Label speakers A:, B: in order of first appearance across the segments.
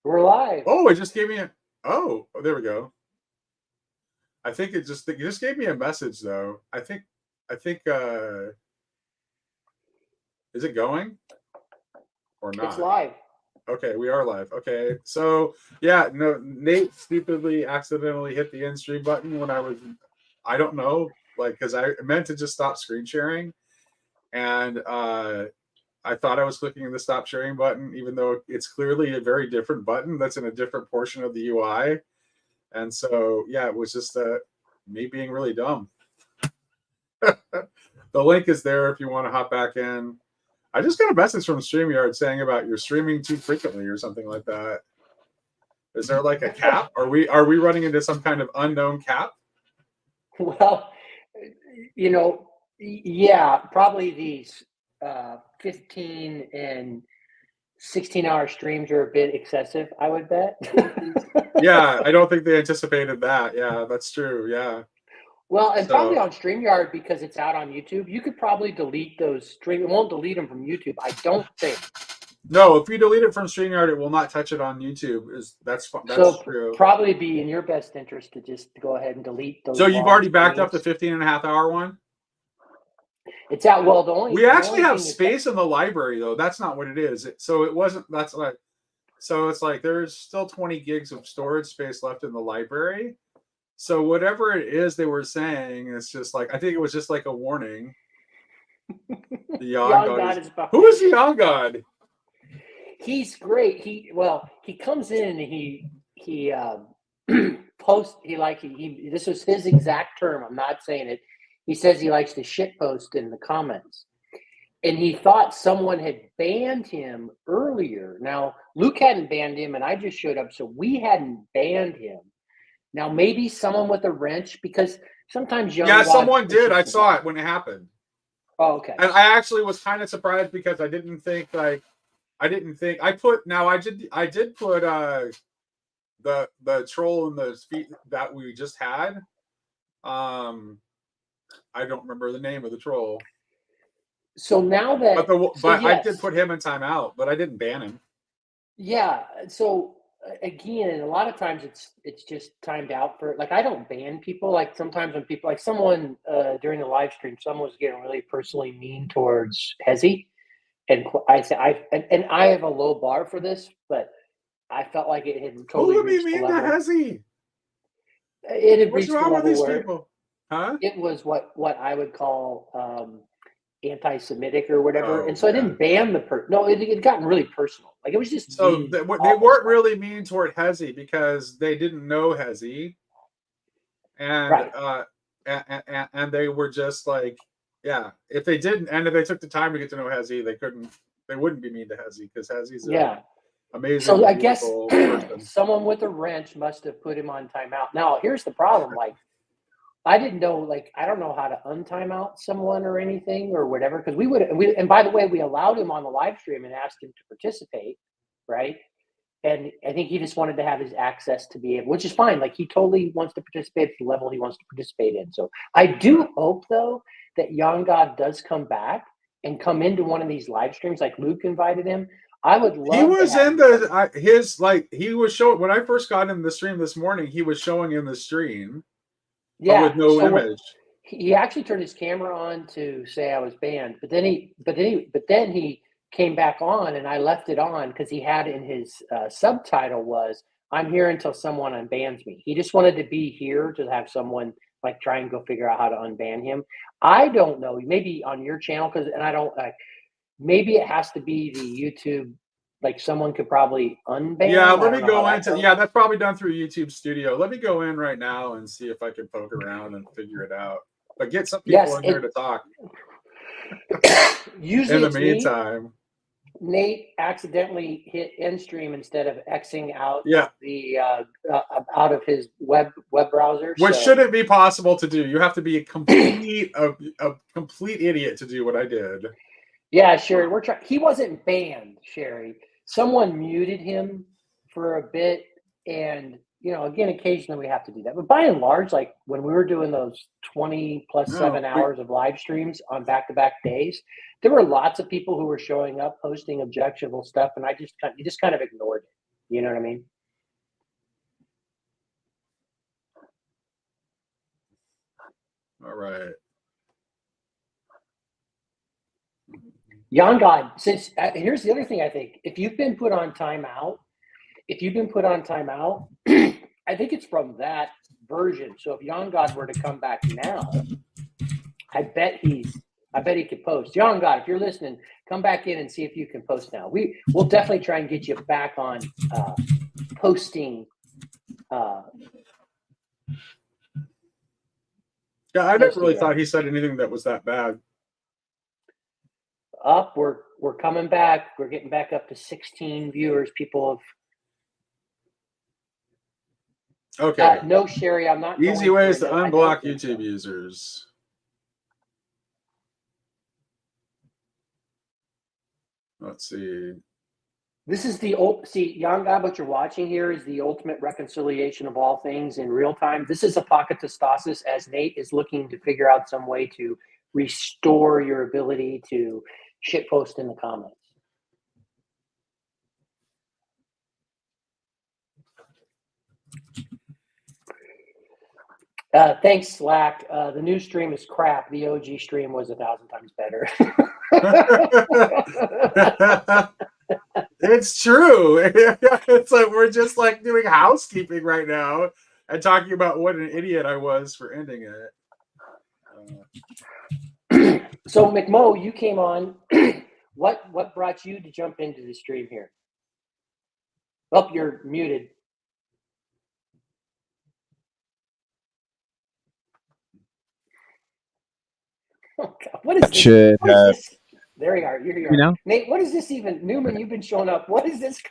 A: We're live.
B: Oh, it just gave me a. Oh, there we go. I think it just gave me a message though. I think. Is it going or not?
A: It's live.
B: Okay, we are live. Okay, so yeah, no, Nate stupidly accidentally hit the end stream button when I don't know, like, because I meant to just stop screen sharing, and I thought I was clicking the stop sharing button, even though it's clearly a very different button that's in a different portion of the UI. And so, yeah, it was just me being really dumb. The link is there if you want to hop back in. I just got a message from StreamYard saying about you're streaming too frequently or something like that. Is there like a cap? Are we running into some kind of unknown cap?
A: Well, yeah, probably these 15 and 16-hour streams are a bit excessive, I would bet.
B: Yeah, I don't think they anticipated that. Yeah, that's true. Yeah.
A: Well, and probably on StreamYard, because it's out on YouTube, you could probably delete those streams. It won't delete them from YouTube, I don't think.
B: No, if you delete it from StreamYard, it will not touch it on YouTube. That's true.
A: Probably be in your best interest to just go ahead and delete those.
B: So you've already backed up the 15.5-hour one?
A: It's out. Well,
B: we actually have space in the library, though. That's not what it is. So it wasn't. That's like. So it's like there's still 20 gigs of storage space left in the library. So whatever it is they were saying, it's just like, I think it was just like a warning. The Young God is who is the Young God?
A: He's great. He comes in and he posts. This was his exact term. I'm not saying it. He says he likes to shit post in the comments. And he thought someone had banned him earlier. Now, Luke hadn't banned him, and I just showed up, so we hadn't banned him. Now, maybe someone with a wrench, because sometimes
B: someone did. I saw it when it happened.
A: Oh, okay.
B: And I actually was kind of surprised because I did put the troll in the feet that we just had. I don't remember the name of the troll.
A: So now that,
B: I did put him in timeout, but I didn't ban him.
A: Yeah. So again, a lot of times it's just timed out for, like, I don't ban people. Like sometimes when people, like someone during the live stream, someone was getting really personally mean towards Hezi, and I said I have a low bar for this, but I felt like it had totally.
B: Who would be mean to Hezi?
A: It had reached
B: What's wrong with these
A: where
B: people? Huh?
A: It was what I would call anti-Semitic or whatever, and so I didn't ban the person. No, it had gotten really personal. Like it was just
B: so they weren't really mean toward Hezi because they didn't know Hezi, and
A: right.
B: And they were just like, yeah, if they didn't, and if they took the time to get to know Hezi, they wouldn't be mean to Hezi because Hezi's amazing.
A: So I guess someone with a wrench must have put him on timeout. Now here's the problem, like. I didn't know, like, I don't know how to untime out someone or anything or whatever, because and by the way, we allowed him on the live stream and asked him to participate, right? And I think he just wanted to have his access to be able, which is fine. Like, he totally wants to participate at the level he wants to participate in. So I do hope, though, that Young God does come back and come into one of these live streams, like Luke invited him. I would love.
B: He was in he was showing, when I first got in the stream this morning, he was showing in the stream.
A: Yeah,
B: with no image.
A: He actually turned his camera on to say I was banned, but then he came back on, and I left it on because he had in his subtitle was "I'm here until someone unbans me." He just wanted to be here to have someone like try and go figure out how to unban him. I don't know, maybe on your channel maybe it has to be the YouTube. Like someone could probably unban.
B: Yeah, let me go into. Yeah, that's probably done through YouTube Studio. Let me go in right now and see if I can poke around and figure it out. But get some people in here to talk.
A: Usually,
B: in the meantime,
A: Nate accidentally hit end stream instead of Xing out.
B: Yeah.
A: The out of his web browser,
B: which shouldn't be possible to do. You have to be a complete idiot to do what I did.
A: Yeah, Sherry, he wasn't banned, Sherry. Someone muted him for a bit, and again, occasionally we have to do that. But by and large, like when we were doing those 20 plus 7 hours of live streams on back-to-back days, there were lots of people who were showing up, posting objectionable stuff, and you just kind of ignored it. You know what I mean?
B: All right.
A: Young God, since here's the other thing I think. If you've been put on timeout, I think it's from that version. So if Young God were to come back now, I bet he could post. Young God, if you're listening, come back in and see if you can post now. We'll definitely try and get you back on posting.
B: Yeah, I never really thought he said anything that was that bad.
A: We're coming back. We're getting back up to 16 viewers. People have.
B: Okay.
A: No, Sherry, I'm not.
B: Easy ways to unblock YouTube users. Let's see.
A: This is Young God, what you're watching here is the ultimate reconciliation of all things in real time. This is apokatastasis, as Nate is looking to figure out some way to restore your ability to shitpost in the comments. Thanks, Slack. The new stream is crap. The OG stream was 1,000 times better.
B: It's true. It's like we're just like doing housekeeping right now and talking about what an idiot I was for ending
A: it. So McMo, you came on. What brought you to jump into the stream here? Oh, you're muted. Oh, God. What is this? What is this? There you are. Here you are. Know? Nate, what is this even? Newman, you've been showing up. What is this?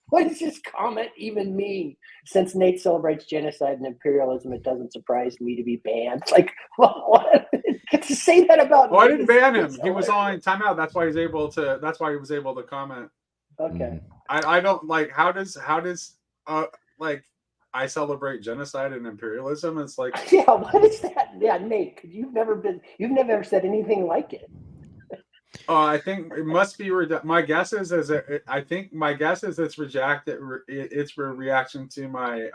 A: What does this comment even mean? Since Nate celebrates genocide and imperialism, it doesn't surprise me to be banned. Like, what? To say that about
B: Nate, I didn't ban him. He was on timeout. That's why he was able to comment.
A: Okay.
B: I don't like how does like I celebrate genocide and imperialism. It's like,
A: yeah, what is that? Yeah, Nate, you've never said anything like it.
B: I think it must be. My guess is it's rejected. It's a reaction to my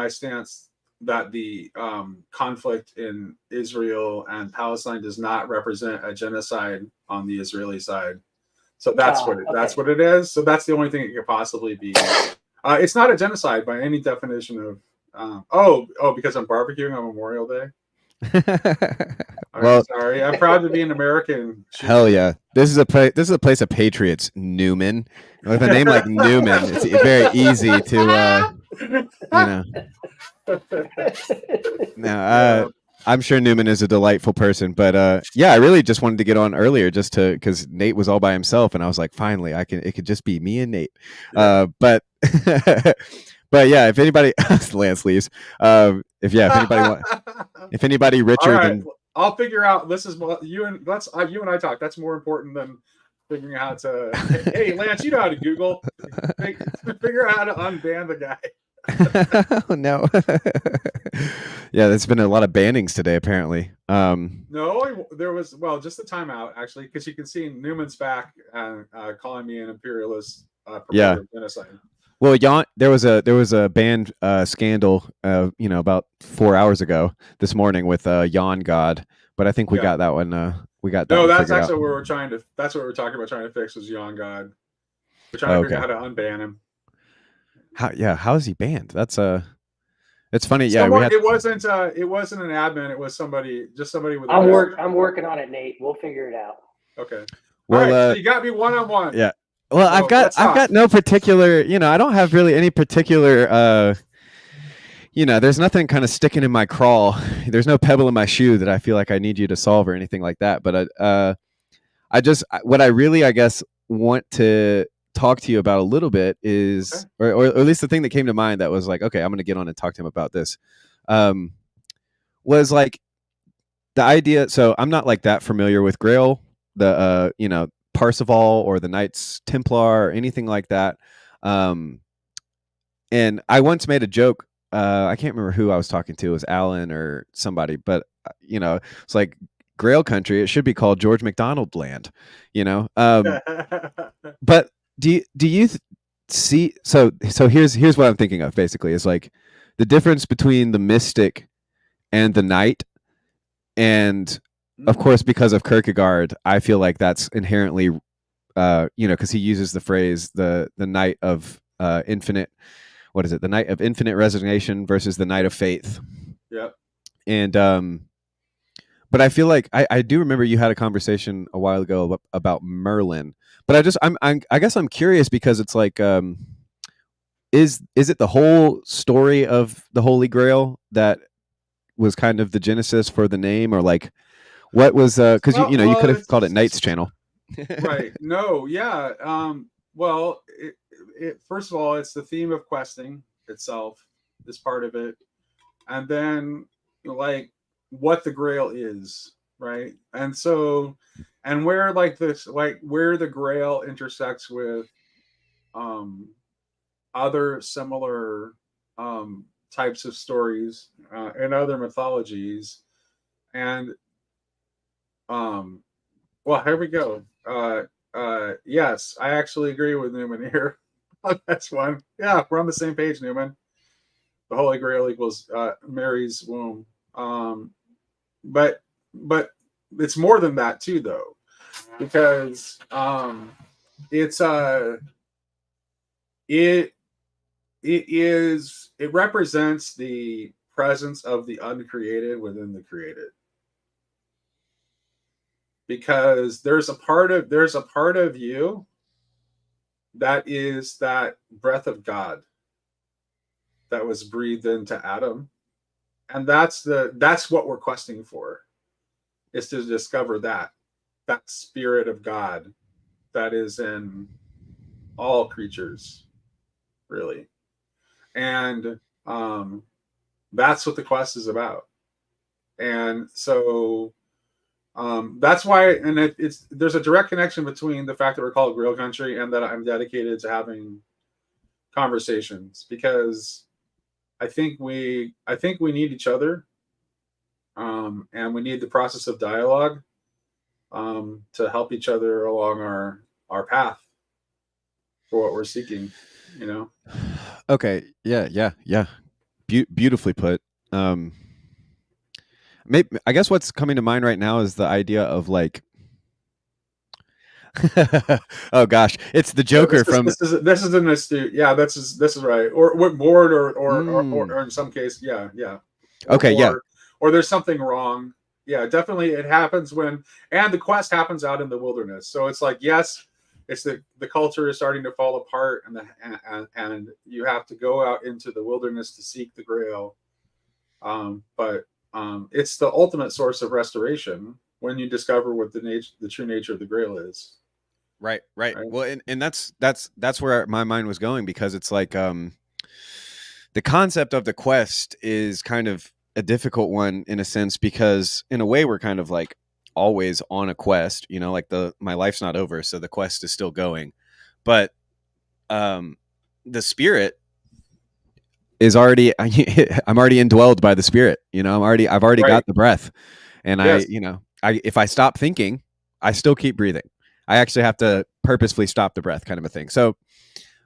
B: stance that the conflict in Israel and Palestine does not represent a genocide on the Israeli side. So that's what it is. So that's the only thing it could possibly be. It's not a genocide by any definition of. Because I'm barbecuing on Memorial Day. Well, sorry, I'm proud to be an American.
C: Hell yeah! This is a place of patriots. Newman, with a name like Newman, it's very easy to, No, I'm sure Newman is a delightful person, but yeah, I really just wanted to get on earlier because Nate was all by himself, and I was like, finally, it could just be me and Nate. Yeah. But yeah, if anybody, Lance leaves. If anybody richer than,
B: I'll figure out. This is you and I talk. That's more important than figuring out how to. Hey, Lance, you know how to Google. Figure out how to unban the guy.
C: Oh, no. Yeah, there's been a lot of bannings today, apparently.
B: No, there was just a timeout actually, because you can see Newman's back calling me an imperialist promoter of genocide.
C: Well, there was a band scandal, about 4 hours ago this morning with Yawn God, but I think we got that one.
B: That's actually what we're trying to. That's what we're talking about trying to fix was Yawn God. We're trying to figure out how to unban him.
C: How is he banned? It's funny.
B: It wasn't an admin. It was somebody with.
A: I'm working on it, Nate. We'll figure it out.
B: Okay. Well, all right, so you got me one-on-one.
C: Yeah. Well, I've got no particular, I don't have really any particular, there's nothing kind of sticking in my crawl. There's no pebble in my shoe that I feel like I need you to solve or anything like that. But what I really, I guess, want to talk to you about a little bit is, or at least the thing that came to mind that was like, okay, I'm going to get on and talk to him about this, was like the idea. So I'm not like that familiar with Grail, the, Parsifal or the Knights Templar or anything like that. And I once made a joke. I can't remember who I was talking to. It was Alan or somebody, but it's like Grail country. It should be called George McDonald land, But do see, so here's what I'm thinking of basically is like the difference between the mystic and the knight, and of course because of Kierkegaard, I feel like that's inherently, because he uses the phrase the night of infinite, what is it, the night of infinite resignation versus the night of faith.
B: Yep.
C: And but I feel like I do remember you had a conversation a while ago about Merlin, but I guess I'm curious because it's like, is it the whole story of the Holy Grail that was kind of the genesis for the name, or like what was, because you could have called it Knight's Channel.
B: Right. No. Yeah. Well, first of all, it's the theme of questing itself is part of it, and then like what the Grail is, right? And so, and where like this, like where the Grail intersects with other similar types of stories and other mythologies, and well, here we go. Yes, I actually agree with Newman here. That's one. Yeah, we're on the same page, Newman. The Holy Grail equals Mary's womb. But it's more than that too, though, because it's it represents the presence of the uncreated within the created. Because there's a part of you that is that breath of God that was breathed into Adam, and that's what we're questing for, is to discover that spirit of God that is in all creatures, really, and that's what the quest is about. And so that's why, and there's a direct connection between the fact that we're called Grail Country and that I'm dedicated to having conversations, because I think we need each other, and we need the process of dialogue to help each other along our path for what we're seeking.
C: Okay. Yeah. Beautifully put. Maybe, I guess what's coming to mind right now is the idea of like, oh gosh, it's the Joker from.
B: This is an astute. Yeah, this is right. Or what bored or in some case, yeah.
C: Okay, yeah.
B: Or there's something wrong. Yeah, definitely it happens and the quest happens out in the wilderness. So it's like, yes, it's the culture is starting to fall apart, and you have to go out into the wilderness to seek the Grail. But it's the ultimate source of restoration when you discover what the true nature of the Grail is.
C: Right. Well, and that's where my mind was going, because it's like the concept of the quest is kind of a difficult one in a sense, because in a way we're kind of like always on a quest, like my life's not over, so the quest is still going. But the spirit is already I'm already indwelled by the spirit, I've already got the breath, and yes. If I stop thinking, I still keep breathing. I actually have to purposefully stop the breath, kind of a thing. So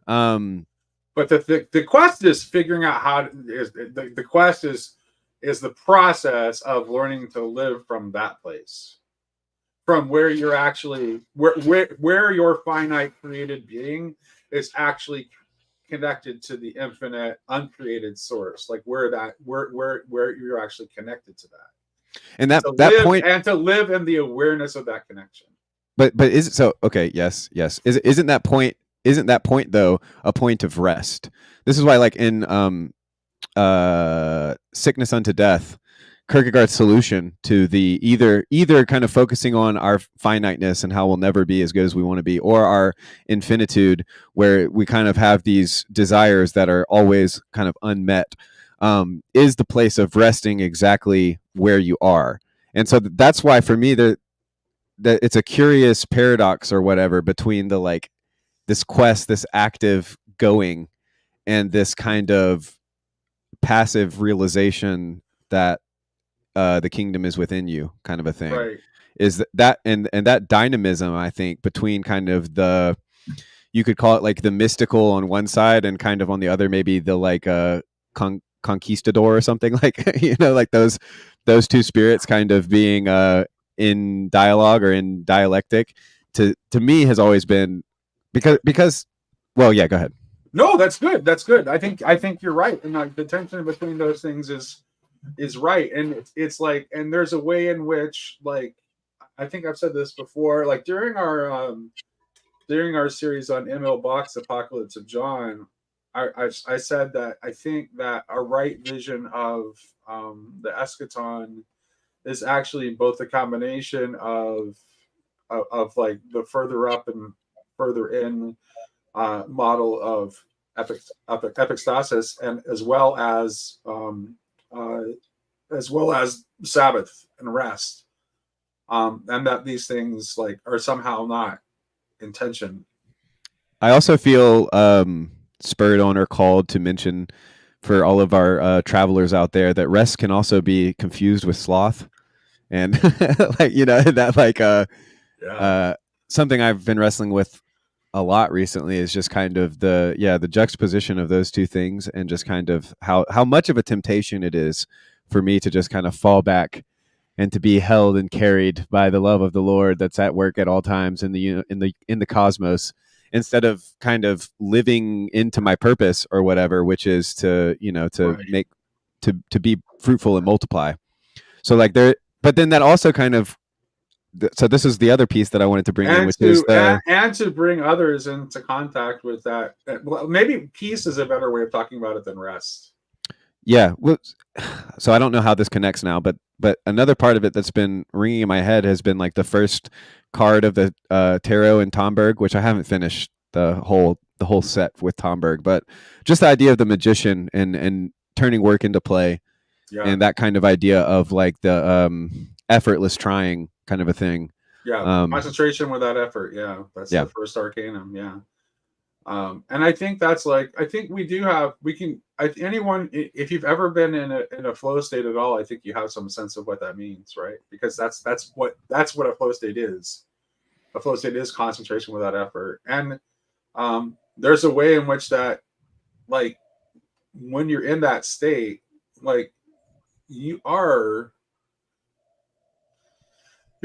B: but the quest is figuring out how the quest is the process of learning to live from that place, from where you're actually where your finite created being is actually connected to the infinite uncreated source, like where you're actually connected to that,
C: and that point,
B: and to live in the awareness of that connection.
C: But is it so? Okay, yes. Isn't that point though a point of rest? This is why, like in Sickness Unto Death, Kierkegaard's solution to the either kind of focusing on our finiteness and how we'll never be as good as we want to be, or our infinitude, where we kind of have these desires that are always kind of unmet, is the place of resting exactly where you are. And so that's why for me that it's a curious paradox or whatever between the like this quest, this active going, and this kind of passive realization that the kingdom is within you, kind of a thing.
B: Right.
C: Is that and that dynamism, I think, between kind of the you could call it like the mystical on one side, and kind of on the other, maybe the like conquistador or something, like like those two spirits kind of being in dialogue or in dialectic. To me, has always been because well, yeah, go ahead.
B: No, that's good. That's good. I think you're right, and like the tension between those things is right, and it's like, and there's a way in which, like, I think I've said this before, like during our series on ML Bach's Apocalypse of John, I said that I think that a right vision of the eschaton is actually both a combination of like the further up and further in model of epistasis, and as well as Sabbath and rest, and that these things like are somehow not in tension.
C: I also feel spurred on or called to mention for all of our travelers out there that rest can also be confused with sloth, and like that like something I've been wrestling with a lot recently is just kind of the juxtaposition of those two things, and just kind of how much of a temptation it is for me to just kind of fall back and to be held and carried by the love of the Lord that's at work at all times in the cosmos, instead of kind of living into my purpose or whatever, which is to right. make to be fruitful and multiply. So like there, but then that also kind of, so this is the other piece that I wanted to bring in, which is
B: and to bring others into contact with that. Well, maybe peace is a better way of talking about it than rest.
C: Yeah. Well, so I don't know how this connects now, but another part of it that's been ringing in my head has been like the first card of the tarot in Tomberg, which I haven't finished the whole set with Tomberg, but just the idea of the magician and turning work into play, and that kind of idea of like the effortless trying kind of a thing.
B: Yeah, concentration without effort. Yeah, that's the first arcanum. Yeah. And I think that's like, I think we can, anyone, if you've ever been in a flow state at all, I think you have some sense of what that means, right? Because that's what a flow state is. A flow state is concentration without effort. And there's a way in which that, like, when you're in that state, like, you're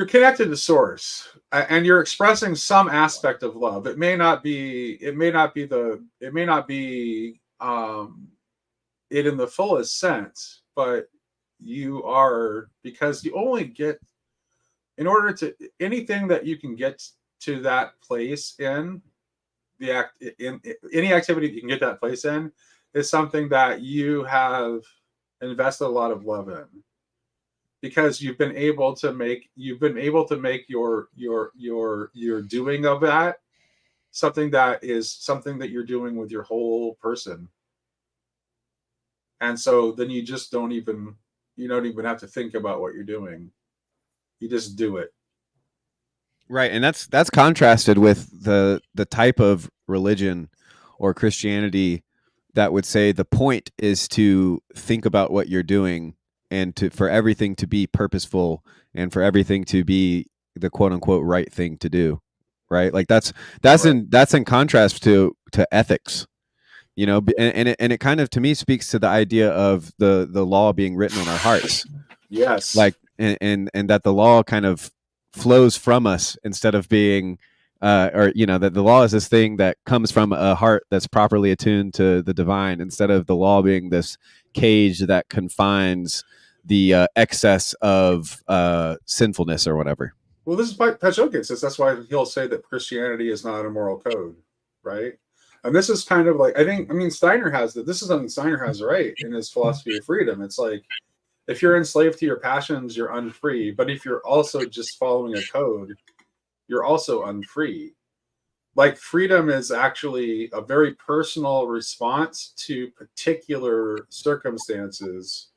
B: connected to source, and you're expressing some aspect of love. It may not be it in the fullest sense, but you are, because you only get, in order to, anything that you can get to that place in any activity that you can get that place in is something that you have invested a lot of love in. Because you've been able to make your doing of that something that you're doing with your whole person, and so then you don't even have to think about what you're doing. You just do it.
C: Right, and that's contrasted with the type of religion or Christianity that would say the point is to think about what you're doing, and for everything to be purposeful, and for everything to be the quote unquote right thing to do, right? Like that's right. in contrast to ethics, and it kind of, to me, speaks to the idea of the law being written on our hearts.
B: Yes.
C: Like, and that the law kind of flows from us instead of being that the law is this thing that comes from a heart that's properly attuned to the divine, instead of the law being this cage that confines the excess of sinfulness or whatever.
B: Well, this is Patriotism. That's why he'll say that Christianity is not a moral code, right? And this is kind of like, Steiner has that. This is something Steiner has, right, in his philosophy of freedom. It's like, if you're enslaved to your passions, you're unfree. But if you're also just following a code, you're also unfree. Like, freedom is actually a very personal response to particular circumstances.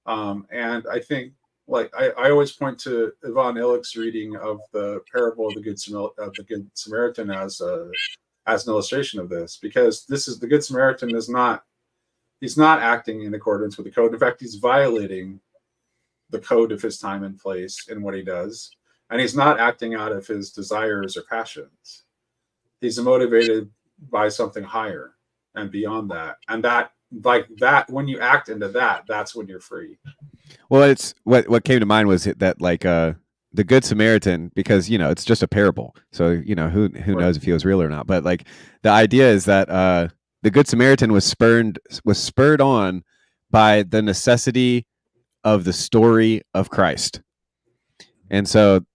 B: And I think, like, I always point to Ivan Illich's reading of the parable of the Good Samaritan as an illustration of this, because the Good Samaritan he's not acting in accordance with the code. In fact, he's violating the code of his time and place in what he does, and he's not acting out of his desires or passions. He's motivated by something higher and beyond that. And that, like that, when you act into that, that's when you're free.
C: Well, it's what came to mind was that like the Good Samaritan, because it's just a parable, so who
B: Right.
C: knows if he was real or not. But like the idea is that the Good Samaritan was spurred on by the necessity of the story of Christ, and so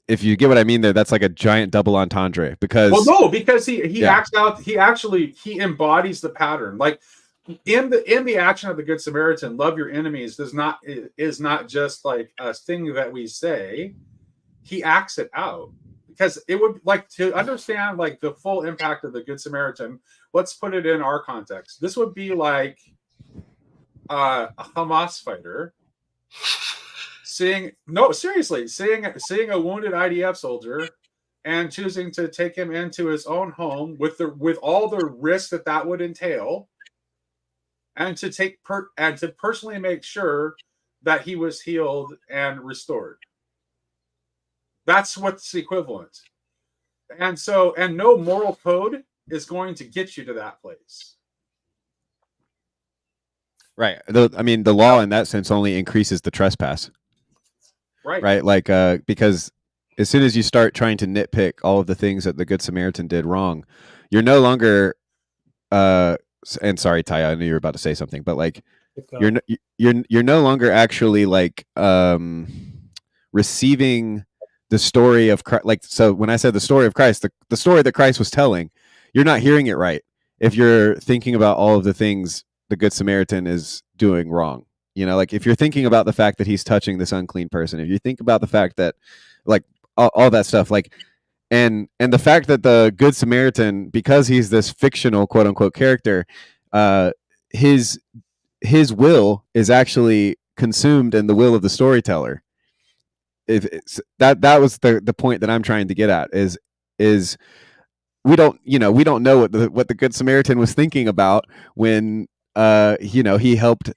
C: if you get what I mean there, that's like a giant double entendre because
B: because he acts out, he embodies the pattern. Like in the action of the Good Samaritan, love your enemies is not just like a thing that we say. He acts it out, because it would, like, to understand like the full impact of the Good Samaritan, let's put it in our context. This would be like a Hamas fighter seeing a wounded IDF soldier and choosing to take him into his own home with all the risk that would entail, and to personally make sure that he was healed and restored. That's what's equivalent. And no moral code is going to get you to that place.
C: Right. The law in that sense only increases the trespass. Right. Like, because as soon as you start trying to nitpick all of the things that the Good Samaritan did wrong, you're no longer, and sorry, Ty, I knew you were about to say something, but like, you're no longer actually like, receiving the story of Christ. Like, so when I said the story of Christ, the story that Christ was telling, you're not hearing it right if you're thinking about all of the things the Good Samaritan is doing wrong. Like if you're thinking about the fact that he's touching this unclean person, if you think about the fact that like all that stuff, like, and the fact that the Good Samaritan, because he's this fictional quote unquote character, his will is actually consumed in the will of the storyteller. If that was the point that I'm trying to get at is we don't know what the Good Samaritan was thinking about when he helped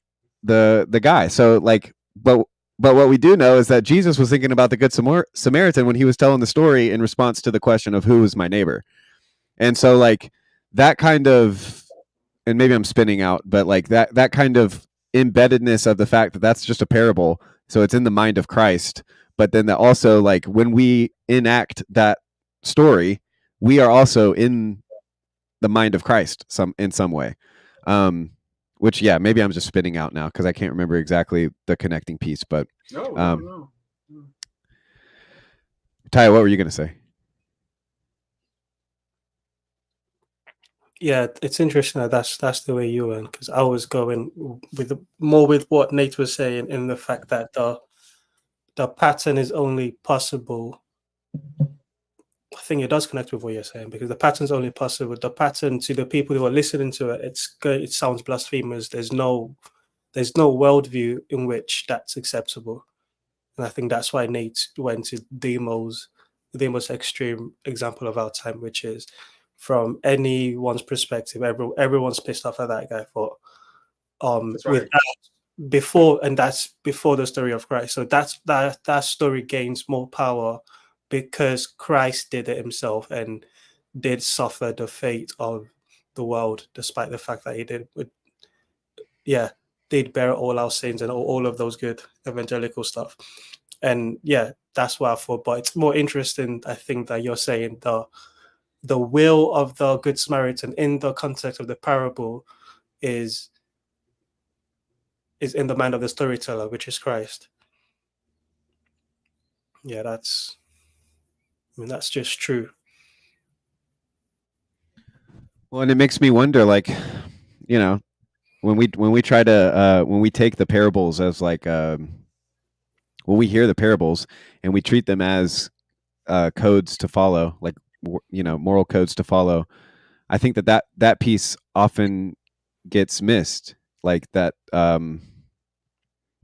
C: the guy. So like, but what we do know is that Jesus was thinking about the Good Samaritan when he was telling the story in response to the question of who is my neighbor. And so like that kind of, and maybe I'm spinning out, but like that kind of embeddedness of the fact that that's just a parable, so it's in the mind of Christ. But then that also, like, when we enact that story, we are also in the mind of Christ in some way. Which, yeah, maybe I'm just spinning out now because I can't remember exactly the connecting piece. But
B: no.
C: Ty, what were you going to say?
D: Yeah, it's interesting that that's the way you went, because I was going more with what Nate was saying, in the fact that the pattern is only possible. I think it does connect with what you're saying, because the pattern's only possible. The pattern, to the people who are listening to it, it sounds blasphemous. There's no worldview in which that's acceptable, and I think that's why Nate went to the most extreme example of our time, which is, from anyone's perspective, everyone's pissed off at that guy for
B: That's right.
D: that's before the story of Christ. So that story gains more power because Christ did it himself and did suffer the fate of the world, despite the fact that he did bear all our sins and all of those good evangelical stuff. And yeah, that's what I thought. But it's more interesting, I think, that you're saying the will of the Good Samaritan in the context of the parable is in the mind of the storyteller, which is Christ. Yeah, that's just true.
C: Well, and it makes me wonder, like, when we try to when we take the parables as like when we hear the parables and we treat them as codes to follow, like, moral codes to follow, I think that piece often gets missed, like that.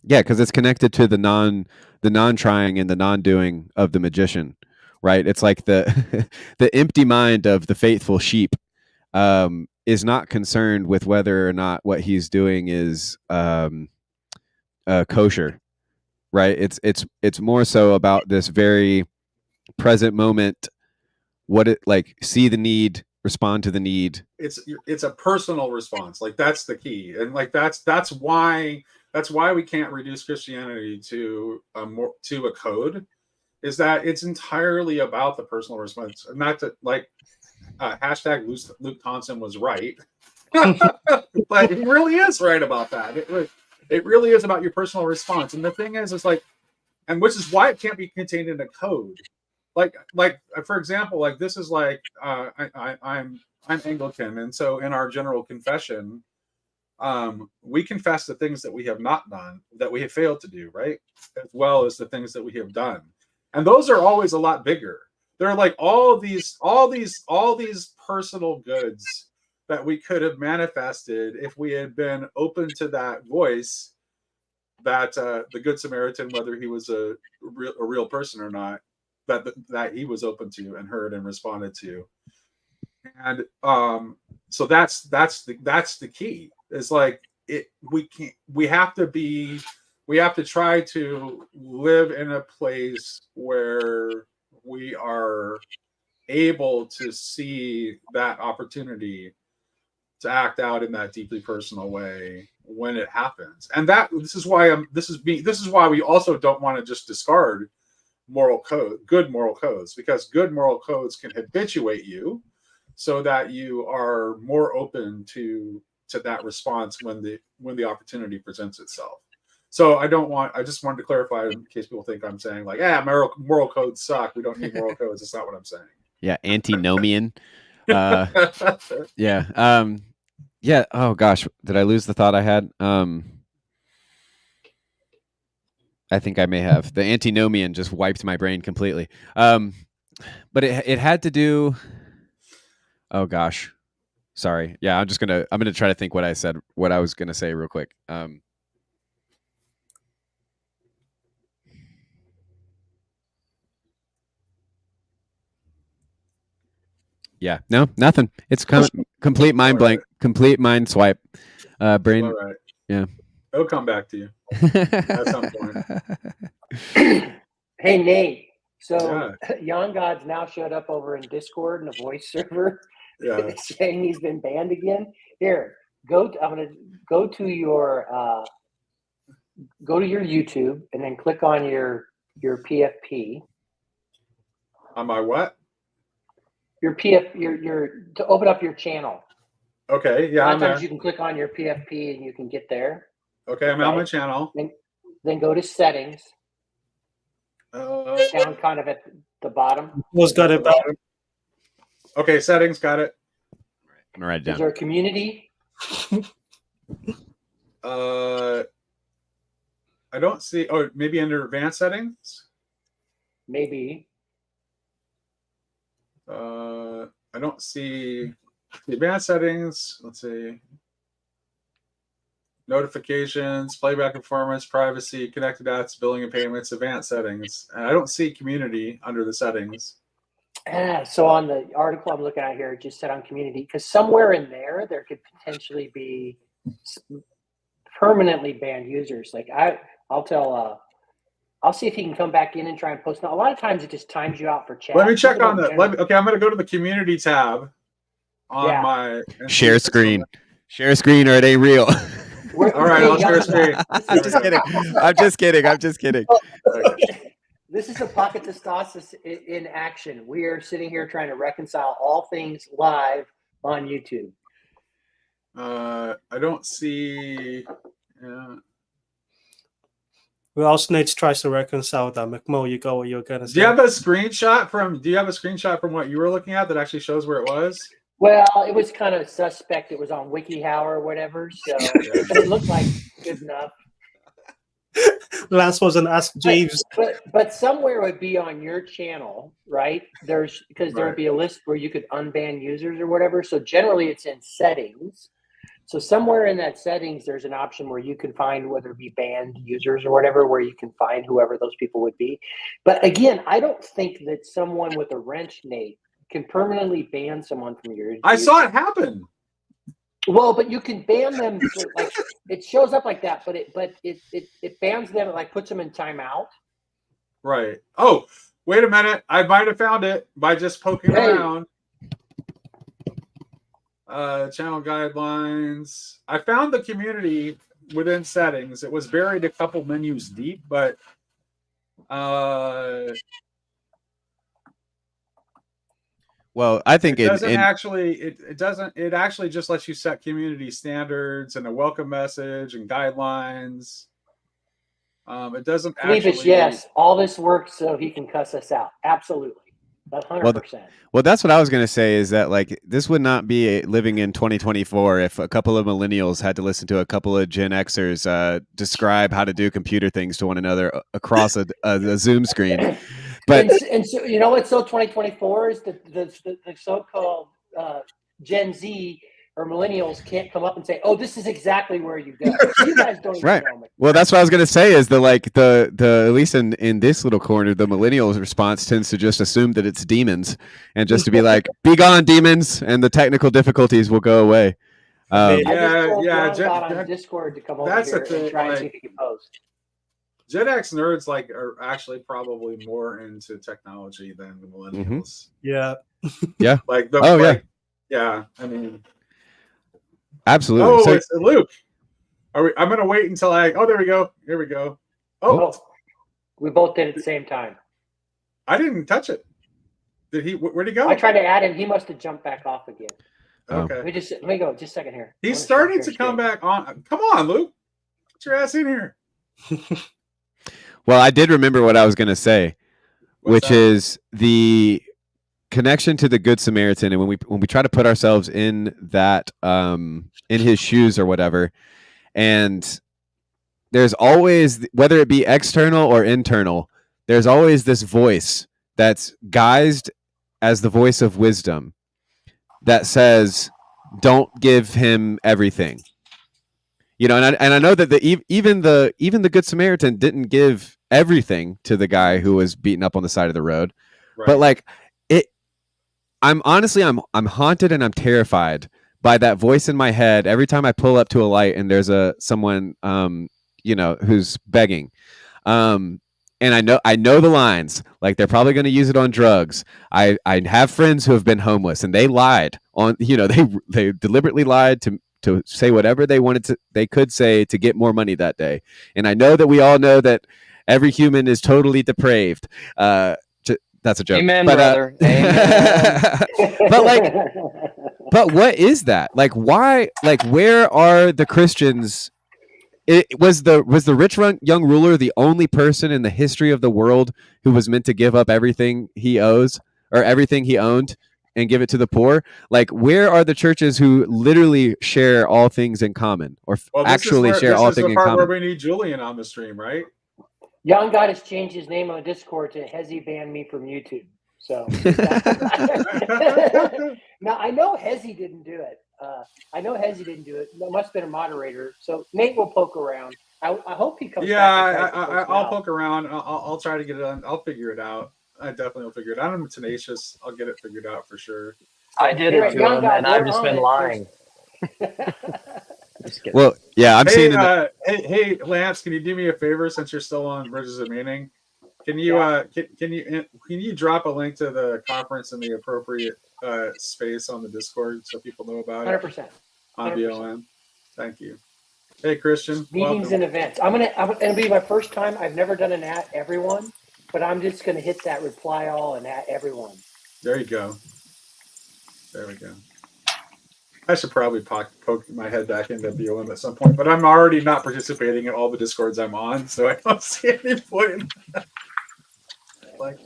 C: Because it's connected to the non-trying and the non-doing of the magician, right? It's like the the empty mind of the faithful sheep is not concerned with whether or not what he's doing is kosher, right? It's more so about this very present moment what it like, see the need, respond to the need.
B: It's a personal response. Like that's the key, and like that's why we can't reduce Christianity to a code, is that it's entirely about the personal response. And not to like hashtag Luke Thompson was right, but he really is right about that. It really is about your personal response. And the thing is, it's like, and which is why it can't be contained in a code. Like for example, like this is like I'm Anglican, and so in our general confession, we confess the things that we have not done, that we have failed to do, right, as well as the things that we have done, and those are always a lot bigger. They're like all these personal goods that we could have manifested if we had been open to that voice, that the Good Samaritan, whether he was a real person or not, that he was open to and heard and responded to. And so that's the key. It's like we have to try to live in a place where we are able to see that opportunity to act out in that deeply personal way when it happens. And this is why we also don't want to just discard good moral codes, because good moral codes can habituate you so that you are more open to that response when the opportunity presents itself. So I just wanted to clarify in case people think I'm saying like, moral codes suck, we don't need moral codes. That's not what I'm saying.
C: Yeah, antinomian. Yeah. Yeah. Oh gosh, did I lose the thought I had? I think I may have. The antinomian just wiped my brain completely. But it had to do. Oh gosh, sorry. Yeah, I'm gonna try to think what I was gonna say real quick. Yeah, no, nothing. It's complete mind blank, complete mind swipe. Brain.
B: All right.
C: Yeah.
B: It'll come back to you at some point.
A: Hey, Nate. So Young God's now showed up over in Discord in a voice server, saying he's been banned again. Here, I'm gonna go to your YouTube and then click on your PFP.
B: On my what?
A: Your to open up your channel.
B: Okay, yeah.
A: Sometimes you can click on your PFP and you can get there.
B: Okay, I'm on my channel.
A: Then go to settings. Down kind of at the bottom.
D: What's got it back?
B: Okay, settings, got it.
C: I'm gonna write it down.
A: Is there a community?
B: I don't see. Oh, maybe under advanced settings.
A: Maybe.
B: I don't see the advanced settings. Let's see. Notifications, playback performance, privacy, connected apps, billing and payments, advanced settings. And I don't see community under the settings.
A: So on the article I'm looking at here, it just said on community, because somewhere in there could potentially be permanently banned users. Like I'll see if he can come back in and try and post. Now, a lot of times it just times you out for chat.
B: Let me check on that. Okay, I'm going to go to the community tab on my
C: share screen. Share screen, or it ain't real.
B: All right, I'll share screen.
C: I'm just kidding.
B: Okay.
A: This is a Pocket Testosis in action. We are sitting here trying to reconcile all things live on YouTube.
B: I don't see.
D: Who else Nate tries to reconcile that? McMo, you go what you're gonna say.
B: Do you have a screenshot from what you were looking at that actually shows where it was?
A: Well, it was kind of suspect. It was on WikiHow or whatever, so but it looked like good enough.
D: Lance was an Ask Jeeves.
A: But somewhere it would be on your channel, right? There would be a list where you could unban users or whatever. So generally it's in settings. So somewhere in that settings, there's an option where you can find whether it be banned users or whatever, where you can find whoever those people would be. But again, I don't think that someone with a wrench, Nate, can permanently ban someone from your.
B: I saw it happen.
A: Well, but you can ban them. Like it shows up like that, but it bans them. It like puts them in timeout.
B: Right. Oh, Wait a minute. I might have found it by just poking around. Channel guidelines. I found the community within settings. It was buried a couple menus deep, but
C: well, I think
B: it doesn't actually. It doesn't. It actually just lets you set community standards and a welcome message and guidelines. It doesn't actually.
A: Yes, all this works so he can cuss us out. Absolutely. 100%.
C: Well, that's what I was going to say is that like this would not be living in 2024 if a couple of millennials had to listen to a couple of Gen Xers describe how to do computer things to one another across a Zoom screen. But
A: and so you know what's so 2024 is the so-called Gen Z or millennials can't come up and say, "Oh, this is exactly where you go." So you guys don't even know.
C: Well, that's what I was going to say is the at least in this little corner, the millennials response tends to just assume that it's demons and just to be like, "Be gone, demons," and the technical difficulties will go away.
A: I just told John on Discord to come over here and try and see if he can post.
B: Gen X nerds are actually probably more into technology than the millennials.
D: Yeah.
C: Yeah.
B: Yeah. I mean,
C: absolutely.
B: Oh, it's Luke. I'm gonna wait until oh, there we go. Here we go. Oh,
A: we both did it at the same time.
B: I didn't touch it. Did he? Where'd he go?
A: I tried to add him. He must have jumped back off again.
B: Okay.
A: Let me go. Just a second here.
B: He's starting to come back on. Come on, Luke. Get your ass in here.
C: Well, I did remember what I was going to say, which is the connection to the Good Samaritan, and when we try to put ourselves in that in his shoes or whatever, and there's always, whether it be external or internal, there's always this voice that's guised as the voice of wisdom that says, "Don't give him everything." You know, and I know that even the Good Samaritan didn't give everything to the guy who was beaten up on the side of the road, right. But like I'm haunted and I'm terrified by that voice in my head every time I pull up to a light and there's someone who's begging, and I know the lines, like they're probably going to use it on drugs. I have friends who have been homeless and they lied on, they deliberately lied to say whatever they could say to get more money that day. And I know that we all know that every human is totally depraved. That's a joke.
E: Amen, brother. Amen.
C: but what is that? Like, why? Like, where are the Christians? Was the rich young ruler the only person in the history of the world who was meant to give up everything he owes or everything he owned and give it to the poor? Like, where are the churches who literally share all things in common or actually share all things in common? This is the part
B: where we need Julian on the stream, right?
A: Young God has changed his name on Discord to Hezi banned me from YouTube. So now I know Hezi didn't do it. It must have been a moderator. So Nate will poke around. I hope he comes.
B: Yeah, I'll poke around. I'll try to get it on. I'll figure it out. I definitely will figure it out. I'm tenacious. I'll get it figured out for sure.
E: I did it to him, and I've just been lying.
C: Well, yeah, I'm seeing.
B: Hey, Lance, can you do me a favor since you're still on Bridges of Meaning? Can you can you drop a link to the conference in the appropriate space on the Discord so people know about it?
A: 100%.
B: On BLM. Thank you. Hey, Christian.
A: Meetings and events. It'll be my first time. I've never done an at everyone, but I'm just gonna hit that reply all and at everyone.
B: There you go. There we go. I should probably poke my head back into BLM at some point, but I'm already not participating in all the Discords I'm on, so I don't see any point in that. Like,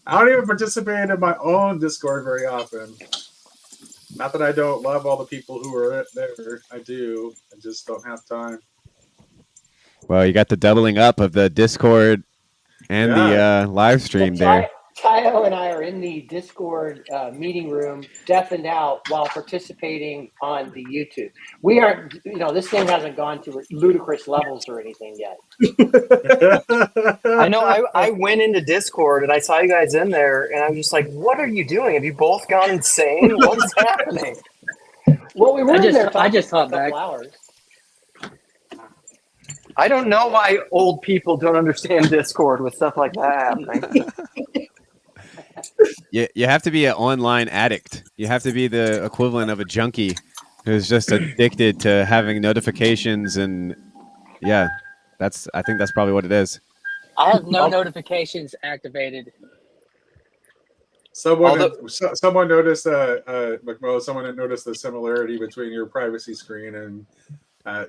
B: I don't even participate in my own Discord very often. Not that I don't love all the people who are there. I do. I just don't have time.
C: Well, you got the doubling up of the Discord and the live stream there.
A: Tayo and I are in the Discord meeting room, deafened out while participating on the YouTube. We aren't, this thing hasn't gone to ludicrous levels or anything yet.
E: I know. I went into Discord and I saw you guys in there, and I'm just like, "What are you doing? Have you both gone insane? What's happening?"
A: Well, we were
F: I just thought back.
A: Hours.
E: I don't know why old people don't understand Discord with stuff like that happening.
C: you have to be an online addict. You have to be the equivalent of a junkie who's just addicted to having notifications and yeah, I think that's probably what it is.
F: I have no notifications activated.
B: Someone noticed McMo. Someone had noticed the similarity between your privacy screen and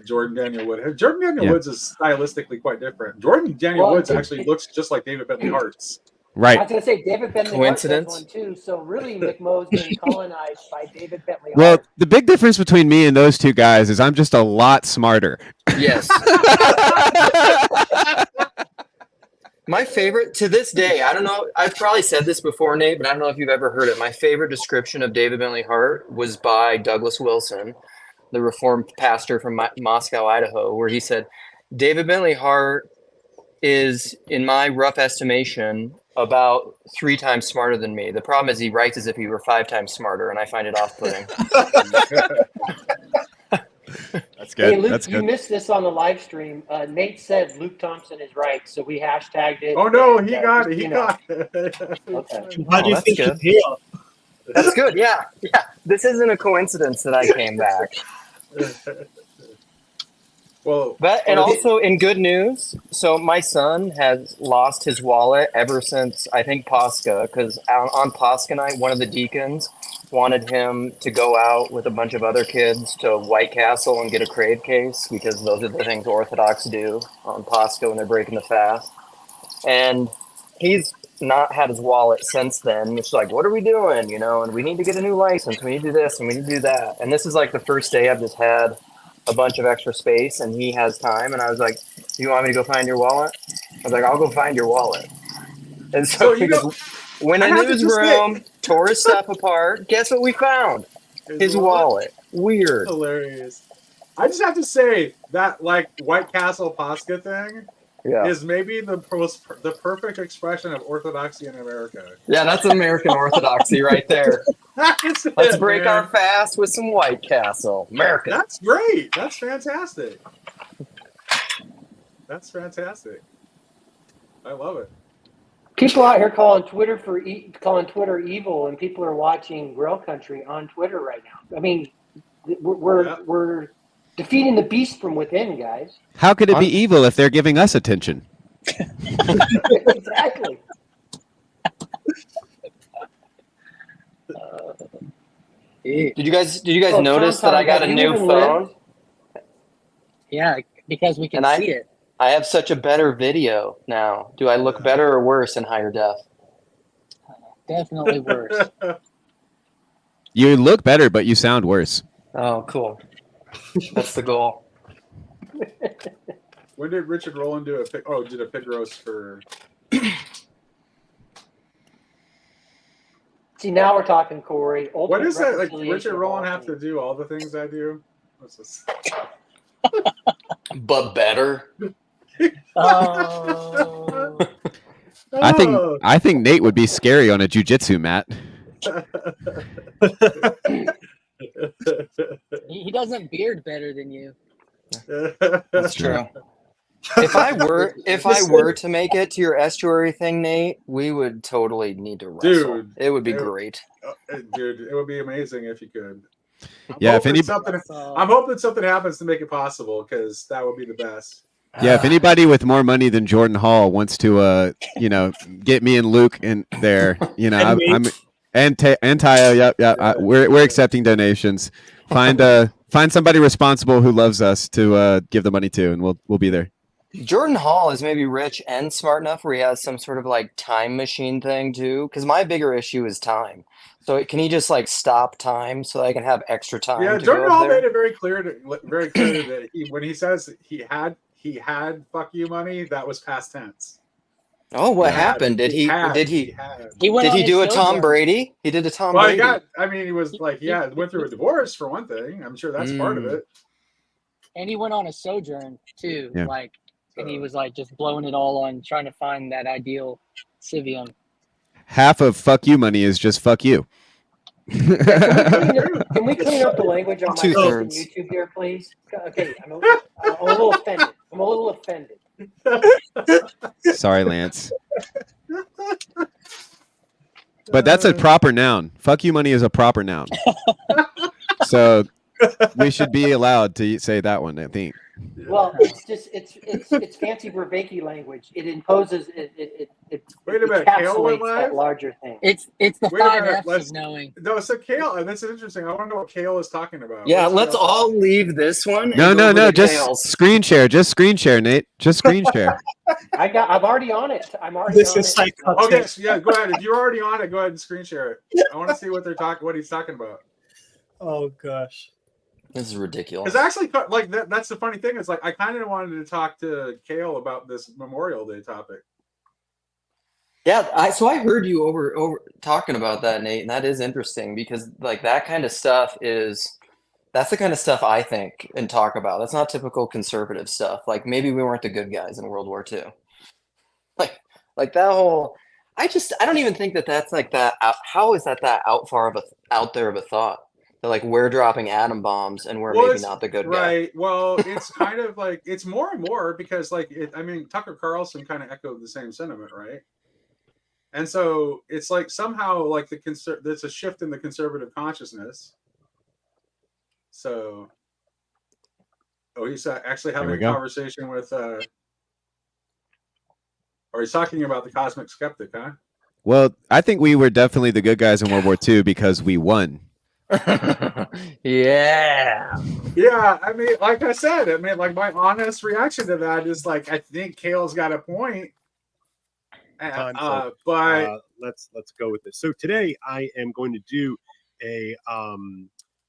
B: Jordan Daniel Wood. Jordan Daniel Woods is stylistically quite different. Jordan Daniel Woods actually looks just like David Bentley Hart's.
C: Right.
A: I was going to say David Bentley Hart does one too. So really, McMo's been colonized by David Bentley Hart.
C: Well, the big difference between me and those two guys is I'm just a lot smarter.
E: Yes. My favorite to this day, I don't know, I've probably said this before, Nate, but I don't know if you've ever heard it. My favorite description of David Bentley Hart was by Douglas Wilson, the Reformed pastor from Moscow, Idaho, where he said, David Bentley Hart is, in my rough estimation, about 3 times smarter than me. The problem is he writes as if he were 5 times smarter, and I find it off-putting.
C: That's good.
A: Hey, Luke,
C: That's good.
A: You missed this on the live stream. Nate said Luke Thompson is right, so we hashtagged it.
B: Oh no, he got it. He got it.
A: Okay.
D: How do you think
E: good.
D: he's here?
E: That's good, yeah. This isn't a coincidence that I came back. And also in good news, so my son has lost his wallet ever since I think Pascha, because on Pascha night, one of the deacons wanted him to go out with a bunch of other kids to White Castle and get a crave case, because those are the things Orthodox do on Pascha when they're breaking the fast. And he's not had his wallet since then. It's like, what are we doing? And we need to get a new license. We need to do this and we need to do that. And this is like the first day I've just had a bunch of extra space and he has time. And I was like, you want me to go find your wallet? I was like, I'll go find your wallet. And so he just went into his room, tore his stuff apart. Guess what we found? His wallet. Weird.
B: Hilarious. I just have to say that like White Castle Pascha thing is maybe the perfect expression of orthodoxy in America.
E: Yeah, that's American orthodoxy right there. Let's break our fast with some White Castle. American.
B: That's great. That's fantastic. That's fantastic. I love it.
A: People out here calling Twitter evil, and people are watching Grail Country on Twitter right now. I mean, we're defeating the beast from within, guys.
C: How could it be evil if they're giving us attention?
A: Exactly.
E: Did you guys notice that I got a new phone?
F: Yeah, because we can see it.
E: I have such a better video now. Do I look better or worse in higher def?
F: Definitely worse.
C: You look better, but you sound worse.
E: Oh, cool. That's the goal.
B: When did Richard Rowland do did a pig roast for...
A: See, now we're talking, Corey.
B: What is that? Like, Richard Rowland have to do all the things I do? What's this?
E: But better.
F: Oh.
C: I think Nate would be scary on a jiu-jitsu mat.
F: He doesn't beard better than you.
E: That's true. If I were to make it to your estuary thing, Nate, we would totally need to wrestle.
B: Dude,
E: it would be great.
B: Dude, it would be amazing if you could.
C: I'm
B: hoping something happens to make it possible, because that would be the best.
C: Yeah, if anybody with more money than Jordan Hall wants to, get me and Luke in there, I'm and Tayo. Yep. We're accepting donations. Find somebody responsible who loves us to give the money to, and we'll be there.
E: Jordan Hall is maybe rich and smart enough where he has some sort of like time machine thing too. Because my bigger issue is time. So can he just like stop time so I can have extra time?
B: Yeah, Jordan Hall made it very clear that when he says he had fuck you money, that was past tense.
E: Oh, what happened? Did he do a Tom Brady? He did a Tom Brady.
B: He was like, went through a divorce for one thing. I'm sure that's part of it.
F: And he went on a sojourn too, and he was like just blowing it all on trying to find that ideal civium.
C: Half of fuck you money is just fuck you.
A: Can we clean up the language on my YouTube here, please? Okay, I'm a little offended.
C: Sorry, Lance. But that's a proper noun. Fuck you money is a proper noun. So we should be allowed to say that one, I think.
A: Well, it's just it's fancy Vervaeke language. It imposes it
B: Wait a minute, Kale went
A: encapsulates
B: live?
A: that larger thing.
F: It's the
B: Wait a
F: 5
B: minute,
F: F's
B: let's-
F: of knowing.
B: No, so Kale, that's interesting. I want to know what Kale is talking about.
E: Yeah,
B: What's
E: let's
B: Kale-
E: all leave this one.
C: No,
E: and go over to
C: just
E: Kale's.
C: screen share. Just screen share, Nate. Just screen share.
A: I'm already on it. I'm already
D: This
A: on
D: is
A: it.
D: psychotic.
B: Okay, so yeah, go ahead. If you're already on it, go ahead and screen share it. I want to see what he's talking about.
D: Oh gosh.
E: This is ridiculous.
B: Because actually, like that's the funny thing is like I kind of wanted to talk to Kale about this Memorial Day topic.
E: Yeah, so I heard you over talking about that, Nate, and that is interesting because like that kind of stuff that's the kind of stuff I think and talk about. That's not typical conservative stuff. Like maybe we weren't the good guys in World War II. Like that whole. I don't even think that's like that. How is that out there of a thought? That like we're dropping atom bombs and we're maybe not the good guy.
B: Right. Well, it's kind of like it's more and more because like Tucker Carlson kind of echoed the same sentiment, right? And so it's like somehow like there's a shift in the conservative consciousness. So, he's actually having a conversation with, or he's talking about the cosmic skeptic, huh?
C: Well, I think we were definitely the good guys in World War II because we won.
E: Yeah.
B: Yeah, I mean, like I said, like my honest reaction to that is like I think Kale's got a point. But
G: let's go with this. So today I am going to do a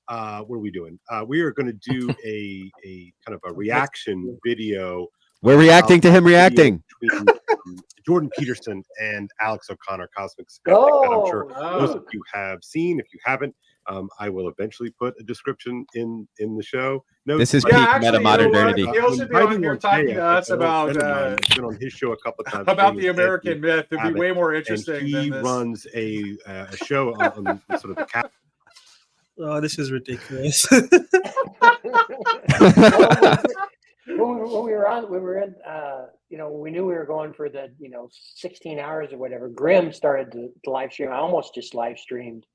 G: what are we doing? We are going to do a kind of a reaction video.
C: We're reacting to him reacting.
G: Between Jordan Peterson and Alex O'Connor, Cosmic Skeptic, that I'm sure most of you have seen. If you haven't, I will eventually put a description in the show. No,
C: this is peak meta modernity.
B: Kale should be on here talking to us about
G: been on his show a couple of times
B: about the American myth. It'd be way more interesting.
G: And he
B: than this.
G: runs a show on sort of the cap.
D: Oh, this is ridiculous.
A: When we were in, when we knew we were going for the, 16 hours or whatever, Grim started to live stream. I almost just live streamed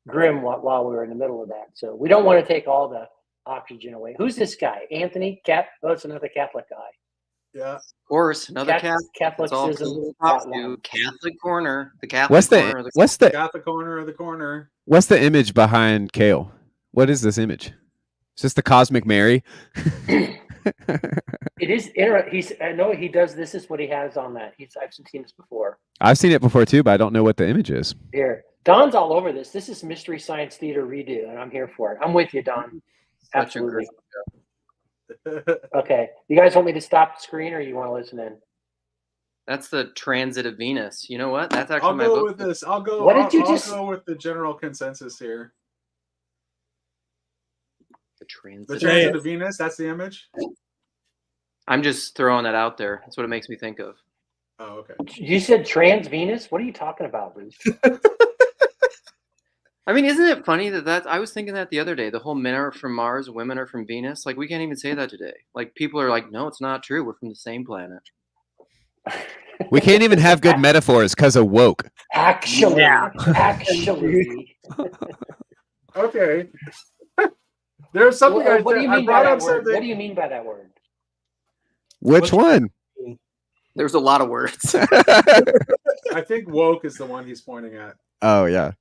A: Grim while we were in the middle of that. So we don't want to take all the oxygen away. Who's this guy? Anthony? Oh, it's another Catholic guy.
B: Yeah.
E: Of course, another
A: Catholicism.
E: Catholic corner. The Catholic
C: What's
E: corner.
C: the
B: Catholic corner of the corner?
C: What's the image behind Kale? What is this image? Is this the Cosmic Mary?
A: It is interesting. I know he does. This is what he has on that. I've seen this before.
C: I've seen it before too, but I don't know what the image is.
A: Here, Don's all over this. This is Mystery Science Theater redo, and I'm here for it. I'm with you, Don. Absolutely. Okay, you guys want me to stop the screen, or you want to listen in?
E: That's the transit of Venus. You know what? That's actually
B: I'll
E: my
B: go
E: book.
B: with this. I'll go.
A: What did you
B: I'll
A: just
B: go with the general consensus here.
E: The
B: The
E: transit.
B: transit of Venus. That's the image.
E: I'm just throwing that out there. That's what it makes me think of.
B: Oh, okay.
A: You said trans Venus? What are you talking about, Bruce?
E: I mean, isn't it funny that I was thinking that the other day, the whole men are from Mars, women are from Venus. Like, we can't even say that today. Like, people are like, no, it's not true. We're from the same planet.
C: We can't even have good metaphors because of woke.
A: Actually.
B: Okay. There's something
A: what do you mean by that word? What do you mean by that word?
C: Which one?
E: There's a lot of words.
B: I think woke is the one he's pointing at.
C: Oh, yeah.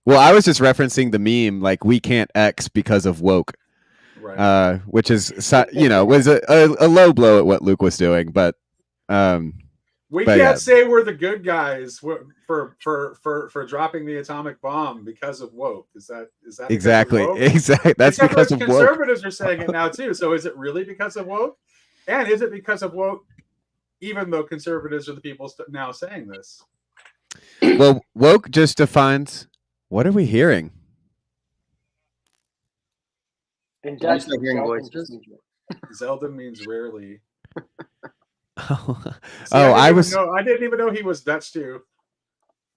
C: Well, I was just referencing the meme, like, we can't X because of woke.
B: Right.
C: Which is, was a low blow at what Luke was doing, but
B: we can't say we're the good guys for dropping the atomic bomb because of woke. Is that
C: exactly? Exactly. That's because of woke.
B: Conservatives are saying it now too. So is it really because of woke? And is it because of woke? Even though conservatives are the people now saying this.
C: Well, woke just defines. What are we hearing?
A: And
E: Dutch, hearing voices.
B: Zelda means rarely.
C: I
B: didn't even know he was Dutch too.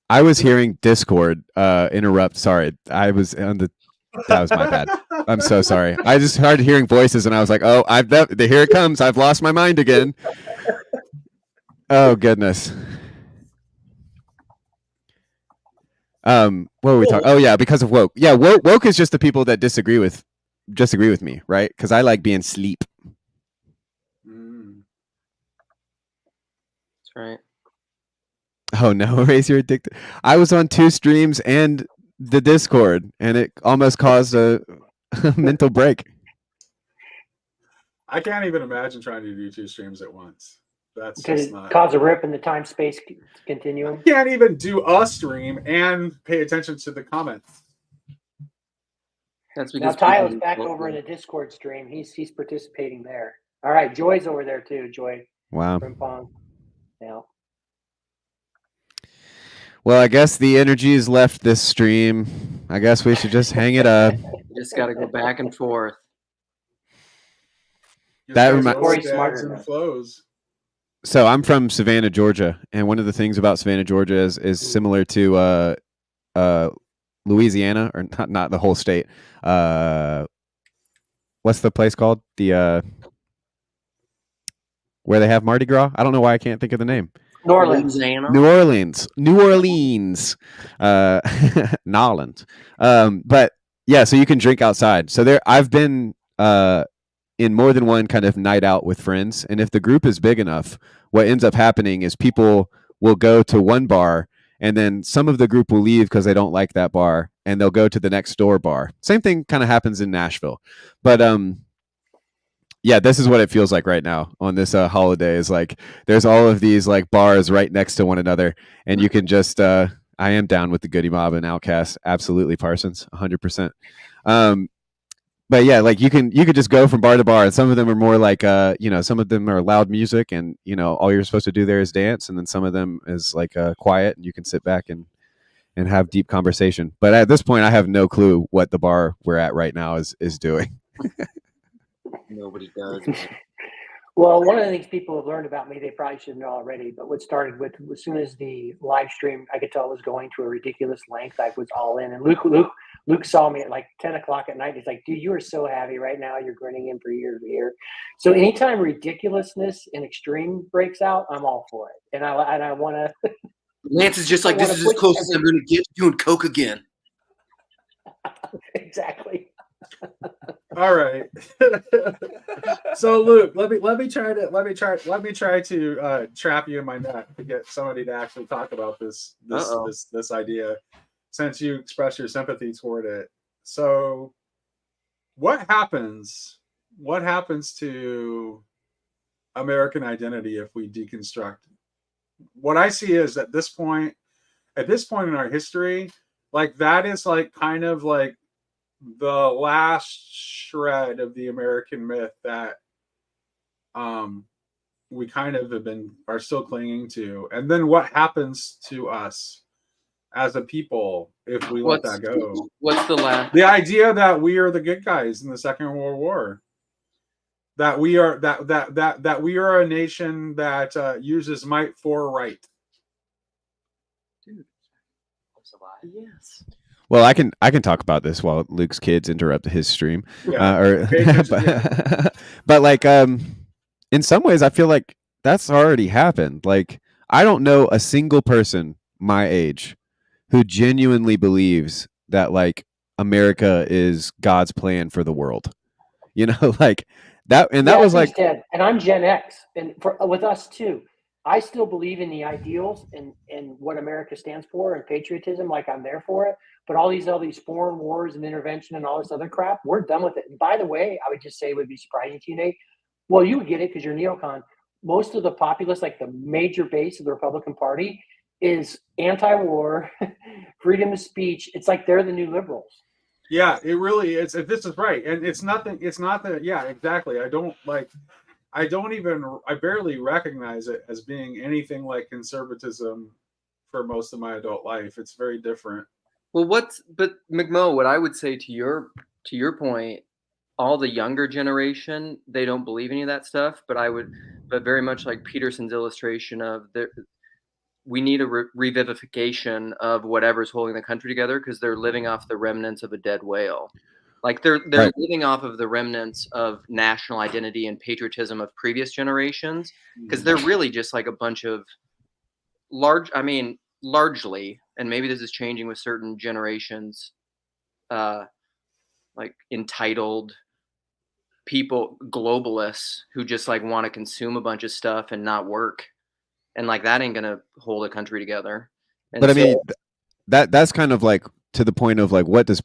C: I was hearing Discord interrupt. Sorry, I was on the. That was my bad. I'm so sorry. I just started hearing voices and I was like, "Oh, here it comes! I've lost my mind again." Oh goodness. What were we talking? Oh yeah, because of woke. Yeah, woke is just the people that disagree with me, right? Because I like being sleep.
E: That's right.
C: Oh no, Raise Your Addicted. I was on 2 streams and the Discord, and it almost caused a mental break.
B: I can't even imagine trying to do 2 streams at once. That's
A: Could
B: just
A: it
B: not
A: cause a rip in the time-space continuum?
B: I can't even do a stream and pay attention to the comments.
E: That's
A: Now
E: because
A: Tyler's back over in the Discord stream. He's participating there. All right, Joy's over there too. Joy.
C: Wow.
A: Frimpong. Yeah.
C: Well, I guess the energy has left this stream. I guess we should just hang it up.
E: Just got to go back and forth.
C: That reminds
B: me.
C: So I'm from Savannah, Georgia, and one of the things about Savannah, Georgia is similar to Louisiana, or not the whole state. What's the place called? The where they have Mardi Gras? I don't know why I can't think of the name.
A: New Orleans.
C: New Orleans. Nolans. But yeah, so you can drink outside. So I've been in more than one kind of night out with friends, and if the group is big enough, what ends up happening is people will go to one bar, and then some of the group will leave because they don't like that bar, and they'll go to the next door bar. Same thing kind of happens in Nashville, but yeah, this is what it feels like right now on this holiday. Is like there's all of these like bars right next to one another, and you can just I am down with the Goody Mob and Outkast, absolutely, Parsons, 100%. But yeah, like you could just go from bar to bar, and some of them are more like some of them are loud music, and all you're supposed to do there is dance, and then some of them is like quiet, and you can sit back and have deep conversation. But at this point, I have no clue what the bar we're at right now is doing.
E: Nobody does.
A: Well, one of the things people have learned about me, they probably should know already, but what started with, as soon as the live stream, I could tell it was going to a ridiculous length, I was all in. And Luke saw me at like 10 o'clock at night. He's like, dude, you are so happy right now. You're grinning in from ear to ear. So anytime ridiculousness and extreme breaks out, I'm all for it. And I want to.
H: Lance is just like, this is as close as I'm going to get doing coke again.
A: Exactly.
B: All right. So Luke, let me try to trap you in my net to get somebody to actually talk about this idea, since you expressed your sympathy toward it. So what happens to American identity if we deconstruct? What I see is at this point in our history, like that is like kind of like the last shred of the American myth that we kind of are still clinging to. And then what happens to us as a people if we let that go?
H: What's the last?
B: The idea that we are the good guys in the Second World War. That we are that we are a nation that uses might for right.
H: Dude, that's a lie. Yes.
C: Well, I can talk about this while Luke's kids interrupt his stream.
B: Yeah.
C: But like in some ways I feel like that's already happened. Like I don't know a single person my age who genuinely believes that like America is God's plan for the world. Like that, and that was like,
A: and I'm Gen X, and with us too. I still believe in the ideals and what America stands for and patriotism, like I'm there for it. But all these foreign wars and intervention and all this other crap, we're done with it. And by the way, I would just say it would be surprising to you, Nate. Well, you would get it because you're neocon. Most of the populace, like the major base of the Republican Party, is anti-war, freedom of speech. It's like they're the new liberals.
B: Yeah, it really is. This is right. And it's nothing. It's not that. Yeah, exactly. I barely recognize it as being anything like conservatism for most of my adult life. It's very different.
H: Well, but McMo, what I would say to your point, all the younger generation, they don't believe any of that stuff, but very much like Peterson's illustration of we need a revivification of whatever's holding the country together, because they're living off the remnants of a dead whale. Like they're
C: right.
H: living off of the remnants of national identity and patriotism of previous generations, because they're really just like a bunch of large. I mean, largely, and maybe this is changing with certain generations, like entitled people, globalists who just like want to consume a bunch of stuff and not work, and like that ain't gonna hold a country together. And
C: but I mean, that's kind of like to the point of like what does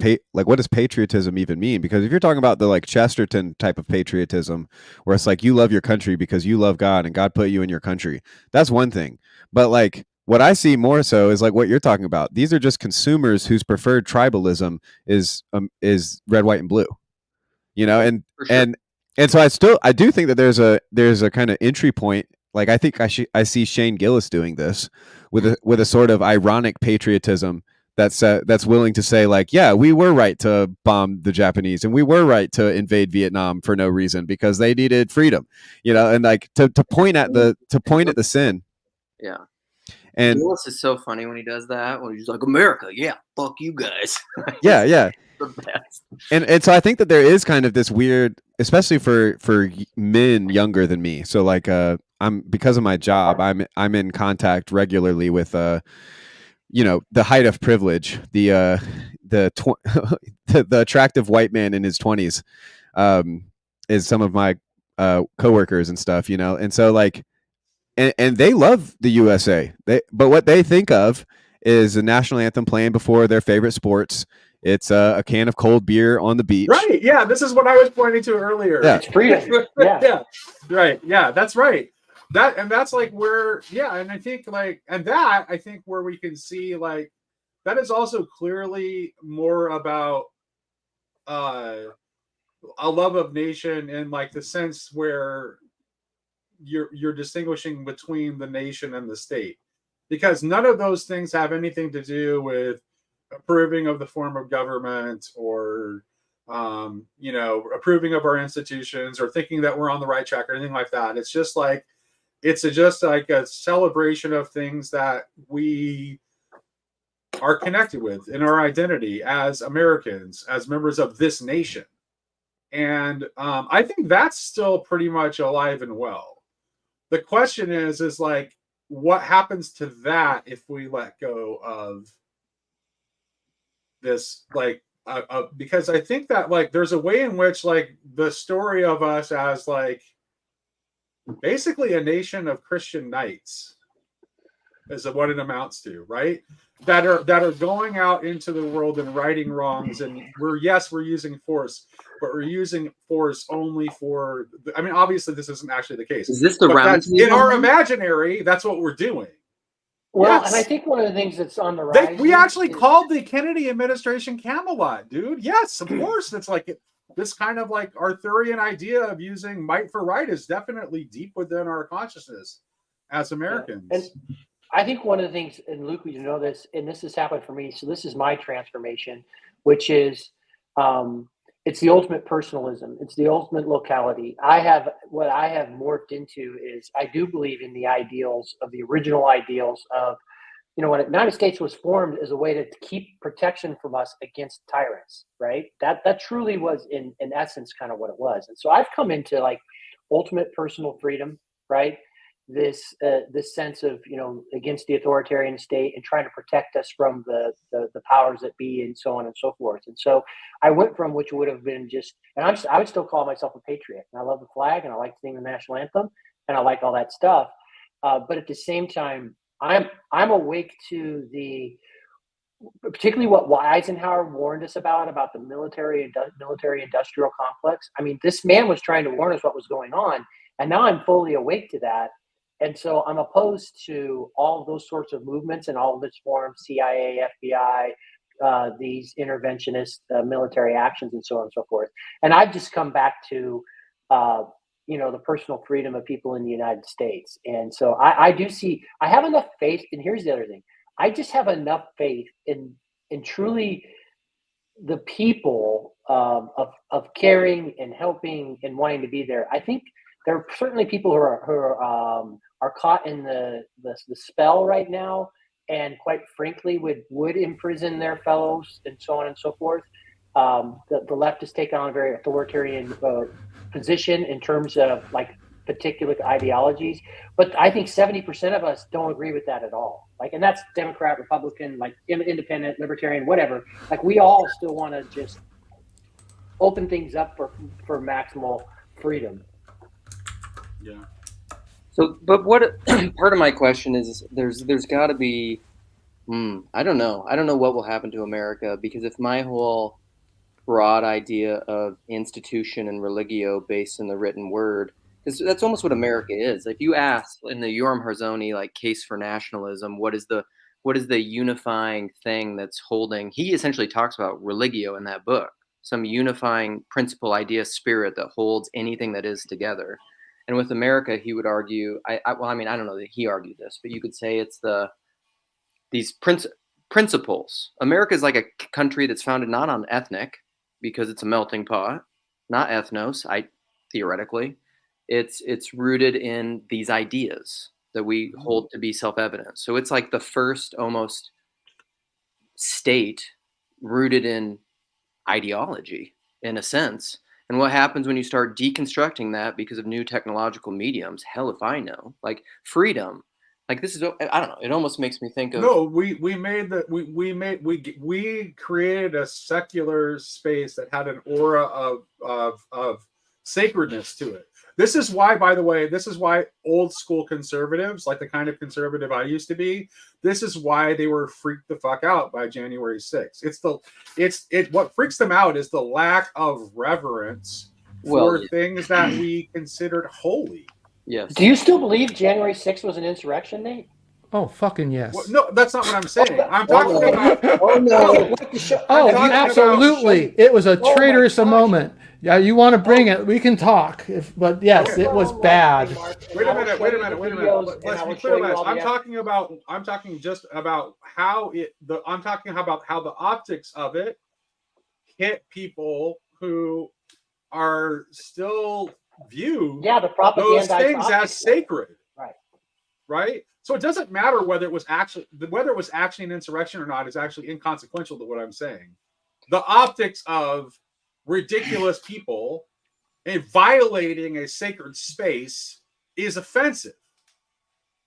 C: patriotism even mean? Because if you're talking about the like Chesterton type of patriotism, where it's like you love your country because you love God and God put you in your country, that's one thing. But like what I see more so is like what you're talking about. These are just consumers whose preferred tribalism is red, white, and blue. You know, and sure. and so I do think that there's a kind of entry point. Like I think I see Shane Gillis doing this with a sort of ironic patriotism that's willing to say like, yeah, we were right to bomb the Japanese and we were right to invade Vietnam for no reason because they needed freedom, you know, and like to point at the sin.
H: Yeah.
C: And
H: Gillis is so funny when he does that. When he's like, America, yeah, fuck you guys.
C: yeah.
H: The best.
C: And so I think that there is kind of this weird, especially for men younger than me. So like I'm, because of my job, I'm in contact regularly with you know, the height of privilege, the attractive white man in his 20s is some of my coworkers and stuff, you know. And so like and they love the USA. But what they think of is the national anthem playing before their favorite sports. It's a can of cold beer on the beach.
B: Right. Yeah. This is what I was pointing to earlier.
C: Yeah.
A: It's freedom. Yeah.
B: Yeah. Right. Yeah. That's right. That's like where, yeah. And I think like, and that I think where we can see like, that is also clearly more about a love of nation in like the sense where you're distinguishing between the nation and the state, because none of those things have anything to do with approving of the form of government or you know, approving of our institutions or thinking that we're on the right track or anything like that. It's just like just like a celebration of things that we are connected with in our identity as Americans, as members of this nation. And I think that's still pretty much alive and well. The question is like, what happens to that if we let go of this? Like, because I think that like there's a way in which like the story of us as like basically a nation of Christian knights is what it amounts to, right? That are going out into the world and righting wrongs, and we're using force, but we're using force only for. I mean, obviously, this isn't actually the case.
H: Is this the round?
B: In our imaginary, that's what we're doing.
A: Well,
B: yes.
A: And I think one of the things that's on the rise.
B: We actually called the Kennedy administration Camelot, dude. Yes, of course. It's like this kind of like Arthurian idea of using might for right is definitely deep within our consciousness as Americans.
A: Yeah. And I think one of the things, and Luke, you know this, and this has happened for me. So this is my transformation, which is it's the ultimate personalism. It's the ultimate locality. What I have morphed into is I do believe in the ideals of the original ideals of, you know, when the United States was formed as a way to keep protection from us against tyrants, right? That truly was in essence kind of what it was. And so I've come into like ultimate personal freedom, right? This sense of, you know, against the authoritarian state and trying to protect us from the powers that be and so on and so forth. And so I went from which would have been just, and I would still call myself a patriot. And I love the flag and I like singing the national anthem and I like all that stuff. But at the same time, I'm awake to particularly what Eisenhower warned us about the military industrial complex. I mean, this man was trying to warn us what was going on, and now I'm fully awake to that. And so I'm opposed to all of those sorts of movements and all of its forms, CIA, FBI, these interventionist military actions and so on and so forth. And I've just come back to, you know, the personal freedom of people in the United States. And so I do see, I have enough faith. And here's the other thing. I just have enough faith in truly the people of caring and helping and wanting to be there. I think there are certainly people who are caught in the spell right now, and quite frankly would imprison their fellows and so on and so forth. The left has taken on a very authoritarian position in terms of like particular ideologies. But I think 70% of us don't agree with that at all. Like, and that's Democrat, Republican, like independent, libertarian, whatever. Like, we all still want to just open things up for maximal freedom.
B: Yeah.
H: So, but what part of my question is there's got to be, I don't know what will happen to America, because if my whole broad idea of institution and religio based in the written word, because that's almost what America is. If you ask in the Yoram Harzoni like case for nationalism, what is the unifying thing that's holding? He essentially talks about religio in that book, some unifying principle, idea, spirit that holds anything that is together. And with America, he would argue, I don't know that he argued this, but you could say it's these principles. America is like a country that's founded not on ethnic, because it's a melting pot, not ethnos, theoretically. It's rooted in these ideas that we hold to be self-evident. So it's like the first almost state rooted in ideology, in a sense. And what happens when you start deconstructing that because of new technological mediums? Hell if I know. Like freedom. Like this is, I don't know. It almost makes me think of.
B: No, we created a secular space that had an aura of sacredness to it. This is why, by the way, old school conservatives, like the kind of conservative I used to be, this is why they were freaked the fuck out by January 6th. What freaks them out is the lack of reverence for things that we considered holy.
H: Yes.
A: Do you still believe January 6th was an insurrection, Nate?
I: Oh, fucking yes.
B: Well, no, that's not what I'm saying. I'm talking about.
I: Absolutely. It was a traitorous moment. Yeah, you want to bring it? We can talk. But yes, it was bad.
B: Wait a minute. Let's be clear about this. I'm talking about how the optics of it hit people who are still view those things as sacred, right? So it doesn't matter whether it was actually an insurrection or not is actually inconsequential to what I'm saying. The optics of ridiculous people and violating a sacred space is offensive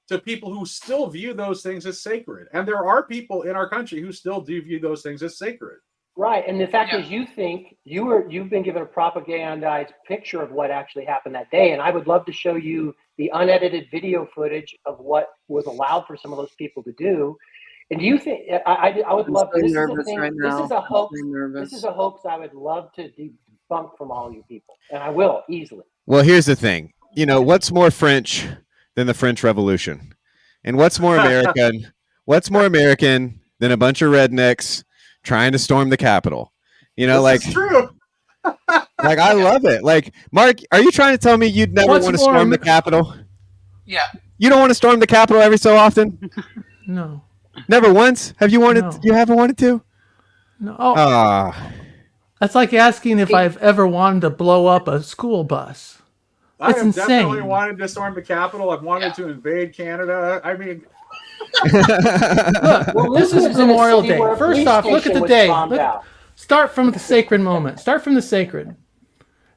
B: to people who still view those things as sacred, and there are people in our country who still do view those things as sacred.
A: Right, and the fact is, you think you've been given a propagandized picture of what actually happened that day, and I would love to show you the unedited video footage of what was allowed for some of those people to do. And do you think I would love? This is a thing. Right this is a hoax. This is a hoax. I would love to debunk from all you people, and I will easily.
C: Well, here's the thing. You know, what's more French than the French Revolution, and what's more American? What's more American than a bunch of rednecks trying to storm the Capitol? You know,
B: this is true.
C: Like, I love it. Like, Mark, are you trying to tell me you'd never want to storm the Capitol?
J: Yeah.
C: You don't want to storm the Capitol every so often?
I: No.
C: Never once? Have you wanted? No. You haven't wanted to?
I: No. Oh. That's like asking if I've ever wanted to blow up a school bus.
B: I have definitely wanted to storm the Capitol. I've wanted to invade Canada. I mean,
I: look, this is Memorial Day. First off, look at the day. Start from the sacred moment. Start from the sacred.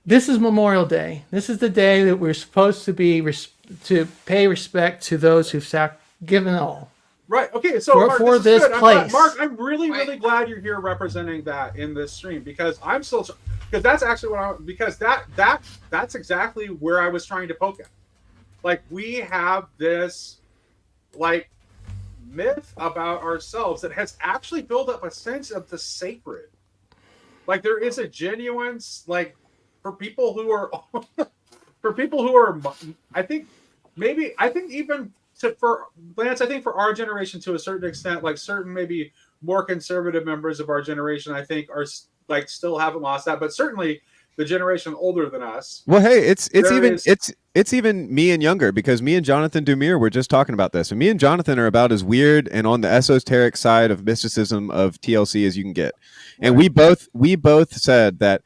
I: This is Memorial Day. This is the day that we're supposed to be to pay respect to those who've given all.
B: Right. Okay. So
I: for this place,
B: Mark, I'm really glad you're here representing that in this stream, because that's actually that's exactly where I was trying to poke at. Like, we have this myth about ourselves that has actually built up a sense of the sacred. Like, there is a genuine, for people who are I think even for Lance, I think for our generation to a certain extent, like certain maybe more conservative members of our generation, I think are still haven't lost that, but certainly the generation older than us.
C: Well, hey, it's even me and younger, because me and Jonathan Dumir were just talking about this, and me and Jonathan are about as weird and on the esoteric side of mysticism of TLC as you can get. And we both said that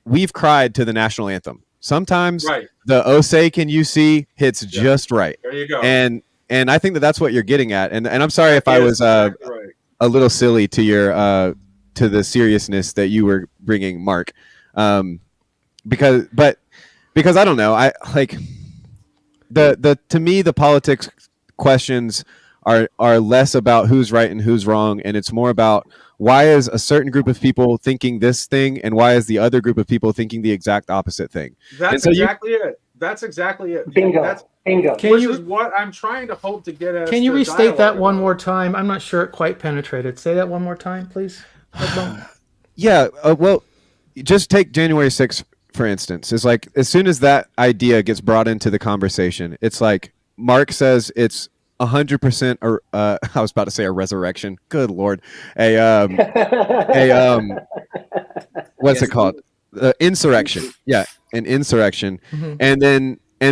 C: we've cried to the national anthem. Sometimes the Osei Can You See hits just right.
B: There you go.
C: And I think that's what you're getting at. And I'm sorry if I was a little silly to your to the seriousness that you were bringing, Mark. But because I don't know. I like to me the politics questions are less about who's right and who's wrong, and it's more about why is a certain group of people thinking this thing and why is the other group of people thinking the exact opposite thing.
B: That's exactly it. That's exactly it.
A: Bingo. Bingo.
B: Which is what I'm trying to hope to get at.
I: Can you restate that one more time? I'm not sure it quite penetrated. Say that one more time, please.
C: Yeah. Well, just take January 6th, for instance. It's like as soon as that idea gets brought into the conversation, it's like Mark says it's 100%, or I was about to say a resurrection. Good Lord. What's it called? Insurrection. Yeah, an insurrection. Mm-hmm. And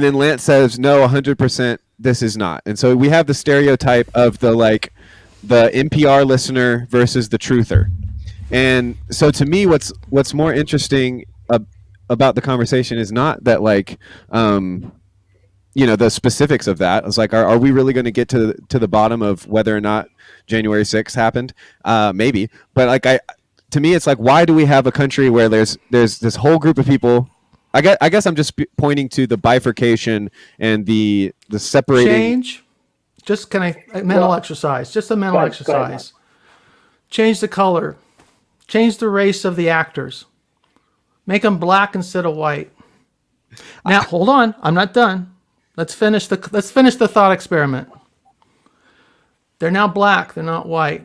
C: then Lance says, no, 100%, this is not. And so we have the stereotype of the NPR listener versus the truther. And so to me, what's more interesting about the conversation is not that the specifics of that. It's like, are we really going to get to the bottom of whether or not January 6th happened? Maybe. But to me, it's like, why do we have a country where there's this whole group of people? I guess I'm just pointing to the bifurcation and the separating.
I: Change. Just mental exercise. Just a mental exercise. Change the color. Change the race of the actors. Make them black instead of white. Now, hold on. I'm not done. Let's finish the thought experiment. They're now black. They're not white.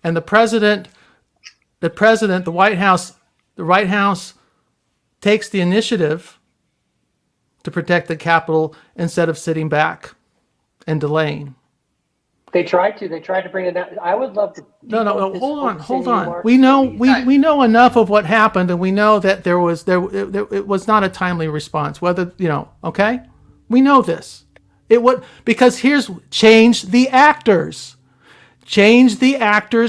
I: And the White House takes the initiative to protect the Capitol instead of sitting back and delaying.
A: They tried to bring it down. I would love to.
I: No. Hold on. We know enough of what happened, and we know that it was not a timely response. Okay, we know this. Because change the actors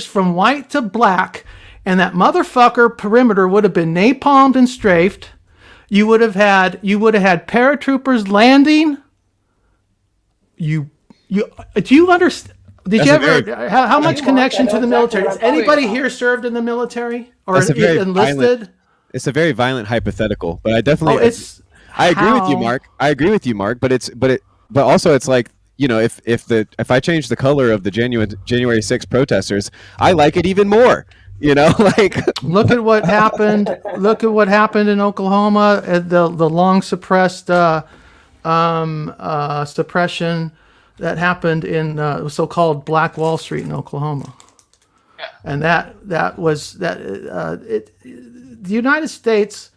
I: from white to black, and that motherfucker perimeter would have been napalmed and strafed. You would have had paratroopers landing. Do you understand? How much connection to the military? Has anybody here served in the military or enlisted?
C: It's a very violent hypothetical, but I definitely. I agree with you, Mark. But also it's like, if I change the color of the January 6th protesters, I like it even more.
I: Look at what happened. Look at what happened in Oklahoma. The long suppressed suppression that happened in so-called Black Wall Street in Oklahoma, and the United States.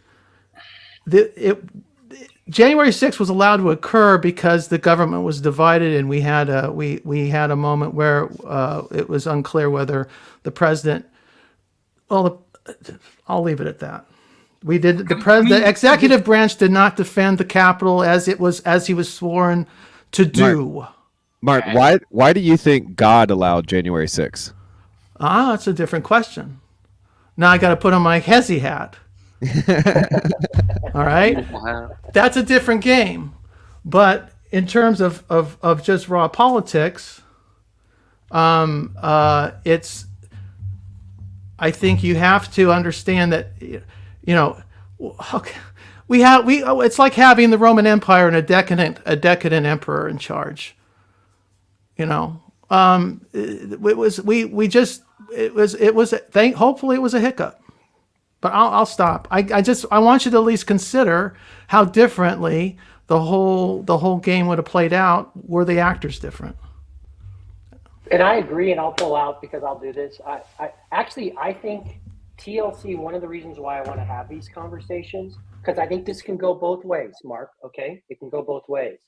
I: January 6th was allowed to occur because the government was divided, and we had a moment where it was unclear whether the president. Well, I'll leave it at that. The executive branch did not defend the Capitol as he was sworn to do.
C: Mark, why do you think God allowed January 6th?
I: That's a different question. Now I got to put on my Hezi hat. All right, that's a different game. But in terms of just raw politics, it's. I think you have to understand that, it's like having the Roman Empire and a decadent emperor in charge. Hopefully it was a hiccup. But I'll stop. I want you to at least consider how differently the whole game would have played out were the actors different.
A: And I agree, and I'll pull out because I'll do this. I think TLC, one of the reasons why I want to have these conversations, because I think this can go both ways, Mark, okay? It can go both ways.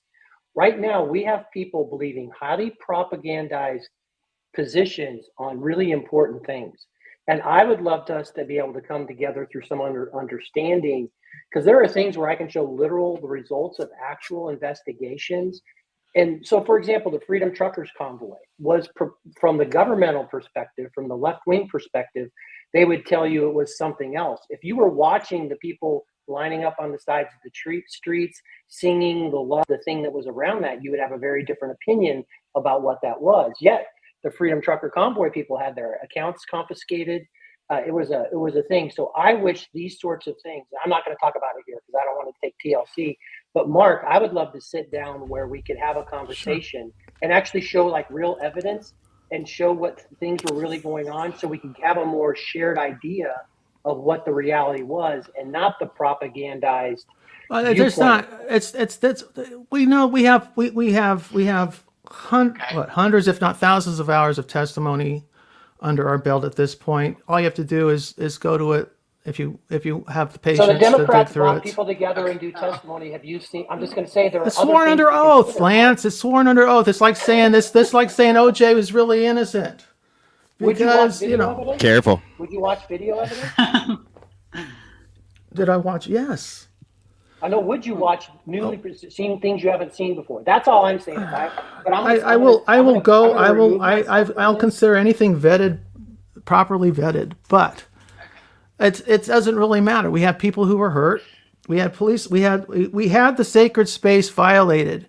A: Right now, we have people believing highly propagandized positions on really important things. And I would love us to be able to come together through some understanding, because there are things where I can show literal results of actual investigations. And so, for example, the Freedom Truckers Convoy was from the governmental perspective, from the left-wing perspective, they would tell you it was something else. If you were watching the people lining up on the sides of the streets, singing the thing that was around that, you would have a very different opinion about what that was. Yet, the Freedom Trucker Convoy people had their accounts confiscated. It was a thing. So I wish these sorts of things, I'm not going to talk about it here because because I don't want to take TLC. But Mark, I would love to sit down where we could have a conversation and actually show like real evidence and show what things were really going on, so we can have a more shared idea of what the reality was, and not the propagandized.
I: There's not. That's we know we have hundreds, if not thousands, of hours of testimony under our belt at this point. All you have to do is go to it if you have the patience.
A: So the Democrats
I: to dig through
A: brought
I: it.
A: people together and do testimony. Have you seen? I'm just going to say there are.
I: It's sworn under oath, Lance. It's sworn under oath. It's like saying this like saying OJ was really innocent. Because
A: Would you watch video evidence?
C: Careful.
A: Would you watch video evidence?
I: Did I watch? Yes.
A: I know. Would you watch newly seen things you haven't seen before? That's all I'm saying. But
I: I'll consider anything vetted, properly vetted. But it doesn't really matter. We have people who were hurt. We had police. We had the sacred space violated.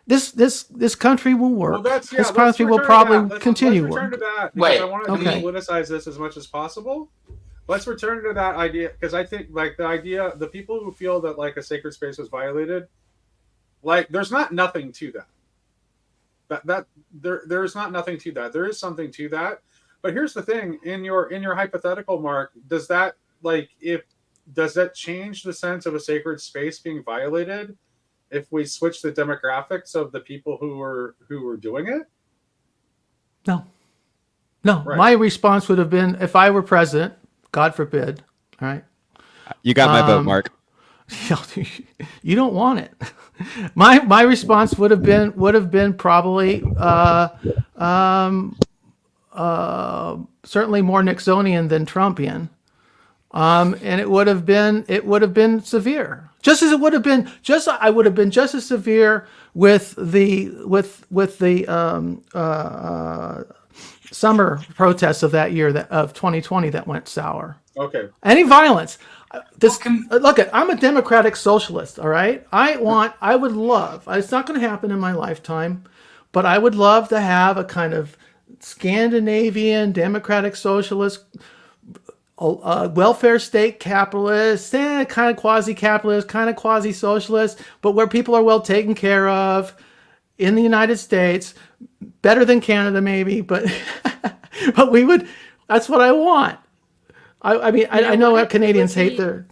I: This country will work. This country will probably continue
B: working.
I: Work.
B: I want to politicize this as much as possible. Let's return to that idea, because I think like the people who feel that like a sacred space was violated, like there's not nothing to that. There's not nothing to that. There is something to that. But here's the thing: in your hypothetical, Mark, does that change the sense of a sacred space being violated if we switch the demographics of the people who were doing it?
I: No. Right. My response would have been, if I were president, God forbid. All right.
C: You got my vote, Mark.
I: You don't want it. My response would have been probably certainly more Nixonian than Trumpian. And it would have been severe. Just as it would have been I would have been just as severe with the summer protests of that year of 2020 that went sour.
B: Okay.
I: Any violence. Look, I'm a democratic socialist, all right? I would love, it's not going to happen in my lifetime, but I would love to have a kind of Scandinavian democratic socialist, welfare state capitalist, kind of quasi-capitalist, kind of quasi-socialist, but where people are well taken care of in the United States, better than Canada maybe, but but that's what I want. I mean, I know how Canadians hate their.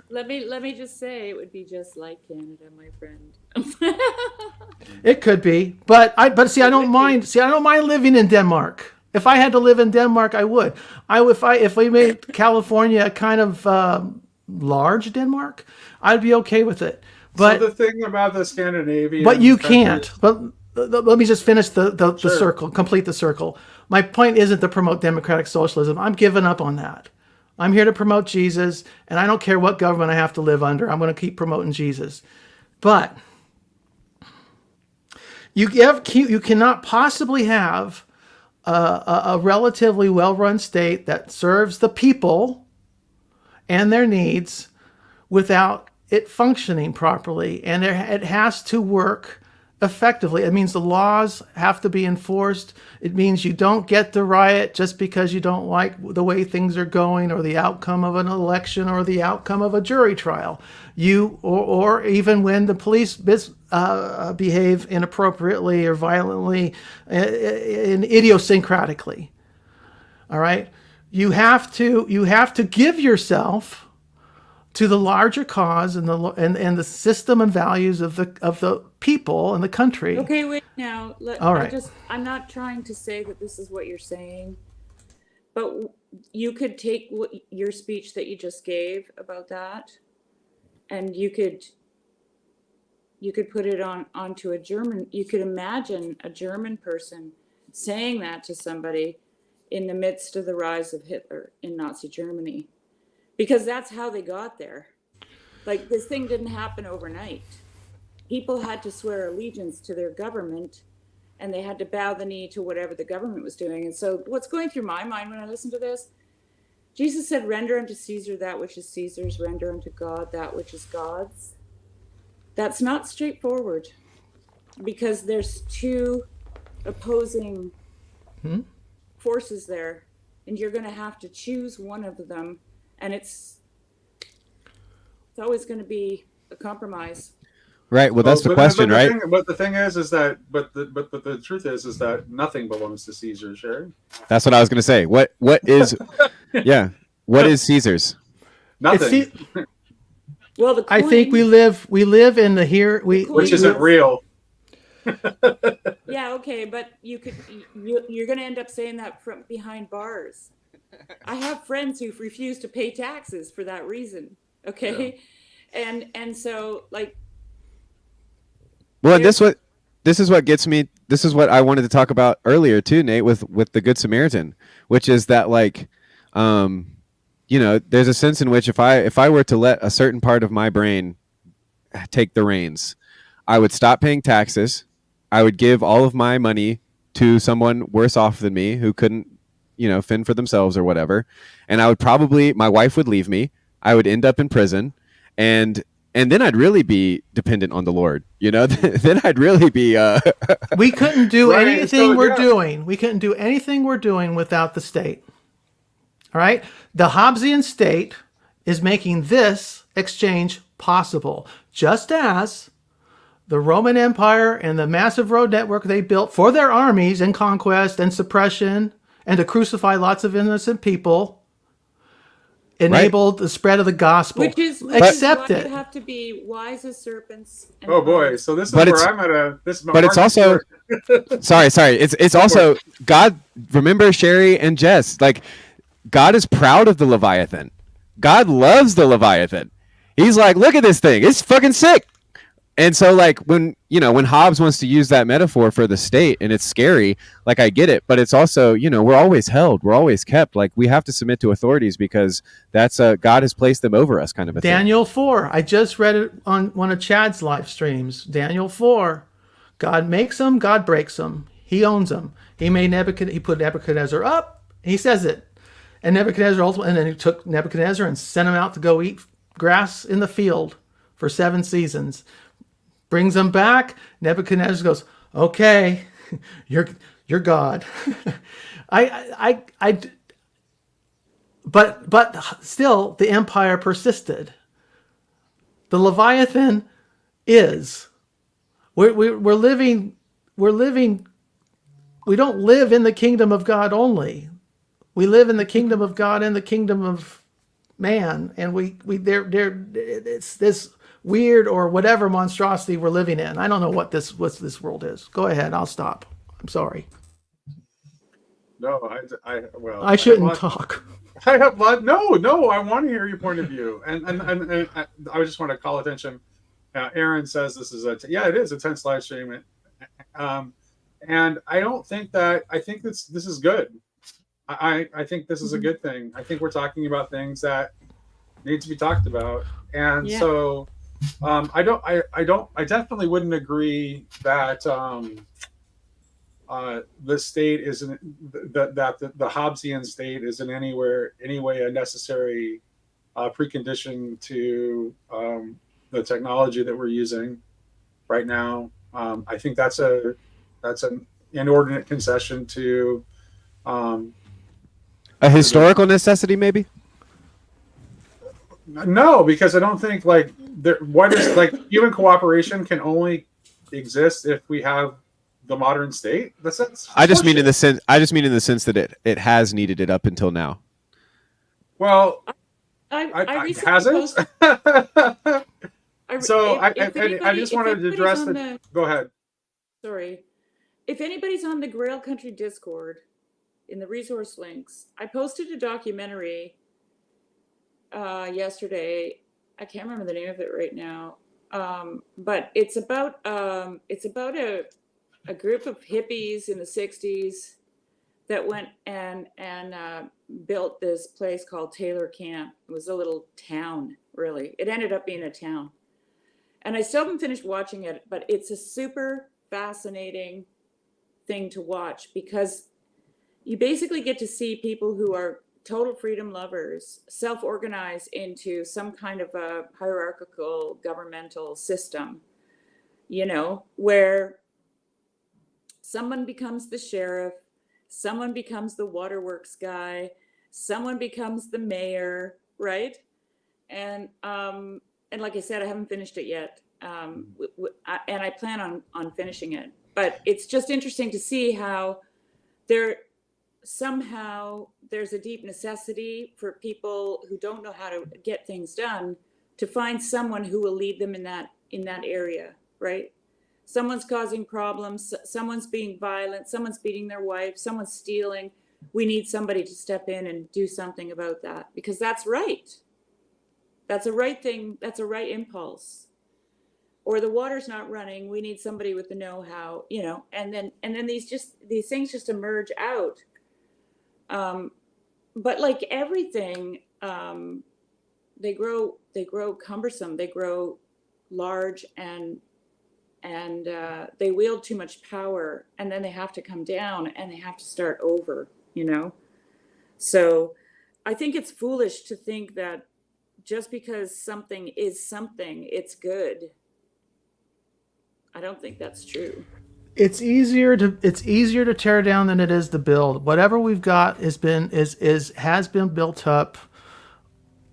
J: Let me just say, it would be just like Canada, my friend.
I: It could be, but see, I don't mind. See, I don't mind living in Denmark. If I had to live in Denmark, I would. If we made California a kind of large Denmark, I'd be okay with it. But
B: so the thing about the Scandinavian,
I: but you can't. But let me just finish the circle, complete the circle. My point isn't to promote democratic socialism. I'm giving up on that. I'm here to promote Jesus, and I don't care what government I have to live under. I'm going to keep promoting Jesus. But you cannot possibly have a relatively well-run state that serves the people and their needs without it functioning properly. And it has to work effectively. It means the laws have to be enforced. It means you don't get to riot just because you don't like the way things are going, or the outcome of an election, or the outcome of a jury trial. Or even when the police behave inappropriately or violently, idiosyncratically. All right, you have to give yourself to the larger cause and the system and values of the people and the country.
J: Okay, wait now.
I: All right.
J: I'm not trying to say that this is what you're saying, but you could take your speech that you just gave about that, and you could put it onto a German. You could imagine a German person saying that to somebody in the midst of the rise of Hitler in Nazi Germany. Because that's how they got there. Like, this thing didn't happen overnight. People had to swear allegiance to their government, and they had to bow the knee to whatever the government was doing. And so what's going through my mind when I listen to this, Jesus said, render unto Caesar that which is Caesar's, render unto God that which is God's. That's not straightforward, because there's two opposing forces there, and you're going to have to choose one of them. And it's always going to be a compromise.
C: Right. Well, that's the question, right?
B: But the thing is that the truth is that nothing belongs to Caesar, Sherry.
C: That's what I was going to say. What is, yeah, what is Caesar's?
B: Nothing.
J: Well, the coin,
I: I think we live in the here.
B: Which isn't real.
J: Yeah, okay, but you're going to end up saying that from behind bars. I have friends who refuse to pay taxes for that reason. Okay, yeah. and so like.
C: Well, this is what gets me. This is what I wanted to talk about earlier too, Nate, with the Good Samaritan, which is that like, there's a sense in which if I were to let a certain part of my brain take the reins, I would stop paying taxes. I would give all of my money to someone worse off than me who couldn't, fend for themselves or whatever. And I would my wife would leave me. I would end up in prison, and then I'd really be dependent on the Lord, then I'd really be,
I: we couldn't do
B: right,
I: anything we're doing. We couldn't do anything we're doing without the state. All right. The Hobbesian state is making this exchange possible, just as the Roman Empire and the massive road network they built for their armies and conquest and suppression and to crucify lots of innocent people enabled the spread of the gospel.
J: Which is
I: accept
J: why
I: it.
J: you have to be wise as serpents. And
B: oh boy! So this is where I'm at a. This is my
C: but it's also. sorry. It's also God. Remember Sherry and Jess. Like God is proud of the Leviathan. God loves the Leviathan. He's like, look at this thing. It's fucking sick. And so like when Hobbes wants to use that metaphor for the state and it's scary, like I get it, but it's also, we're always held, we're always kept, like we have to submit to authorities because that's God has placed them over us kind of a thing.
I: Daniel 4. I just read it on one of Chad's live streams. Daniel 4. God makes them, God breaks them. He owns them. He put Nebuchadnezzar up. He says it. And Nebuchadnezzar ultimately, and then he took Nebuchadnezzar and sent him out to go eat grass in the field for 7 seasons. Brings them back. Nebuchadnezzar goes, okay, you're God. But still the empire persisted. The Leviathan is. We're living. We don't live in the kingdom of God only. We live in the kingdom of God and the kingdom of man, and it's this weird or whatever monstrosity we're living in. I don't know what this world is. Go ahead, I'll stop. I'm sorry.
B: No,
I: I shouldn't talk.
B: I have no. I want to hear your point of view, and I just want to call attention. Aaron says this is it is a tense live stream, and I don't think that. I think this is good. I think this is a good thing. I think we're talking about things that need to be talked about, and so I definitely wouldn't agree that the state isn't that the Hobbesian state is in any way a necessary precondition to the technology that we're using right now. I think that's an inordinate concession to
C: a historical necessity, maybe.
B: No, because I don't think human cooperation can only exist if we have the modern state.
C: I just mean in the sense that it has needed it up until now.
B: Well,
J: I recently
B: has it? I just wanted to address go ahead.
J: Sorry, if anybody's on the Grail Country Discord in the resource links, I posted a documentary yesterday. I can't remember the name of it right now, but it's about a group of hippies in the 60s that went and built this place called Taylor Camp. It was a little town, really. It ended up being a town, and I still haven't finished watching it, but it's a super fascinating thing to watch because you basically get to see people who are total freedom lovers self-organize into some kind of a hierarchical governmental system, where someone becomes the sheriff, someone becomes the waterworks guy, someone becomes the mayor, right? And and like I said, I haven't finished it yet. And I plan on finishing it, but it's just interesting to see how somehow there's a deep necessity for people who don't know how to get things done to find someone who will lead them in that area, right? Someone's causing problems, someone's being violent, someone's beating their wife, someone's stealing. We need somebody to step in and do something about that, because that's right. That's a right thing. That's a right impulse. Or the water's not running. We need somebody with the know-how, you know. And then these things just emerge out. But like everything, they grow cumbersome. They grow large, and they wield too much power, and then they have to come down and they have to start over, you know. So I think it's foolish to think that just because something is something, it's good. I don't think that's true.
I: It's easier to tear down than it is to build. Whatever we've got has been built up.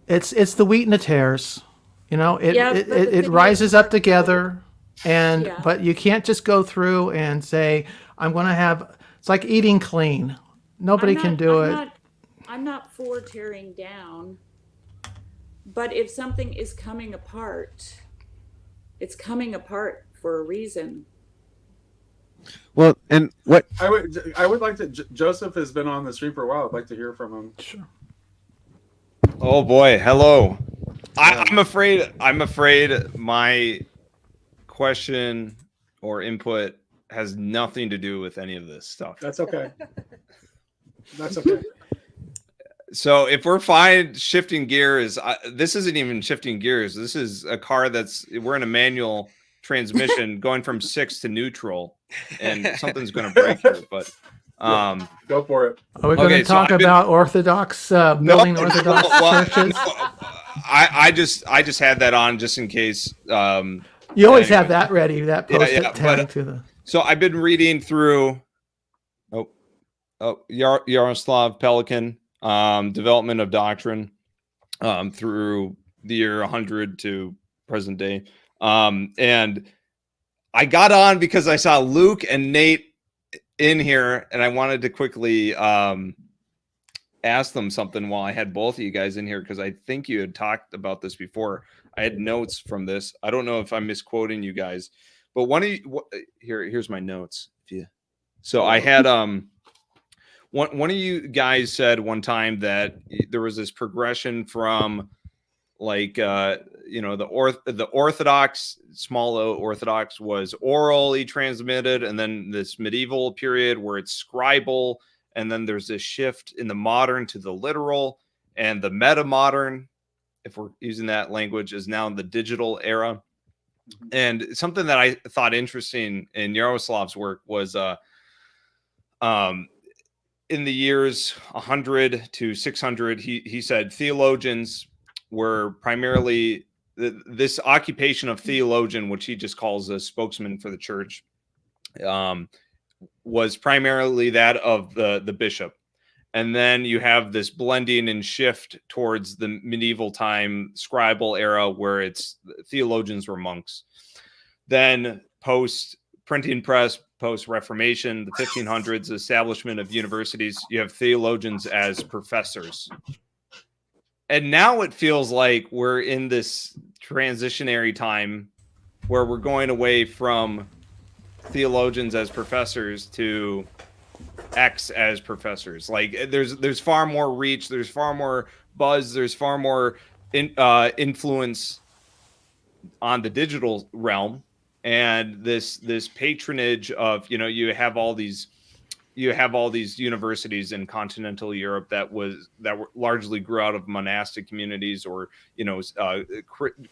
I: It's the wheat and the tares. You know, it rises up together, and but you can't just go through and say, I'm going to have. It's like eating clean. Nobody can do it.
J: I'm not for tearing down, but if something is coming apart, it's coming apart for a reason.
C: Well, and what
B: I would like to. Joseph has been on the stream for a while. I'd like to hear from him.
I: Sure.
K: Oh boy, hello. I'm afraid my question or input has nothing to do with any of this stuff.
B: That's okay. That's okay.
K: So if we're fine shifting gears, this isn't even shifting gears. This is a car we're in a manual transmission going from 6 to neutral, and something's going to break here. But
B: go for it.
I: Are we going to talk about Orthodox building Orthodox churches?
K: No, I just had that on just in case.
I: You always have that ready. That post to the.
K: So I've been reading through. Yaroslav Pelikan, Development of Doctrine, through the year 100 to present day. And I got on because I saw Luke and Nate in here, and I wanted to quickly ask them something while I had both of you guys in here, because I think you had talked about this before. I had notes from this. I don't know if I'm misquoting you guys, but here's my notes. So I had one of you guys said one time that there was this progression from like the Orthodox, small o Orthodox, was orally transmitted, and then this medieval period where it's scribal, and then there's this shift in the modern to the literal, and the meta-modern, if we're using that language, is now in the digital era. And something that I thought interesting in Yaroslav's work was in the years 100 to 600, he said theologians were primarily this occupation of theologian, which he just calls a spokesman for the church, was primarily that of the bishop. And then you have this blending and shift towards the medieval time scribal era, where it's theologians were monks. Then post printing press, post Reformation, the 1500s, establishment of universities, you have theologians as professors. And now it feels like we're in this transitionary time where we're going away from theologians as professors to X as professors. Like there's far more reach, there's far more buzz, there's far more influence on the digital realm, and this patronage of, you have all these universities in continental Europe that largely grew out of monastic communities, or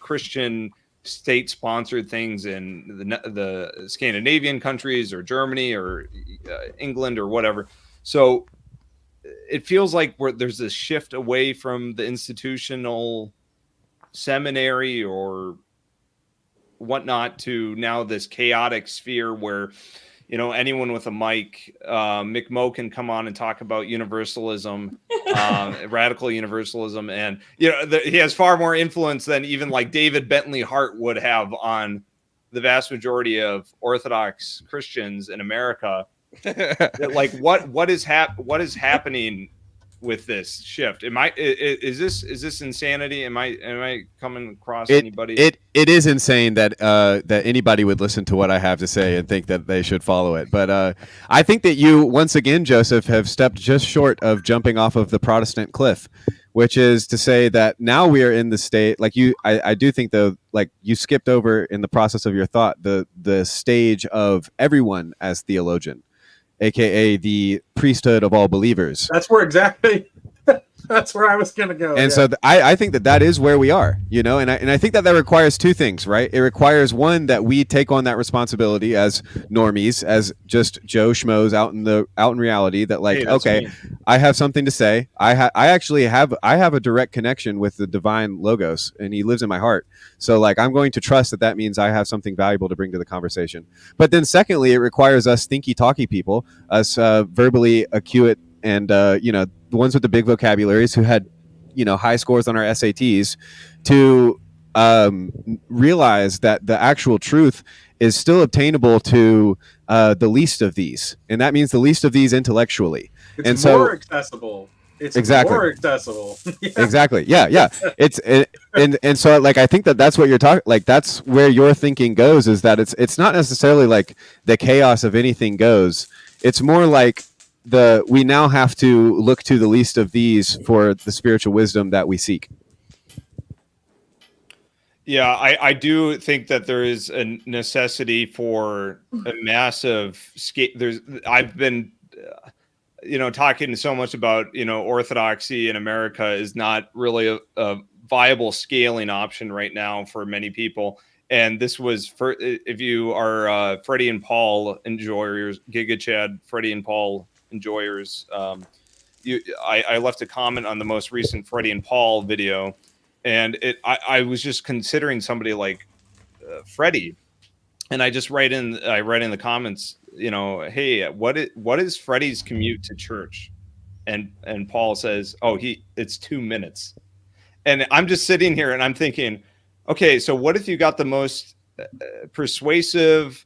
K: Christian state-sponsored things in the Scandinavian countries, or Germany, or England, or whatever. So it feels like there's this shift away from the institutional seminary or whatnot to now this chaotic sphere where anyone with a mic, McMo can come on and talk about universalism, radical universalism, and he has far more influence than even like David Bentley Hart would have on the vast majority of Orthodox Christians in America. Like what is happening with this shift? Is this insanity? Am I coming across anybody?
C: It is insane that that anybody would listen to what I have to say and think that they should follow it. But I think that you, once again, Joseph, have stepped just short of jumping off of the Protestant cliff, which is to say that now we are in the state, like I do think though, like you skipped over in the process of your thought, the stage of everyone as theologian, aka the priesthood of all believers.
B: That's where exactly. That's where I was gonna go.
C: And so I think that is where we are, and I think that requires two things, right? It requires one, that we take on that responsibility as normies, as just Joe Schmoes out in reality, that like, okay, I have something to say. I actually have a direct connection with the divine Logos, and he lives in my heart. So like, I'm going to trust that means I have something valuable to bring to the conversation. But then secondly, it requires us thinky talky people, us verbally acute, and the ones with the big vocabularies who had high scores on our SATs, to realize that the actual truth is still obtainable to the least of these, and that means the least of these intellectually.
B: It's more accessible. It's
C: exactly
B: more accessible.
C: Exactly. Yeah. And so like, I think that's what you're talking, like that's where your thinking goes, is that it's not necessarily like the chaos of anything goes. It's more like we now have to look to the least of these for the spiritual wisdom that we seek.
K: Yeah, I do think that there is a necessity for a massive scale. I've been, talking so much about, orthodoxy in America is not really a viable scaling option right now for many people. And this was if you are Freddie and Paul enjoyers, Giga Chad, Freddie and Paul enjoyers, I left a comment on the most recent Freddie and Paul video, and I was just considering somebody like Freddie, and I write in the comments, hey, what is Freddie's commute to church? And Paul says, oh, it's 2 minutes. And I'm just sitting here and I'm thinking, okay, so what if you got the most persuasive,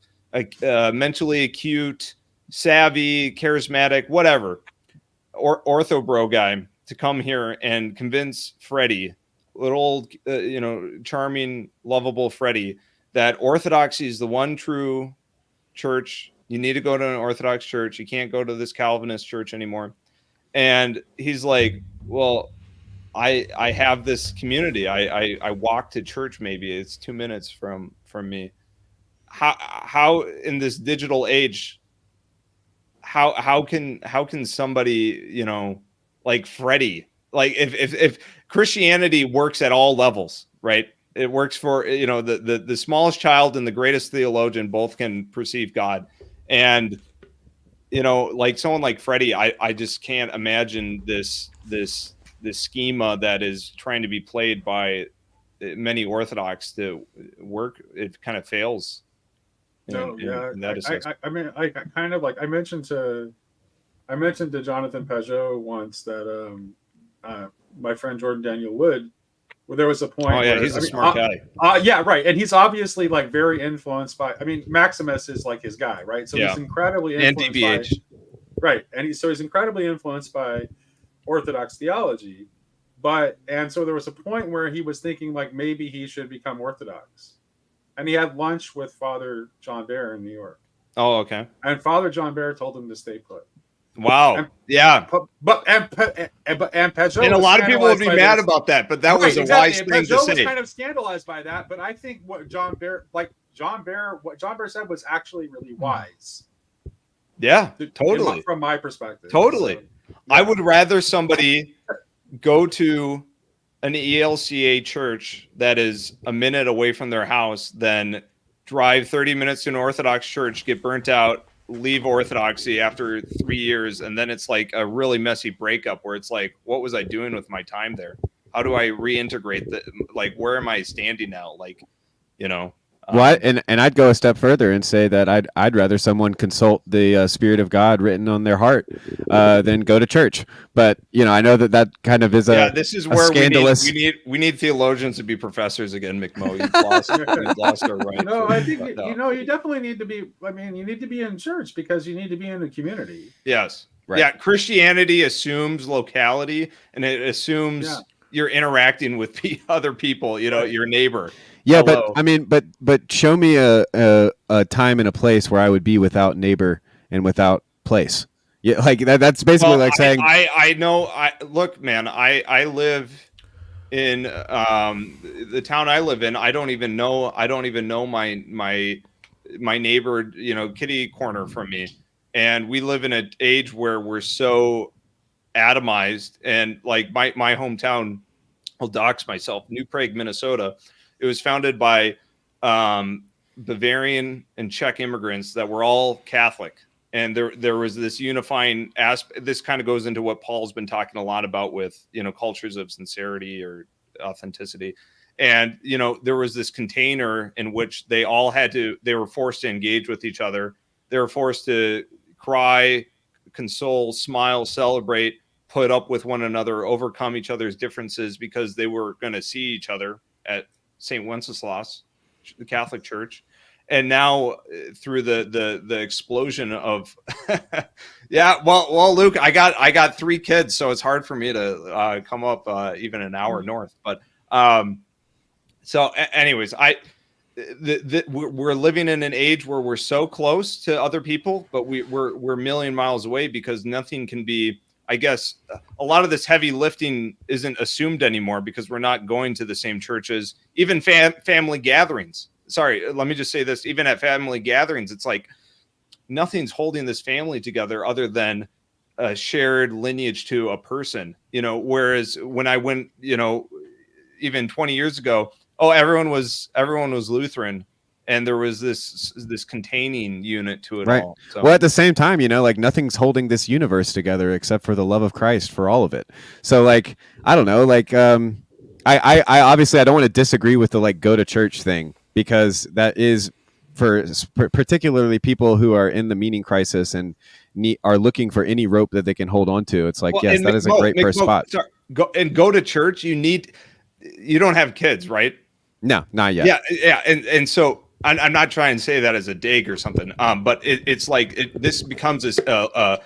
K: mentally acute, savvy, charismatic, whatever, or ortho bro guy to come here and convince Freddie, little charming, lovable Freddie, that orthodoxy is the one true church. You need to go to an Orthodox church. You can't go to this Calvinist church anymore. And he's like, well, I have this community. I walk to church. Maybe it's 2 minutes from me. How in this digital age, how can somebody, like Freddie, like if Christianity works at all levels, right? It works for, the smallest child and the greatest theologian both can perceive God. And, like someone like Freddie, I just can't imagine this schema that is trying to be played by many Orthodox to work. It kind of fails.
B: So I mentioned to Jonathan Pajot once that my friend Jordan Daniel Wood, where there was a point.
K: Oh yeah, he's a smart guy.
B: Yeah, right, and he's obviously like very influenced by. I mean, Maximus is like his guy, right? So he's incredibly influenced by, and he's incredibly influenced by Orthodox theology, and so there was a point where he was thinking like maybe he should become Orthodox. And he had lunch with Father John Bear in New York.
K: Oh, okay.
B: And Father John Bear told him to stay put.
K: Wow. Yeah.
B: But Pajot,
K: and a lot of people would be mad about that, but that was a wise thing to say.
B: Pajot was kind of scandalized by that, but I think what John Bear said was actually really wise.
K: Yeah, totally.
B: From my perspective.
K: Totally. So, I would rather somebody go to an ELCA church that is a minute away from their house than drive 30 minutes to an Orthodox church, get burnt out, leave Orthodoxy after 3 years, and then it's like a really messy breakup where it's like, what was I doing with my time there? How do I reintegrate that? Like, where am I standing now? Like,
C: Well, and I'd go a step further and say that I'd rather someone consult the Spirit of God written on their heart than go to church. But I know that kind of is
K: this is where
C: scandalous.
K: we need theologians to be professors again, McMo. You've lost our right.
B: No, I think you definitely need to be. I mean, you need to be in church because you need to be in a community.
K: Yes.
C: Right.
K: Yeah. Christianity assumes locality, and it assumes you're interacting with other people. Your neighbor.
C: Yeah,
K: Hello.
C: but show me a time and a place where I would be without neighbor and without place. Yeah, like that's basically saying
K: I know. Look, man. I live in the town I live in. I don't even know my neighbor. Kitty corner from me, and we live in an age where we're so atomized. And like my hometown, I'll dox myself. New Prague, Minnesota. It was founded by Bavarian and Czech immigrants that were all Catholic. And there was this unifying aspect. This kind of goes into what Paul's been talking a lot about with, cultures of sincerity or authenticity. And, there was this container in which they were forced to engage with each other. They were forced to cry, console, smile, celebrate, put up with one another, overcome each other's differences because they were going to see each other at St. Wenceslas, the Catholic Church. And now through the explosion of well, Luke, I got 3 kids, so it's hard for me to come up even an hour north. But so anyways, we're living in an age where we're so close to other people, but we're a million miles away because nothing can be. I guess a lot of this heavy lifting isn't assumed anymore because we're not going to the same churches, even family gatherings. Sorry, let me just say this. Even at family gatherings, it's like nothing's holding this family together other than a shared lineage to a person, whereas when I went, even 20 years ago, everyone was Lutheran. And there was this containing unit to it all. So.
C: Well, at the same time, nothing's holding this universe together except for the love of Christ for all of it. So, I don't know, I obviously I don't want to disagree with the go to church thing because that is for particularly people who are in the meaning crisis and are looking for any rope that they can hold on to. It's yes, that is a great first spot.
K: Sorry, go to church. You don't have kids, right?
C: No, not yet.
K: Yeah, and so. I'm not trying to say that as a dig or something, but it's this becomes a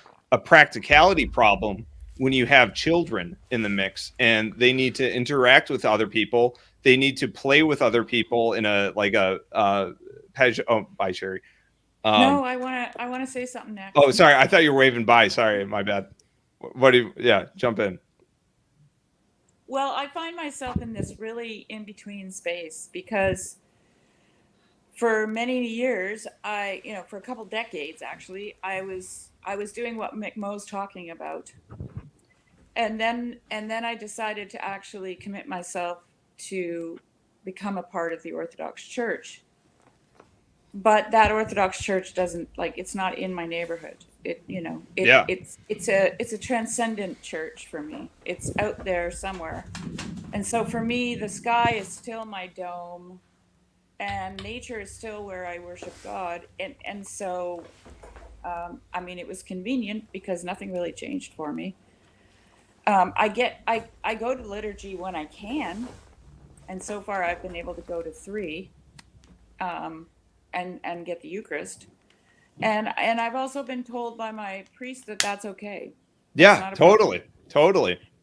K: practicality problem when you have children in the mix and they need to interact with other people. They need to play with other people in bye, Sherry.
J: No, I want to say something next.
K: Oh, sorry. I thought you were waving bye. Sorry, my bad. Jump in.
J: Well, I find myself in this really in between space because for many years, for a couple decades actually, I was doing what McMo's talking about, and then I decided to actually commit myself to become a part of the Orthodox Church. But that Orthodox Church doesn't it's not in my neighborhood. It's a transcendent church for me. It's out there somewhere, and so for me, the sky is still my dome. And nature is still where I worship God. And so, it was convenient because nothing really changed for me. I go to liturgy when I can. And so far I've been able to go to 3 and get the Eucharist. And I've also been told by my priest that that's okay.
K: Yeah, totally.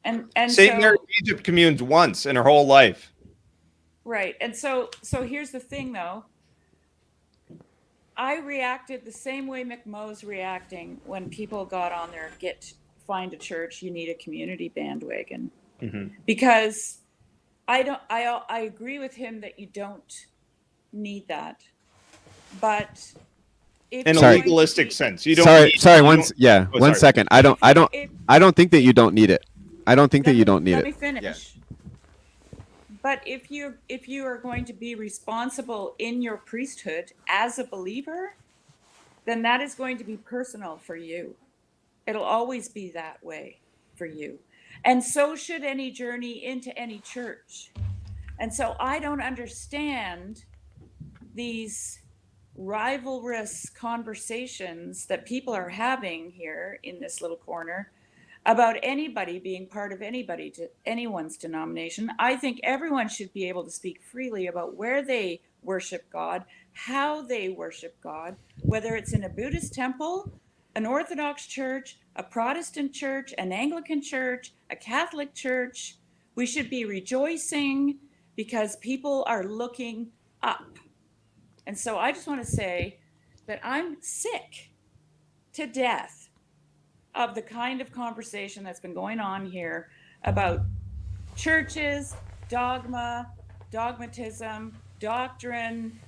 J: And
K: St. Mary Egypt communes once in her whole life.
J: Right. And so here's the thing, though. I reacted the same way McMo's reacting when people got on their find a church, you need a community bandwagon. Mm-hmm. Because I agree with him that you don't need that. But
K: in a legalistic sense, you don't.
C: One second. I don't think that you don't need it. I don't think that you don't need it.
J: Let me finish. Yeah. But if you are going to be responsible in your priesthood as a believer, then that is going to be personal for you. It'll always be that way for you. And so should any journey into any church. And so I don't understand these rivalrous conversations that people are having here in this little corner about anybody being part of anyone's denomination. I think everyone should be able to speak freely about where they worship God, how they worship God, whether it's in a Buddhist temple, an Orthodox church, a Protestant church, an Anglican church, a Catholic church. We should be rejoicing because people are looking up. And so I just want to say that I'm sick to death of the kind of conversation that's been going on here about churches, dogmatism, doctrine,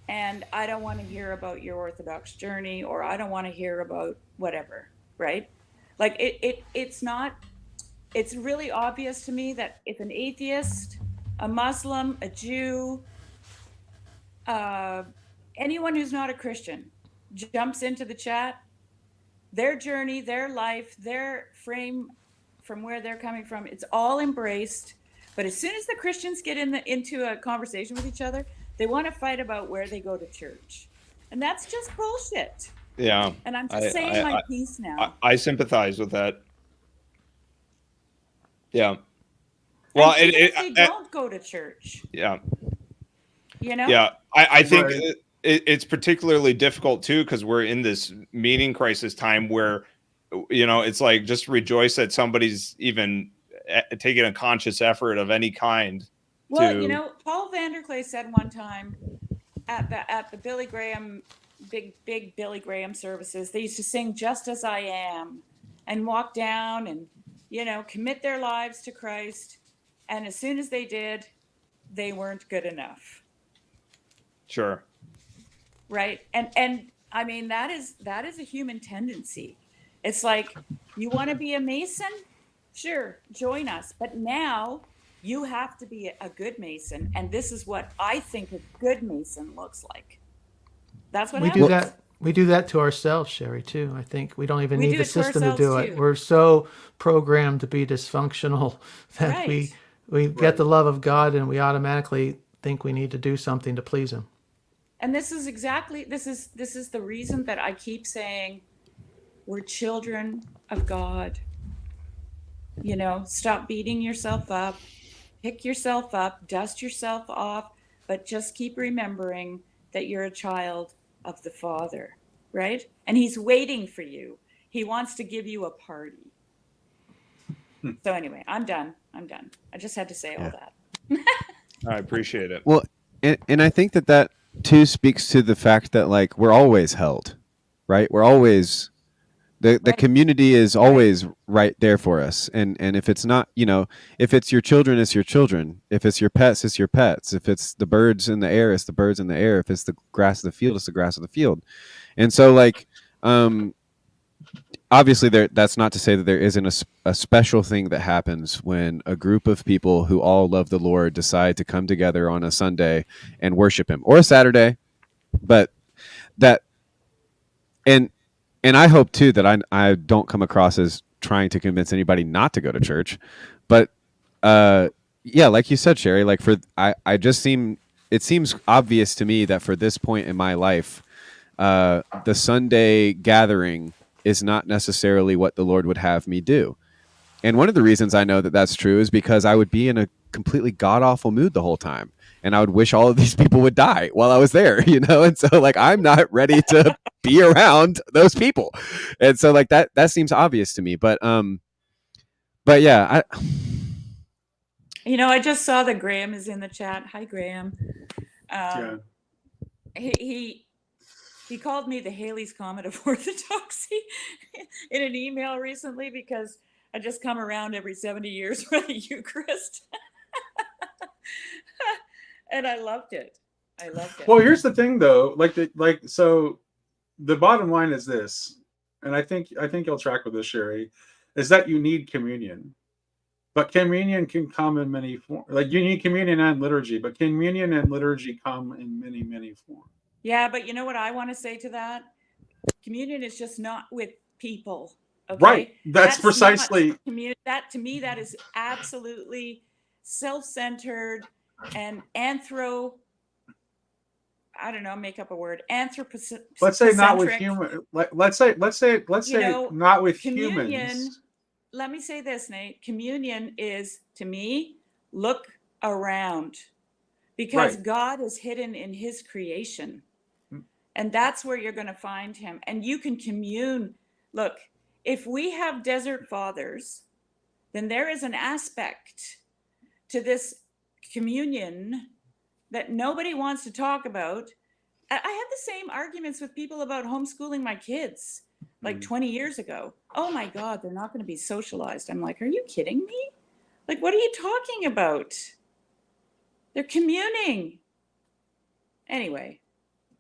J: and I don't want to hear about your Orthodox journey, or I don't want to hear about whatever, right? Like it's really obvious to me that if an atheist, a Muslim, a Jew, anyone who's not a Christian jumps into the chat, their journey, their life, their frame from where they're coming from, it's all embraced. But as soon as the Christians get into a conversation with each other, they want to fight about where they go to church. And that's just bullshit.
K: Yeah.
J: And I'm just saying my piece now.
K: I sympathize with that. Yeah. Well,
J: they don't go to church.
K: Yeah.
J: You know?
K: Yeah. I think it's particularly difficult too, because we're in this meaning crisis time where, it's like, just rejoice that somebody's even taking a conscious effort of any kind.
J: Well, Paul Vanderklay said one time at the Billy Graham, big Billy Graham services, they used to sing "Just as I Am" and walk down and, commit their lives to Christ. And as soon as they did, they weren't good enough.
K: Sure.
J: Right. And I mean, that is a human tendency. It's like, you want to be a Mason? Sure, join us. But now you have to be a good Mason. And this is what I think a good Mason looks like. That's what happens.
I: We do that to ourselves, Sherry, too. I think we don't even need the system to do it.
J: Too.
I: We're so programmed to be dysfunctional that we get the love of God and we automatically think we need to do something to please him.
J: And this is the reason that I keep saying we're children of God. Stop beating yourself up, pick yourself up, dust yourself off, but just keep remembering that you're a child of the Father, right? And he's waiting for you. He wants to give you a party. So anyway, I'm done. I just had to say all that.
K: I appreciate it.
C: Well, and I think that too speaks to the fact that, like, we're always held, right? We're always, the community is always right there for us. And if it's not, if it's your children, it's your children. If it's your pets, it's your pets. If it's the birds in the air, it's the birds in the air. If it's the grass of the field, it's the grass of the field. And so, like, obviously that's not to say that there isn't a special thing that happens when a group of people who all love the Lord decide to come together on a Sunday and worship him, or a Saturday. But and I hope too that I don't come across as trying to convince anybody not to go to church. But yeah, like you said, Sherry, like it seems obvious to me that for this point in my life, the Sunday gathering is not necessarily what the Lord would have me do. And one of the reasons I know that that's true is because I would be in a completely god-awful mood the whole time. And I would wish all of these people would die while I was there, And so, like, I'm not ready to be around those people. And so, like, that seems obvious to me. But yeah,
J: I just saw that Graham is in the chat. Hi, Graham. He called me the Halley's Comet of Orthodoxy in an email recently because I just come around every 70 years for the Eucharist. And I loved it. Well,
B: here's the thing, though. So the bottom line is this, and I think you'll track with this, Sherry, is that you need communion. But communion can come in many forms. Like, you need communion and liturgy, but communion and liturgy come in many, many forms.
J: Yeah, but you know what I want to say to that? Communion is just not with people. Okay?
B: Right. That's precisely.
J: That, to me, that is absolutely self-centered and I don't know, make up a word.
B: Let's say not with human. Let's say not with humans.
J: Let me say this, Nate. Communion is, to me, look around, because God is hidden in his creation. And that's where you're going to find him. And you can commune. Look, if we have desert fathers, then there is an aspect to this communion that nobody wants to talk about. I had the same arguments with people about homeschooling my kids like 20 years ago. Oh my God, they're not going to be socialized. I'm like, are you kidding me? Like, what are you talking about? They're communing. Anyway.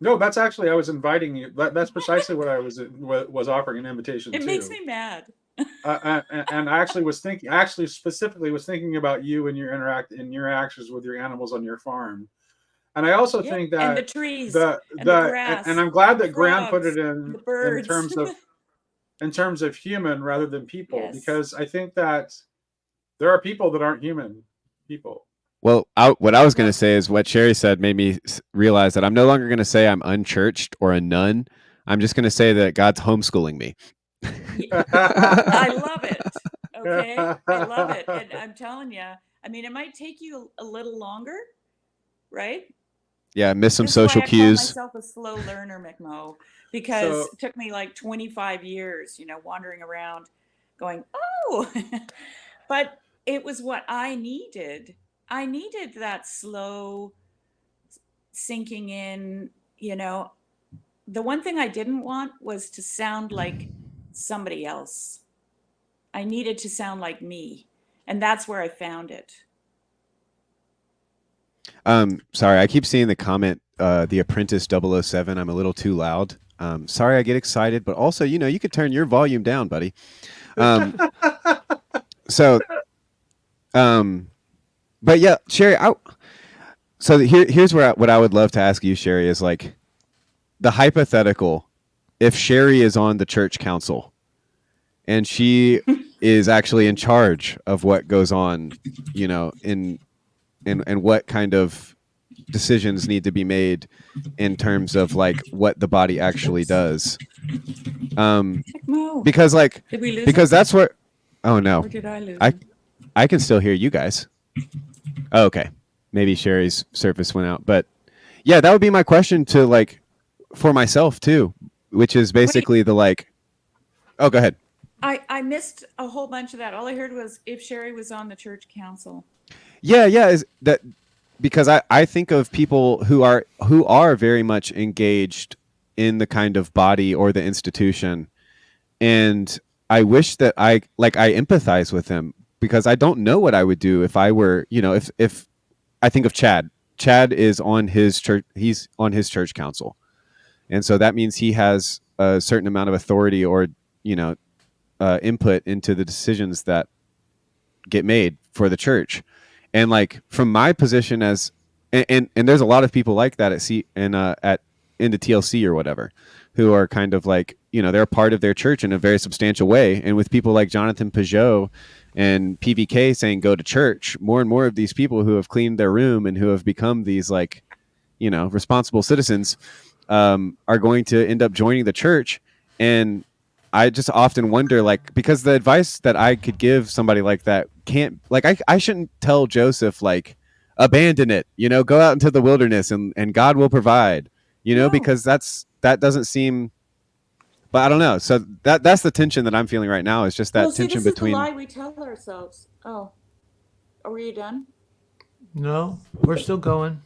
B: No, that's actually, I was inviting you. That's precisely what I was offering an invitation to.
J: It makes me mad.
B: And I actually was thinking, specifically was thinking about you and your interactions with your animals on your farm. And I also think that
J: and the trees, and the grass,
B: and I'm glad that Graham put it
J: the birds.
B: in terms of human rather than people, because I think that there are people that aren't human people.
C: Well, what I was going to say is what Sherry said made me realize that I'm no longer going to say I'm unchurched or a nun. I'm just going to say that God's homeschooling me.
J: I love it. Okay, I love it, and I'm telling you, I mean, it might take you a little longer, right?
C: Yeah, miss some
J: That's
C: social
J: why
C: cues.
J: I call myself a slow learner, McMo, because it took me like 25 years, wandering around, going, oh, but it was what I needed. I needed that slow sinking in. The one thing I didn't want was to sound like somebody else. I needed to sound like me, and that's where I found it.
C: Sorry, I keep seeing the comment, The Apprentice 007. I'm a little too loud. Sorry, I get excited, but also, you could turn your volume down, buddy. But yeah, Sherry, so here's what I would love to ask you, Sherry, is like the hypothetical, if Sherry is on the church council and she is actually in charge of what goes on, in what kind of decisions need to be made in terms of like what the body actually does. Because that's what, oh no,
J: or did I lose
C: I can still hear you guys. Oh, okay. Maybe Sherry's service went out, but yeah, that would be my question to like for myself too, which is basically the like, oh, go ahead.
J: I missed a whole bunch of that. All I heard was if Sherry was on the church council.
C: Yeah. Is that because I think of people who are very much engaged in the kind of body or the institution. And I wish that I empathize with them, because I don't know what I would do if I were, if I think of Chad is on his church, he's on his church council. And so that means he has a certain amount of authority or, input into the decisions that get made for the church. And like from my position as, and there's a lot of people like that in the TLC or whatever, who are kind of like, they're part of their church in a very substantial way. And with people like Jonathan Peugeot and PVK saying go to church, more and more of these people who have cleaned their room and who have become these like, responsible citizens are going to end up joining the church. And I just often wonder, like, because the advice that I could give somebody like that can't, like, I shouldn't tell Joseph, like, abandon it, go out into the wilderness and God will provide, because that doesn't seem, but I don't know. So that's the tension that I'm feeling right now, is just that tension between.
J: This is the lie we tell ourselves. Oh, are you done?
I: No, we're still going.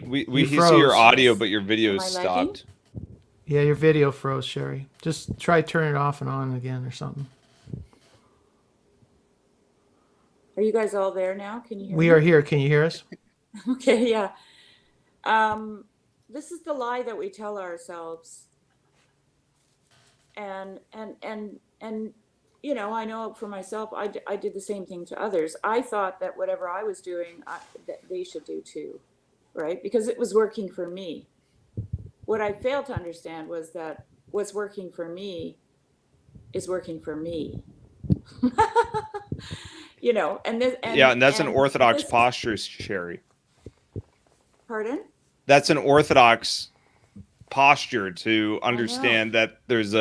K: We see your audio, but your video is stopped.
I: Yeah, your video froze, Sherry. Just try turning it off and on again or something.
J: Are you guys all there now? Can you hear me?
I: We are here. Can you hear us?
J: Okay, yeah. This is the lie that we tell ourselves. And I know for myself, I did the same thing to others. I thought that whatever I was doing, that they should do too, right? Because it was working for me. What I failed to understand was that what's working for me is working for me.
K: And that's an orthodox posture, Sherry.
J: Pardon?
K: that's an orthodox posture to understand that there's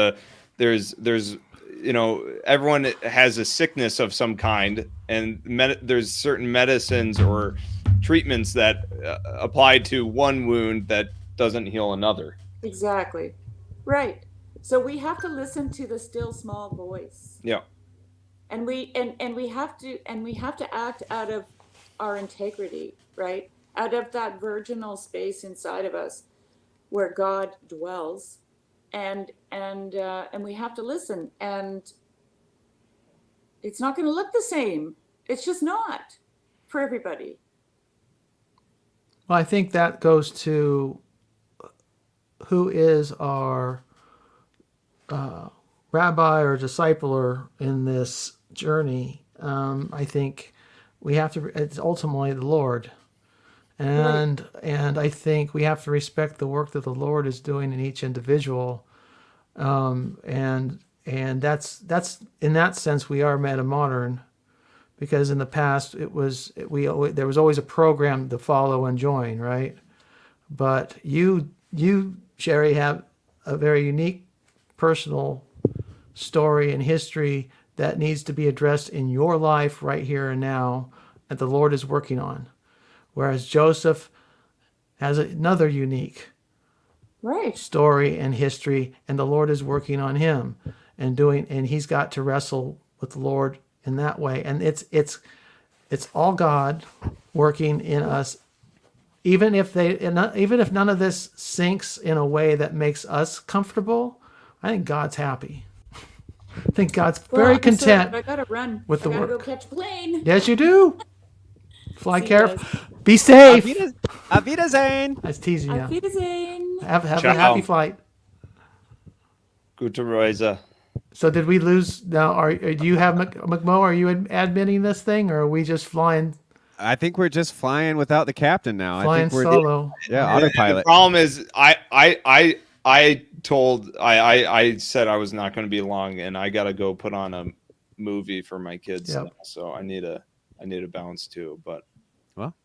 K: everyone has a sickness of some kind, and there's certain medicines or treatments that apply to one wound that doesn't heal another.
J: Exactly. Right. So we have to listen to the still small voice.
K: Yeah.
J: And we have to act out of our integrity, right? Out of that virginal space inside of us where God dwells. And we have to listen, and it's not going to look the same. It's just not for everybody.
I: Well, I think that goes to who is our rabbi or discipler in this journey. I think we have to. It's ultimately the Lord, and I think we have to respect the work that the Lord is doing in each individual, and that's in that sense we are meta-modern, because in the past there was always a program to follow and join, right? But you Sherry, have a very unique personal story and history that needs to be addressed in your life right here and now that the Lord is working on. Whereas Joseph has another unique story and history, and the Lord is working on him and he's got to wrestle with the Lord in that way. And it's all God working in us. Even if none of this sinks in a way that makes us comfortable, I think God's happy. I think God's very content
J: I gotta run.
I: with the work.
J: I gotta go catch a plane.
I: Yes, you do. Fly careful. Be safe.
C: Auf Wiedersehen.
I: I was teasing you.
J: Auf Wiedersehen.
I: Have a happy flight.
K: Gute Reise.
I: So did we lose? Now, do you have McMo? Are you admitting this thing, or are we just flying?
C: I think we're just flying without the captain now.
I: Flying
C: I think we're
I: solo.
C: Autopilot.
K: The problem is, I said I was not going to be long, and I got to go put on a movie for my kids.
I: Yep.
K: Now, so I need a bounce too. But
C: well,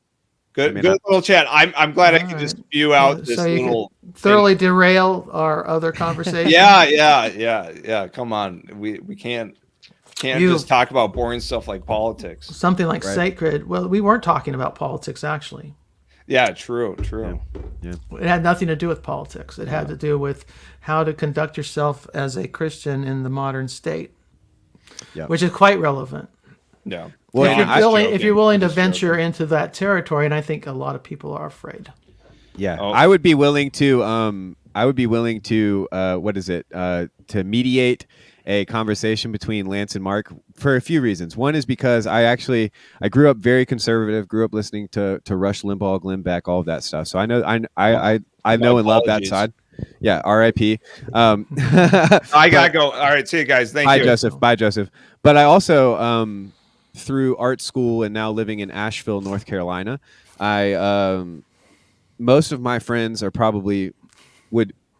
K: good little chat. I'm glad I could just spew out this little
I: thoroughly derail our other conversation.
K: Yeah. Come on, we can't just talk about boring stuff like politics.
I: Something like sacred. Well, we weren't talking about politics actually.
K: Yeah, true.
C: Yeah.
I: It had nothing to do with politics. It had to do with how to conduct yourself as a Christian in the modern state, which is quite relevant.
K: Yeah.
C: Well,
I: if you're willing to venture into that territory, and I think a lot of people are afraid.
C: Yeah, I would be willing to. What is it? To mediate a conversation between Lance and Mark for a few reasons. One is because I grew up very conservative, grew up listening to Rush Limbaugh, Glenn Beck, all of that stuff. So I know and love that side. Yeah, R.I.P.
K: I gotta go. All right, see you guys. Thank you.
C: Bye, Joseph. But I also, through art school and now living in Asheville, North Carolina, most of my friends are probably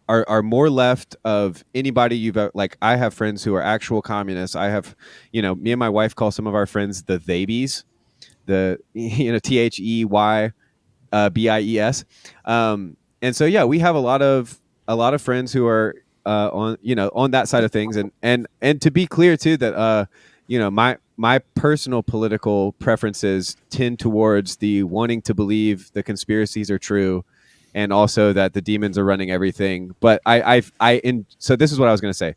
C: are more left of anybody you've like. I have friends who are actual communists. I have, me and my wife call some of our friends the Theybies, THEY BIES. And so we have a lot of friends who are on that side of things, and to be clear too that my personal political preferences tend towards the wanting to believe the conspiracies are true, and also that the demons are running everything. But so this is what I was going to say.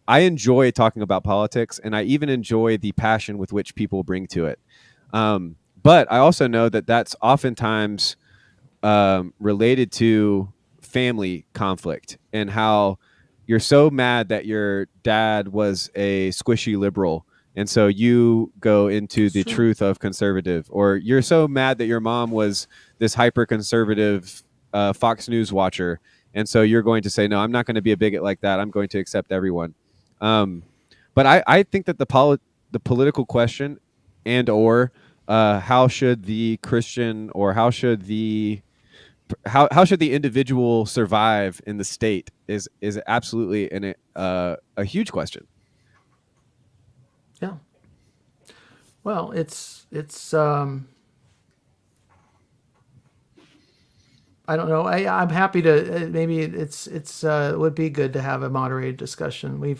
C: I enjoy talking about politics, and I even enjoy the passion with which people bring to it. But I also know that that's oftentimes related to family conflict, and how you're so mad that your dad was a squishy liberal, and so you go into the truth of conservative, or you're so mad that your mom was this hyper conservative Fox News watcher, and so you're going to say, no, I'm not going to be a bigot like that. I'm going to accept everyone. But I think that the political question and/or how should the Christian, or how should the individual survive in the state is absolutely a huge question.
I: Yeah. Well, it's I don't know. I'm happy to. Maybe it would be good to have a moderated discussion.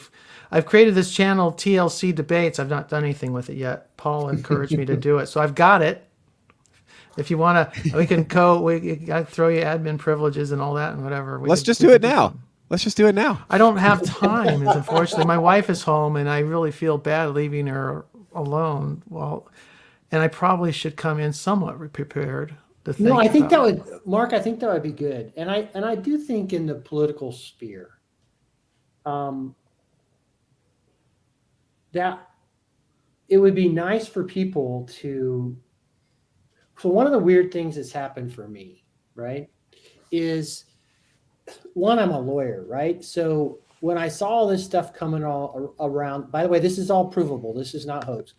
I: I've created this channel TLC Debates. I've not done anything with it yet. Paul encouraged me to do it, so I've got it. If you want to, we can throw you admin privileges and all that and whatever.
C: Let's just do it now. Let's just do it now.
I: I don't have time, unfortunately. My wife is home, and I really feel bad leaving her alone. And I probably should come in somewhat prepared.
A: No, I think that would, Mark. I think that would be good, and I do think in the political sphere, that it would be nice for people to. So one of the weird things that's happened for me, right, is one, I'm a lawyer, right? So when I saw all this stuff coming all around, by the way, this is all provable. This is not hoax.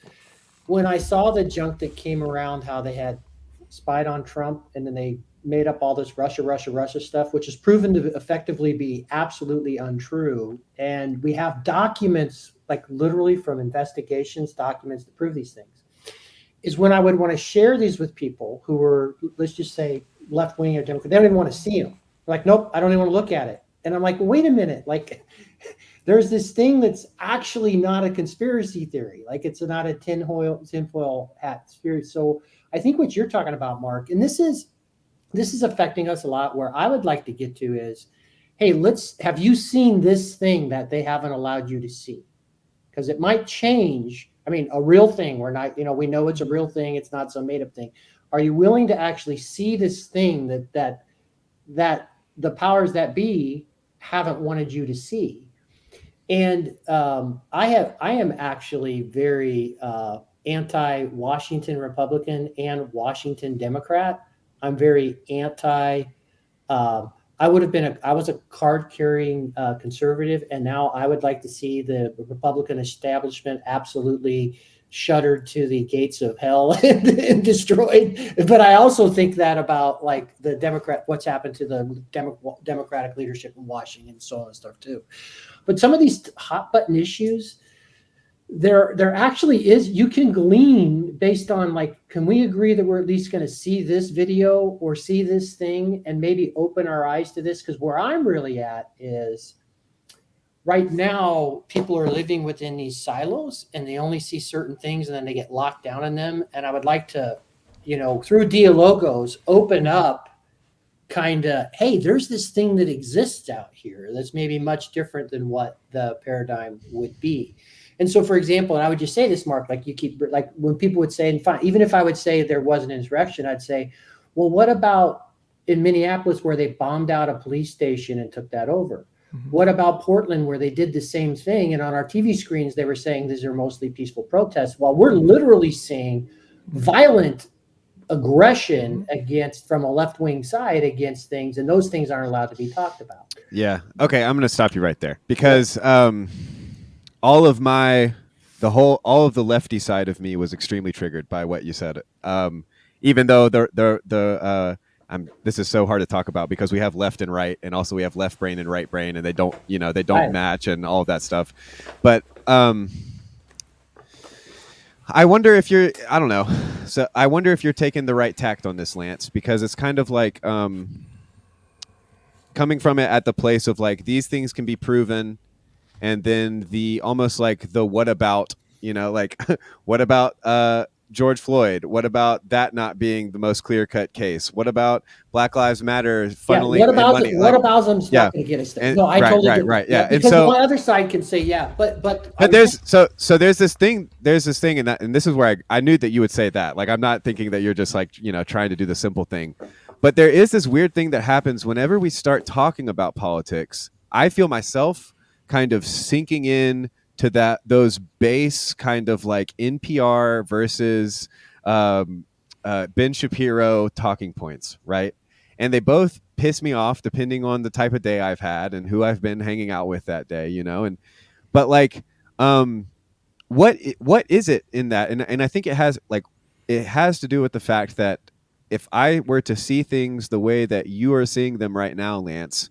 A: When I saw the junk that came around, how they had spied on Trump, and then they made up all this Russia stuff, which is proven to effectively be absolutely untrue. And we have documents, like literally from investigations, documents to prove these things. Is when I would want to share these with people who were, let's just say, left-wing or Democrat. They don't even want to see them. They're like, nope, I don't even want to look at it. And I'm like, well, wait a minute. Like, there's this thing that's actually not a conspiracy theory. Like, it's not a tinfoil hat theory. So I think what you're talking about, Mark, and this is affecting us a lot. Where I would like to get to is, hey, have you seen this thing that they haven't allowed you to see? Because it might change. I mean, a real thing. We're not, we know it's a real thing. It's not some made up thing. Are you willing to actually see this thing that the powers that be haven't wanted you to see? And I am actually very anti-Washington Republican and Washington Democrat. I'm very anti. I was a card-carrying conservative, and now I would like to see the Republican establishment absolutely shuttered to the gates of hell and destroyed. But I also think that about like what's happened to the Democratic leadership in Washington and so on and stuff too. But some of these hot button issues, there actually is, you can glean based on like, can we agree that we're at least going to see this video or see this thing and maybe open our eyes to this? Because where I'm really at is right now, people are living within these silos and they only see certain things and then they get locked down in them. And I would like to, through Dialogos, open up kind of, hey, there's this thing that exists out here that's maybe much different than what the paradigm would be. And so, for example, and I would just say this, Mark, like you keep, like when people would say, and fine, even if I would say there was an insurrection, I'd say, well, what about in Minneapolis where they bombed out a police station and took that over? Mm-hmm. What about Portland where they did the same thing? And on our TV screens, they were saying these are mostly peaceful protests, while we're literally seeing violent aggression from a left-wing side against things, and those things aren't allowed to be talked about.
C: Yeah. Okay, I'm going to stop you right there because all of the lefty side of me was extremely triggered by what you said. Even though this is so hard to talk about because we have left and right, and also we have left brain and right brain, and they don't match and all of that stuff. But I wonder if I don't know. So I wonder if you're taking the right tact on this, Lance, because it's kind of like coming from it at the place of like, these things can be proven. And then almost like the what about, like what about George Floyd? What about that not being the most clear-cut case? What about Black Lives Matter funneling money?
A: What about them's not going to get us there? No, I totally agree.
C: Right. Yeah.
A: Because and so, the other side can say, yeah, but
C: there's this thing, and this is where I knew that you would say that. Like, I'm not thinking that you're just like, trying to do the simple thing, but there is this weird thing that happens whenever we start talking about politics. I feel myself kind of sinking in to those base kind of like NPR versus Ben Shapiro talking points, right? And they both piss me off depending on the type of day I've had and who I've been hanging out with that day, but like what is it in that? And I think it has to do with the fact that if I were to see things the way that you are seeing them right now, Lance,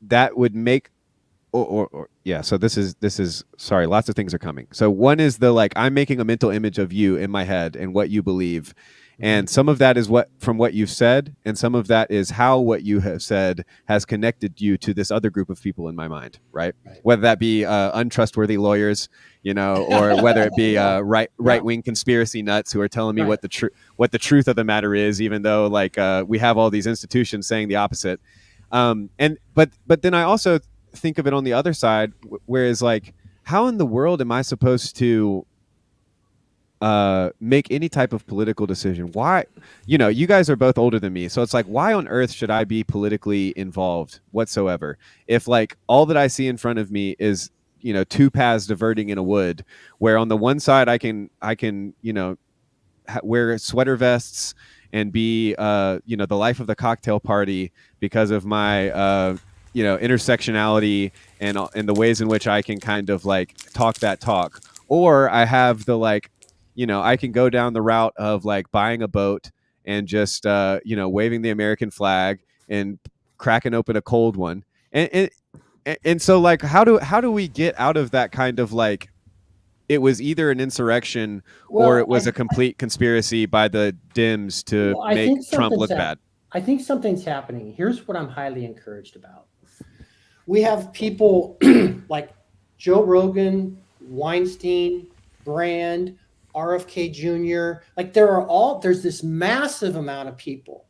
C: that would make so this is sorry, lots of things are coming. So one is I'm making a mental image of you in my head and what you believe, And some of that is from what you've said, and some of that is how what you have said has connected you to this other group of people in my mind, right? Whether that be untrustworthy lawyers, or whether it be right-wing conspiracy nuts who are telling me what the truth of the matter is, even though we have all these institutions saying the opposite. But then I also think of it on the other side, whereas how in the world am I supposed to make any type of political decision? Why, you guys are both older than me, so it's why on earth should I be politically involved whatsoever if all that I see in front of me is two paths diverting in a wood, where on the one side I can wear sweater vests and be the life of the cocktail party because of my intersectionality and the ways in which I can kind of talk that talk, or I have the I can go down the route of buying a boat and just waving the American flag and cracking open a cold one, and so how do we get out of that kind of it was either an insurrection or it was a complete conspiracy by the Dems to make Trump look bad?
L: I think something's happening. Here's what I'm highly encouraged about. We have people like Joe Rogan, Weinstein, Brand, RFK Jr. There's this massive amount of people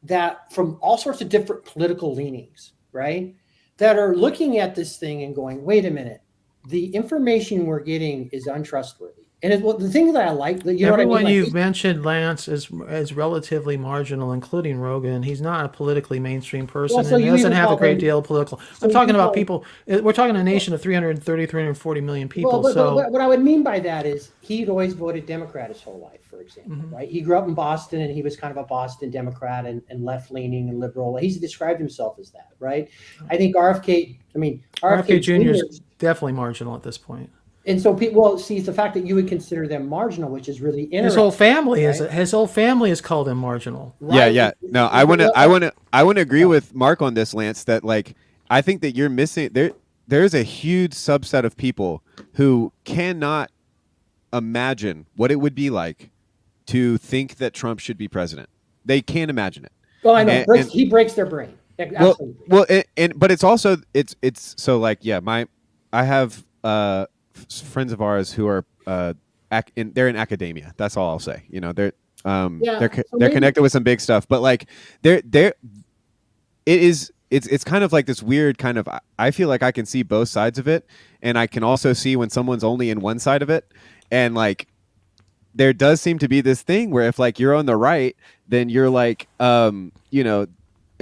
L: that from all sorts of different political leanings, right, that are looking at this thing and going, wait a minute, the information we're getting is untrustworthy. And the thing that I like,
I: everyone you've mentioned, Lance, is relatively marginal, including Rogan. He's not a politically mainstream person, and he doesn't have a great deal of political. I'm talking about people. We're talking a nation of 340 million people.
L: But what I would mean by that is he'd always voted Democrat his whole life, for example, right? He grew up in Boston, and he was kind of a Boston Democrat and left-leaning and liberal. He's described himself as that, right? I think RFK
I: Jr. is definitely marginal at this point.
L: And so people see the fact that you would consider them marginal, which is really interesting.
I: His whole family is called him marginal.
C: Right? Yeah. No, I want to agree with Mark on this, Lance, that I think that you're missing there's a huge subset of people who cannot imagine what it would be like to think that Trump should be president. They can't imagine it.
L: Well, I know he breaks their brain. Absolutely.
C: But it's also it's so I have friends of ours who are they're in academia. That's all I'll say. They're connected with some big stuff, but it's kind of this weird kind of, I feel like I can see both sides of it, and I can also see when someone's only in one side of it, and there does seem to be this thing where if you're on the right, then you're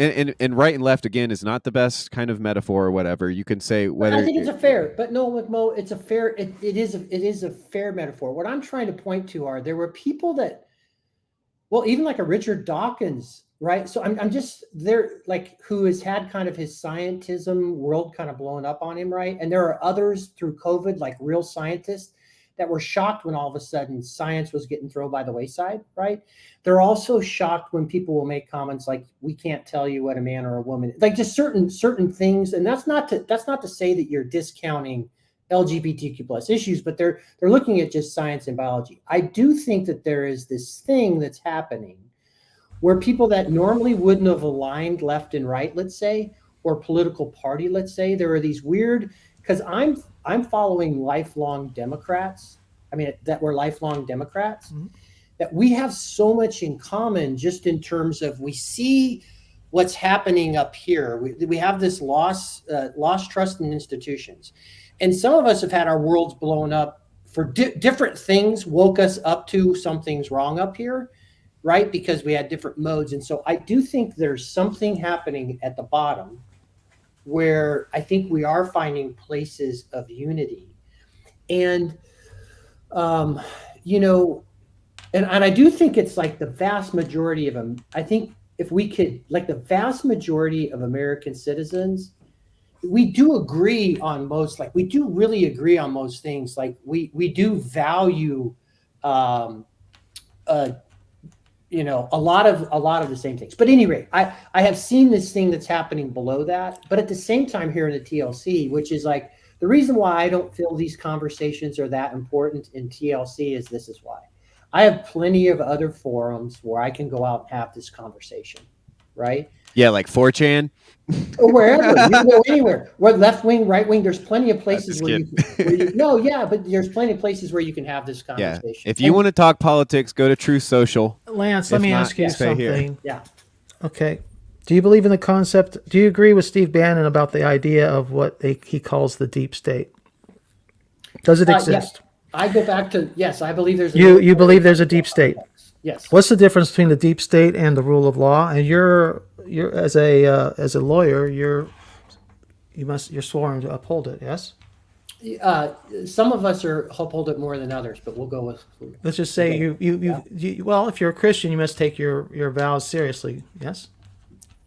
C: and right and left again is not the best kind of metaphor or whatever. You can say whether
L: I think it's a fair, but no, with Mo, it's a fair. It is a fair metaphor. What I'm trying to point to there were people that, well, even a Richard Dawkins, right? So I'm just there, who has had kind of his scientism world kind of blown up on him, right? And there are others through COVID, real scientists, that were shocked when all of a sudden science was getting thrown by the wayside, right? They're also shocked when people will make comments like, we can't tell you what a man or a woman, just certain things. And that's not to say that you're discounting LGBTQ plus issues, but they're looking at just science and biology. I do think that there is this thing that's happening where people that normally wouldn't have aligned left and right, let's say, or political party, let's say, there are these weird, because I'm following lifelong Democrats. That we're lifelong Democrats, that we have so much in common just in terms of we see what's happening up here. We have this lost trust in institutions. And some of us have had our worlds blown up for different things, woke us up to something's wrong up here, right? Because we had different modes. And so I do think there's something happening at the bottom where I think we are finding places of unity. And, and I do think it's the vast majority of them. I think if we could, the vast majority of American citizens, we do agree on most, we do really agree on most things. We do value, a lot of the same things. But anyway, I have seen this thing that's happening below that. But at the same time here in the TLC, which is the reason why I don't feel these conversations are that important in TLC is this is why. I have plenty of other forums where I can go out and have this conversation, right?
C: Yeah, like 4chan.
L: Or wherever, you can go anywhere. Where left wing, right wing, there's plenty of places where you no, yeah, but there's plenty of places where you can have this conversation.
C: Yeah. If you want to talk politics, go to Truth Social.
I: Lance, let me ask you something.
C: Here.
L: Yeah.
I: Okay. Do you believe in the concept? Do you agree with Steve Bannon about the idea of what he calls the deep state? Does it exist?
L: Yeah. I go back to yes. I believe there's.
I: You believe there's a deep state?
L: Yes.
I: What's the difference between the deep state and the rule of law? And you're as a lawyer, you're sworn to uphold it. Yes.
L: Some of us uphold it more than others, but we'll go with.
I: Let's just say you well, if you're a Christian, you must take your vows seriously. Yes.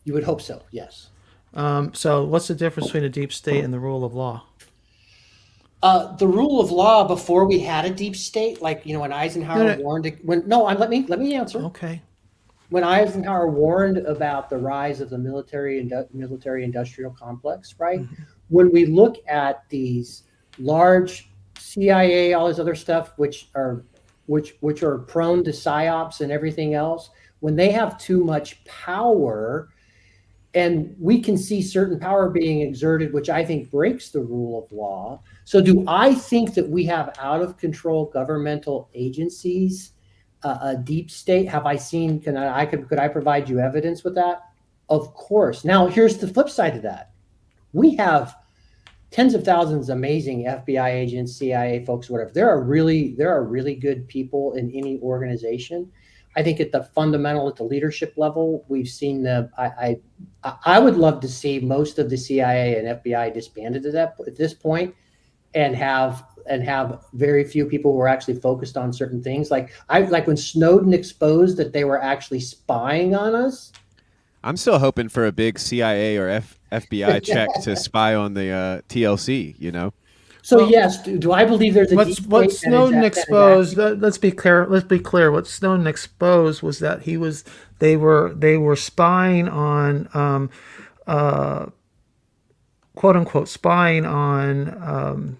L: You would hope so. Yes.
I: So what's the difference between a deep state and the rule of law?
L: The rule of law before we had a deep state, like when Eisenhower warned. Let me answer.
I: Okay.
L: When Eisenhower warned about the rise of the military industrial complex, right? Mm-hmm. When we look at these large CIA, all this other stuff, which are prone to psyops and everything else, when they have too much power. And we can see certain power being exerted, which I think breaks the rule of law. So do I think that we have out of control governmental agencies, a deep state? Have I seen, could I provide you evidence with that? Of course. Now, here's the flip side of that. We have tens of thousands of amazing FBI agents, CIA folks, whatever. There are really good people in any organization. I think at the fundamental, at the leadership level, we've seen I would love to see most of the CIA and FBI disbanded at this point, and have very few people who are actually focused on certain things. Like when Snowden exposed that they were actually spying on us.
C: I'm still hoping for a big CIA or FBI check to spy on the TLC.
L: So yes, do I believe there's a
I: what Snowden exposed? Let's be clear. What Snowden exposed was that they were spying on quote unquote spying on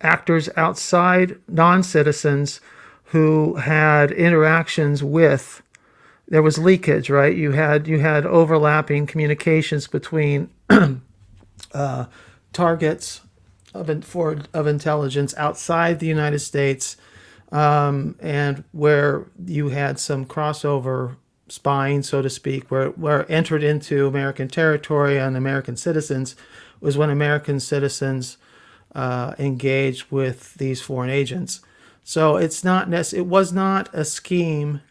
I: actors outside non-citizens who had interactions with. There was leakage, right? You had overlapping communications between. Targets of intelligence outside the United States, and where you had some crossover spying, so to speak, where entered into American territory on American citizens, was when American citizens engaged with these foreign agents. So it was not a scheme.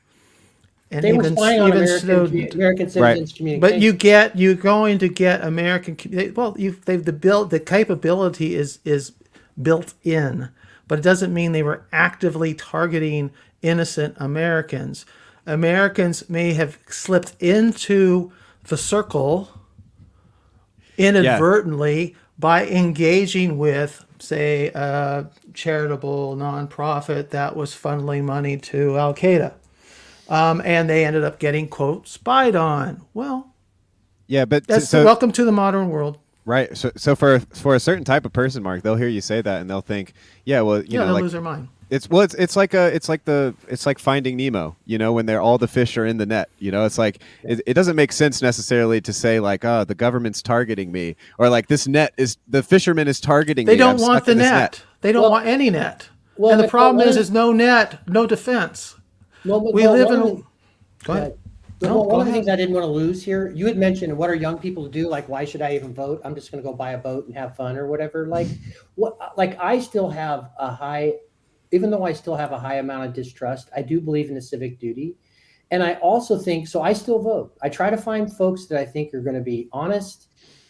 I: And
L: they were spying on American citizens' communication.
I: But you're going to get American. Well, the capability is built in, but it doesn't mean they were actively targeting innocent Americans. Americans may have slipped into the circle inadvertently by engaging with, say, a charitable nonprofit that was funneling money to Al Qaeda. And they ended up getting, quote, spied on. Well,
C: yeah, but
I: welcome to the modern world.
C: Right. So for a certain type of person, Mark, they'll hear you say that and they'll think, yeah, well,
I: they'll lose their mind.
C: It's like Finding Nemo, when all the fish are in the net, it's like, it doesn't make sense necessarily to say like, oh, the government's targeting me, or like the fisherman is targeting me.
I: They don't want the net. They don't want any net. Well, and the problem is no net, no defense.
L: Go ahead. One of the things I didn't want to lose here, you had mentioned, what are young people to do? Like, why should I even vote? I'm just going to go buy a boat and have fun or whatever. I still have even though I still have a high amount of distrust, I do believe in a civic duty. And I also think, so I still vote. I try to find folks that I think are going to be honest,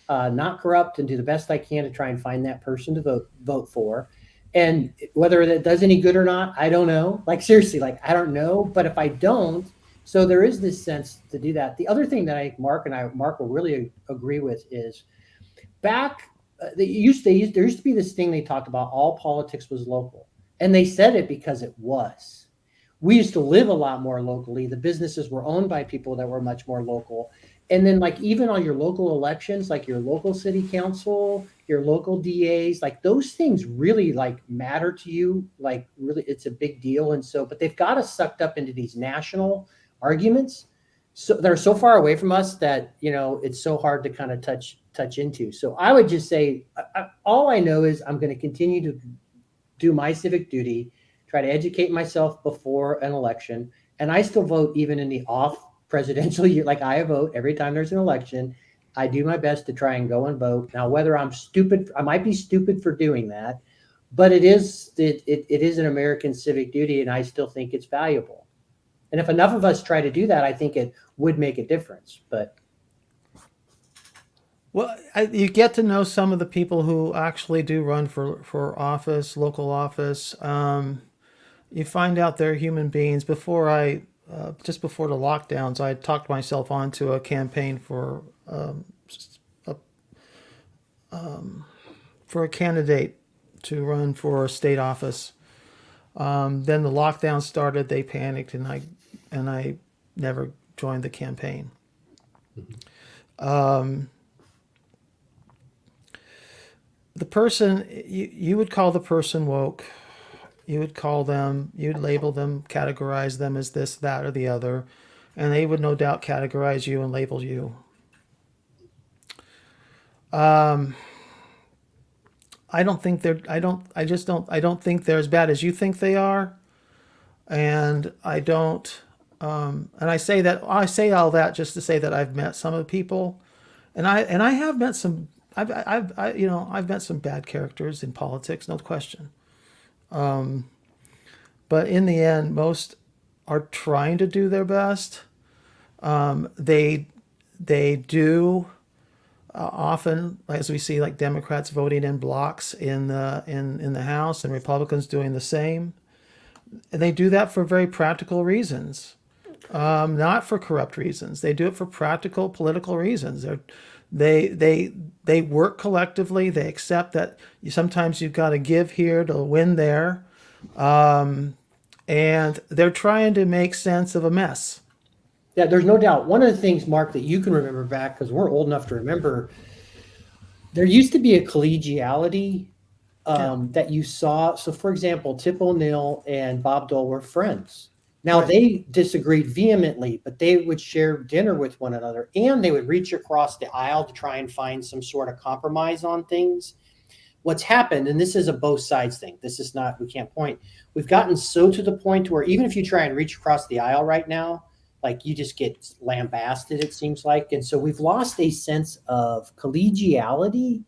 L: not corrupt, and do the best I can to try and find that person to vote for. And whether that does any good or not, I don't know. Like, seriously, I don't know. But if I don't, so there is this sense to do that. The other thing that I think Mark will really agree with is back, there used to be this thing they talked about, all politics was local. And they said it because it was. we used to live a lot more locally. The businesses were owned by people that were much more local. And then like even on your local elections, like your local city council, your local DAs, like those things really like matter to you. Like really, it's a big deal. And so, but they've got us sucked up into these national arguments. So they're so far away from us that, you know, it's so hard to kind of touch into. So I would just say, all I know is I'm going to continue to do my civic duty, try to educate myself before an election. And I still vote even in the off presidential year. Like I vote every time there's an election. I do my best to try and go and vote. Now, whether I'm stupid, I might be stupid for doing that, but it is an American civic duty, and I still think it's valuable. And if enough of us try to do that, I think it would make a difference. But
I: well, you get to know some of the people who actually do run for office, local office. You find out they're human beings. Just before the lockdowns, I talked myself onto a campaign for a candidate to run for a state office. Then the lockdown started. They panicked, and I never joined the campaign. The person you would call the person woke. You would call them, you'd label them, categorize them as this, that, or the other, and they would no doubt categorize you and label you. I don't think they're as bad as you think they are. And I don't, and I say all that just to say that I've met some of the people, and I have met some, I've met some bad characters in politics, no question. But in the end, most are trying to do their best. They do often, as we see, like Democrats voting in blocks in the House and Republicans doing the same. And they do that for very practical reasons, not for corrupt reasons. They do it for practical political reasons. They work collectively. They accept that sometimes you've got to give here to win there. And they're trying to make sense of a mess.
L: Yeah, there's no doubt. One of the things, Mark, that you can remember back, because we're old enough to remember, there used to be a collegiality that you saw. So, for example, Tip O'Neill and Bob Dole were friends. Now, they disagreed vehemently, but they would share dinner with one another, and they would reach across the aisle to try and find some sort of compromise on things. What's happened, and this is a both sides thing. This is not, we can't point. We've gotten so to the point where even if you try and reach across the aisle right now, like you just get lambasted, it seems like. And so we've lost a sense of collegiality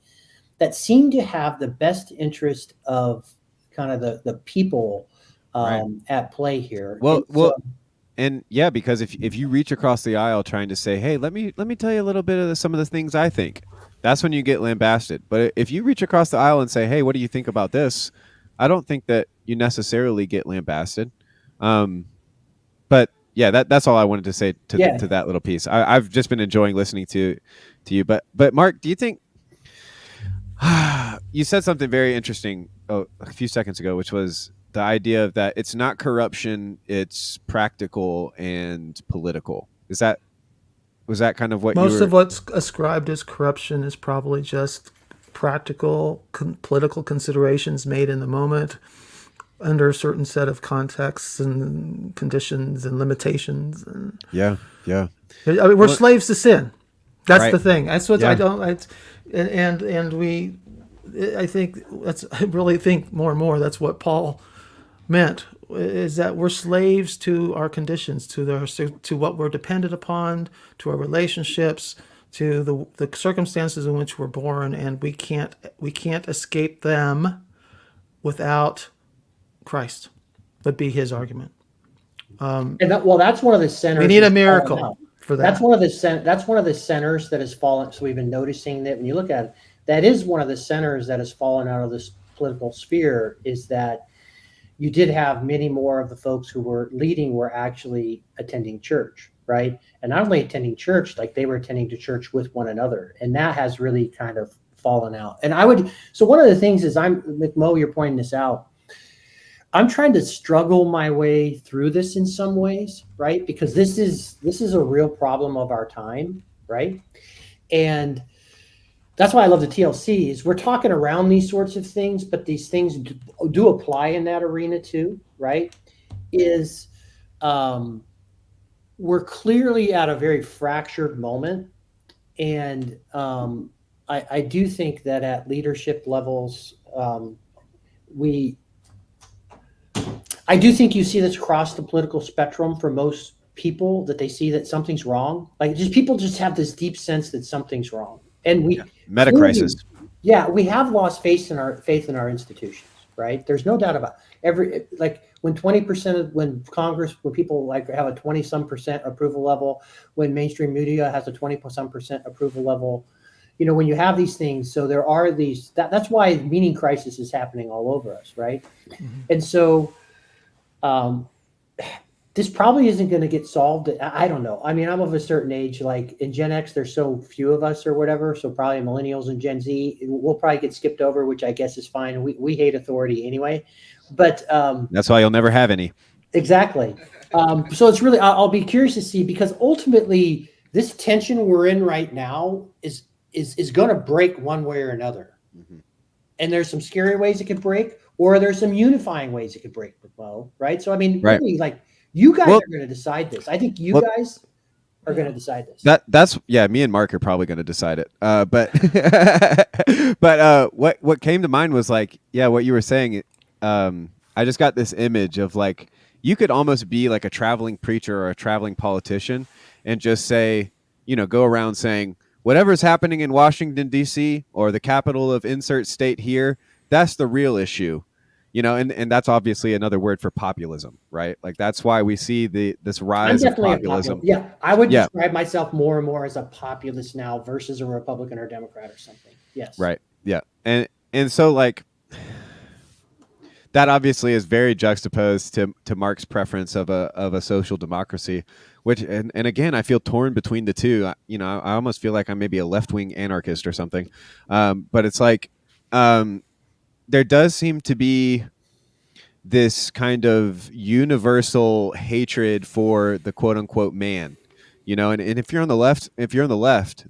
L: that seemed to have the best interest of kind of the people at play here.
C: And yeah, because if you reach across the aisle trying to say, hey, let me tell you a little bit of some of the things I think, that's when you get lambasted. But if you reach across the aisle and say, hey, what do you think about this? I don't think that you necessarily get lambasted. But yeah, that's all I wanted to say to that little piece. I've just been enjoying listening to you. But Mark, do you think you said something very interesting a few seconds ago, which was the idea of that it's not corruption, it's practical and political. Was that kind of what
I: most of what's ascribed as corruption is probably just practical political considerations made in the moment under a certain set of contexts and conditions and limitations. And I mean, we're slaves to sin. That's the thing. That's what I really think more and more that's what Paul meant, is that we're slaves to our conditions, to what we're dependent upon, to our relationships, to the circumstances in which we're born, and we can't escape them without Christ. Would be his argument.
L: That's one of the centers.
I: We need a miracle for that.
L: That's one of the centers that has fallen. So we've been noticing that when you look at it, that is one of the centers that has fallen out of this political sphere, is that you did have many more of the folks who were leading were actually attending church, right? And not only attending church, like they were attending to church with one another. And that has really kind of fallen out. And so one of the things is McMo, you're pointing this out. I'm trying to struggle my way through this in some ways, right? Because this is a real problem of our time, right? And that's why I love the TLCs. We're talking around these sorts of things, but these things do apply in that arena too, right? We're clearly at a very fractured moment. And I do think that at leadership levels, I do think you see this across the political spectrum for most people, that they see that something's wrong. Like people just have this deep sense that something's wrong. And
C: meta crisis.
L: Yeah, we have lost faith in our institutions, right? There's no doubt about when 20% when people have a 20-some% approval level, when mainstream media has a 20-some% approval level, when you have these things, so there are these, that's why meaning crisis is happening all over us, right? Mm-hmm. And so this probably isn't going to get solved. I don't know. I mean, I'm of a certain age, like in Gen X, there's so few of us or whatever. So probably millennials and Gen Z, we'll probably get skipped over, which I guess is fine. We hate authority anyway, but
C: that's why you'll never have any.
L: Exactly. So it's really, I'll be curious to see, because ultimately this tension we're in right now is going to break one way or another. Mm-hmm. And there's some scary ways it could break, or there's some unifying ways it could break, right? So, I mean, really, you guys are going to decide this. I think you guys are going to decide this.
C: That's me and Mark are probably going to decide it. But what came to mind was what you were saying. I just got this image of you could almost be like a traveling preacher or a traveling politician and just say, go around saying, whatever's happening in Washington, D.C. or the capital of insert state here, that's the real issue. And that's obviously another word for populism, right? Like that's why we see this rise of populism.
L: I would describe myself more and more as a populist now versus a Republican or Democrat or something. Yes.
C: Right. Yeah. And so that obviously is very juxtaposed to Mark's preference of a social democracy, which and again I feel torn between the two. I almost feel like I'm maybe a left-wing anarchist or something. But it's there does seem to be this kind of universal hatred for the quote unquote man, and if you're on the left,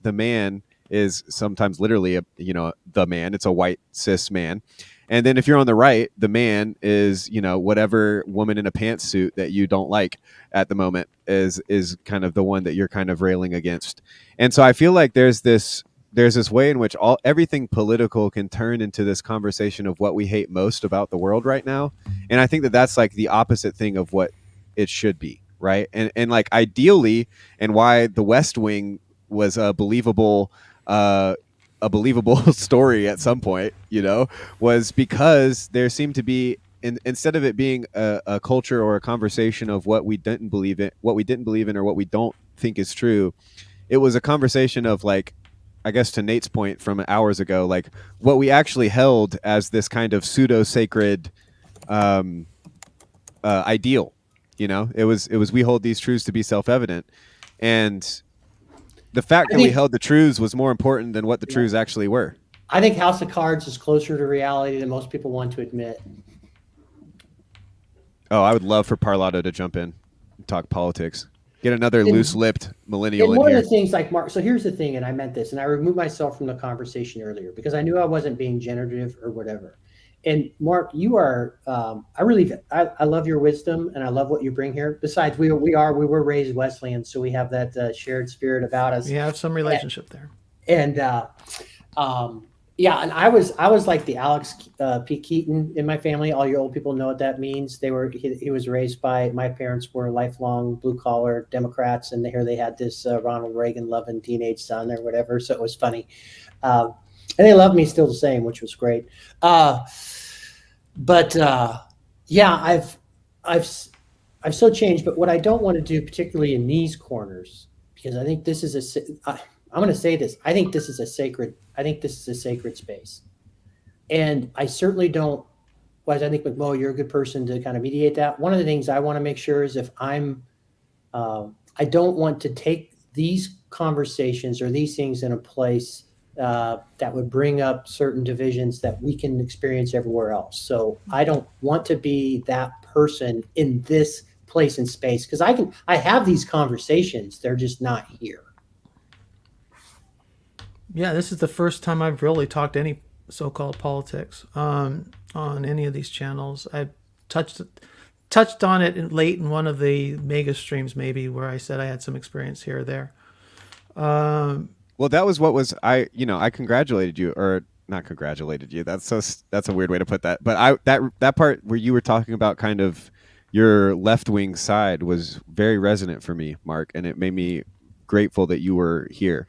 C: the man is sometimes literally the man. It's a white cis man. And then if you're on the right, the man is, whatever woman in a pantsuit that you don't like at the moment is kind of the one that you're kind of railing against. And so I feel like there's this way in which everything political can turn into this conversation of what we hate most about the world right now. And I think that's the opposite thing of what it should be, right? And ideally, and why the West Wing was a believable story at some point, was because there seemed to be, instead of it being a culture or a conversation of what we didn't believe in, or what we don't think is true, it was a conversation of I guess to Nate's point from hours ago, what we actually held as this kind of pseudo-sacred ideal. It was we hold these truths to be self-evident, and the fact that we held the truths was more important than what the truths actually were.
L: I think House of Cards is closer to reality than most people want to admit.
C: Oh, I would love for Parlato to jump in and talk politics. Get another loose-lipped millennial in here.
L: One of the things, Mark, so here's the thing, and I meant this, and I removed myself from the conversation earlier because I knew I wasn't being generative or whatever. And Mark, you are, I love your wisdom and I love what you bring here. Besides, we were raised Wesleyan, so we have that shared spirit about us.
I: We have some relationship there.
L: And and I was like the Alex P. Keaton in my family. All your old people know what that means. He was raised by, my parents were lifelong blue collar Democrats, and here they had this Ronald Reagan loving teenage son or whatever. So it was funny. And they love me still the same, which was great. I've so changed. But what I don't want to do, particularly in these corners, because I think this is I'm going to say this. I think this is a sacred space. And I certainly don't, I think, McMo, you're a good person to kind of mediate that. One of the things I want to make sure is if I don't want to take these conversations or these things in a place that would bring up certain divisions that we can experience everywhere else. So I don't want to be that person in this place and space, because I have these conversations, they're just not here.
I: Yeah, this is the first time I've really talked any so-called politics on any of these channels. I touched on it late in one of the mega streams, maybe, where I said I had some experience here or there.
C: Well, that was what was I congratulated you, or not congratulated you. That's a weird way to put that. But that part where you were talking about kind of your left-wing side was very resonant for me, Mark, and it made me grateful that you were here.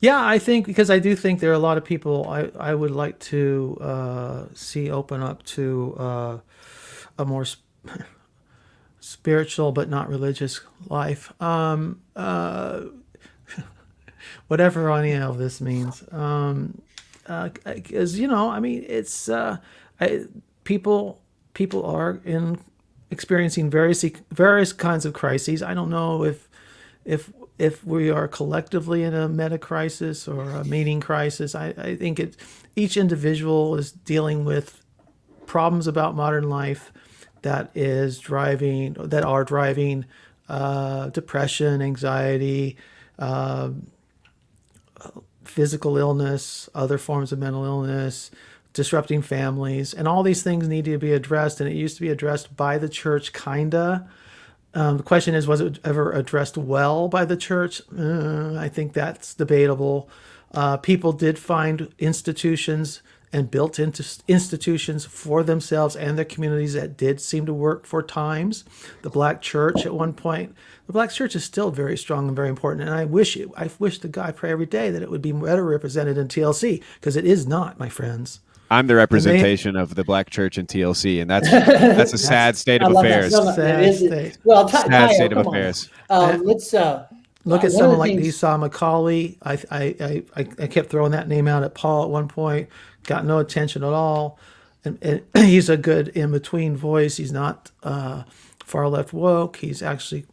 I: Yeah, I think, because I do think there are a lot of people I would like to see open up to a more spiritual but not religious life. Whatever any of this means. Because, I mean, it's people are experiencing various kinds of crises. I don't know if we are collectively in a meta crisis or a meaning crisis. I think each individual is dealing with problems about modern life that are driving depression, anxiety, physical illness, other forms of mental illness, disrupting families, and all these things need to be addressed. And it used to be addressed by the church, kinda. The question is, was it ever addressed well by the church? I think that's debatable. People did find institutions and built into institutions for themselves and their communities that did seem to work for times. The Black church at one point, the Black church is still very strong and very important. And I wish to God, I pray every day that it would be better represented in TLC, because it is not, my friends.
C: I'm the representation of the Black church in TLC, and that's a sad state of affairs.
L: Sad state of
C: affairs.
L: Let's
I: look at someone like Esau McCauley. I kept throwing that name out at Paul at one point. Got no attention at all, and he's a good in-between voice. He's not far left woke. He's actually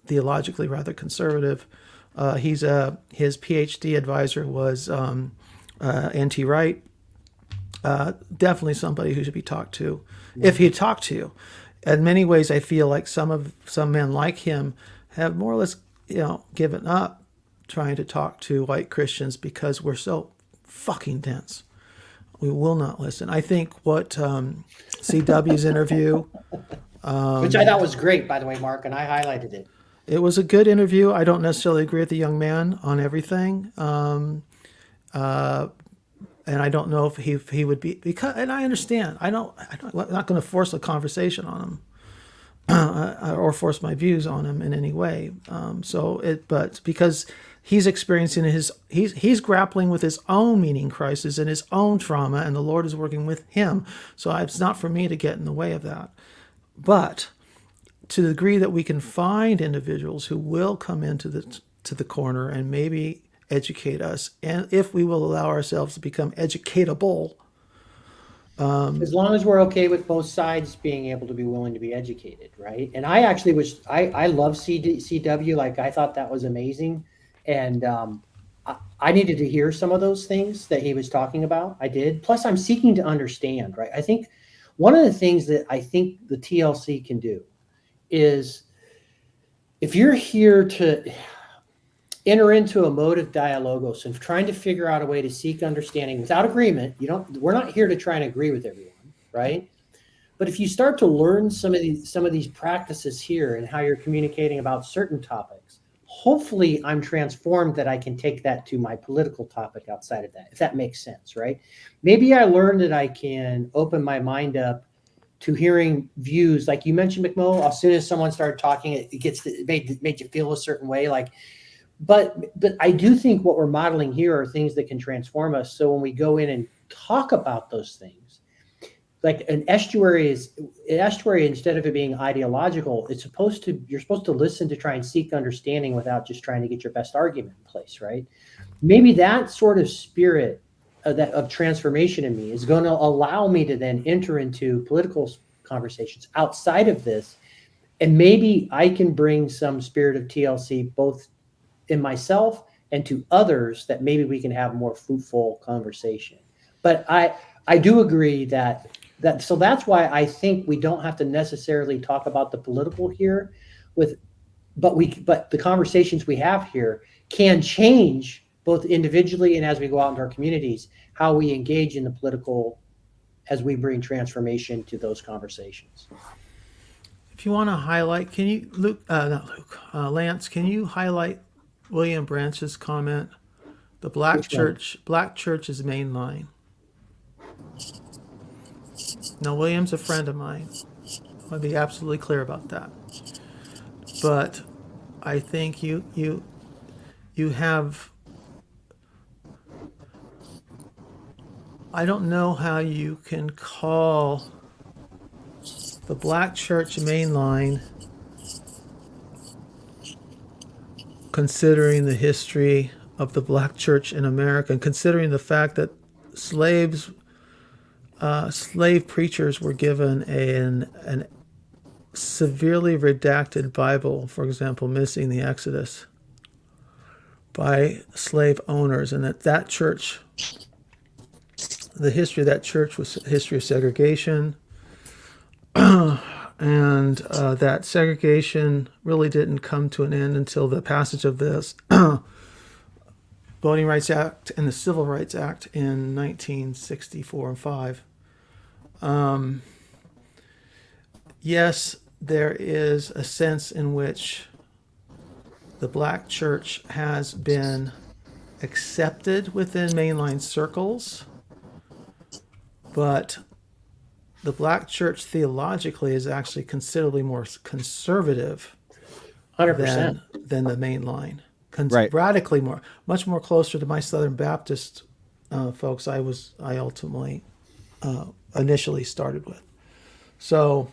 I: theologically rather conservative. His PhD advisor was N.T. Wright. Definitely somebody who should be talked to, if he talked to you. In many ways, I feel like some men like him have more or less, given up trying to talk to white Christians because we're so fucking dense. We will not listen. I think what CW's interview,
L: which I thought was great, by the way, Mark, and I highlighted it.
I: It was a good interview. I don't necessarily agree with the young man on everything. And I don't know if he would be, because, and I understand. I'm not going to force a conversation on him or force my views on him in any way. But because he's experiencing he's grappling with his own meaning crisis and his own trauma, and the Lord is working with him. So it's not for me to get in the way of that. But to the degree that we can find individuals who will come into the corner and maybe educate us, and if we will allow ourselves to become educatable,
L: as long as we're okay with both sides being able to be willing to be educated, right? And I actually I love CW. Like, I thought that was amazing, and I needed to hear some of those things that he was talking about. I did. Plus, I'm seeking to understand, right? I think one of the things that I think the TLC can do is, if you're here to enter into a mode of dialogos and trying to figure out a way to seek understanding without agreement. We're not here to try and agree with everyone, right? But if you start to learn some of these practices here and how you're communicating about certain topics, hopefully I'm transformed that I can take that to my political topic outside of that, if that makes sense, right? Maybe I learned that I can open my mind up to hearing views. Like you mentioned, McMo, as soon as someone started talking, it made you feel a certain way, like. But I do think what we're modeling here are things that can transform us. So when we go in and talk about those things, like an estuary, instead of it being ideological, you're supposed to listen to try and seek understanding without just trying to get your best argument in place, right? Maybe that sort of spirit of transformation in me is going to allow me to then enter into political conversations outside of this, and maybe I can bring some spirit of TLC both in myself and to others that maybe we can have more fruitful conversation. But I do agree that so that's why I think we don't have to necessarily talk about the political here but the conversations we have here can change both individually and as we go out into our communities, how we engage in the political as we bring transformation to those conversations.
I: If you want to highlight, can you, Lance, can you highlight William Branch's comment? The black church is mainline. Now, William's a friend of mine. I want to be absolutely clear about that. But I think you have, I don't know how you can call the black church mainline, considering the history of the black church in America, and considering the fact that slave preachers were given an severely redacted Bible, for example, missing the Exodus, by slave owners, and that church, the history of that church was a history of segregation, and that segregation really didn't come to an end until the passage of this Voting Rights Act and the Civil Rights Act in 1964 and 5. Yes, there is a sense in which the black church has been accepted within mainline circles, but the black church theologically is actually considerably more conservative
L: 100%
I: than the mainline.
C: Right.
I: Radically more, much more closer to my Southern Baptist folks I ultimately initially started with. So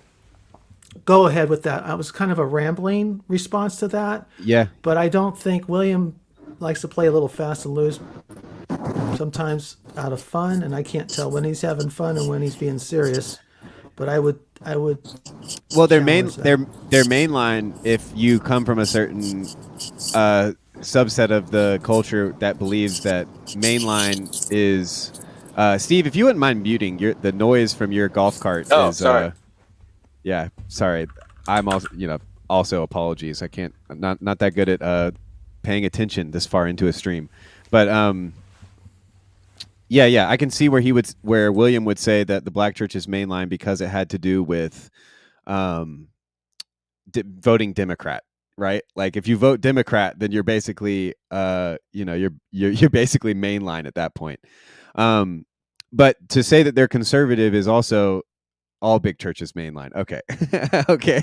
I: go ahead with that. I was kind of a rambling response to that.
C: Yeah.
I: But I don't think William likes to play a little fast and loose, sometimes out of fun, and I can't tell when he's having fun and when he's being serious. But I would.
C: Well, their main line, if you come from a certain subset of the culture that believes that mainline is, Steve, if you wouldn't mind muting the noise from your golf cart.
H: Oh,
C: is,
H: sorry.
C: Yeah, sorry. I'm also apologies. I can't, not that good at paying attention this far into a stream, but yeah, I can see where William would say that the black church is mainline because it had to do with voting Democrat, right? Like if you vote Democrat, then you're basically you're basically mainline at that point. But to say that they're conservative is also all big churches mainline. Okay. Okay.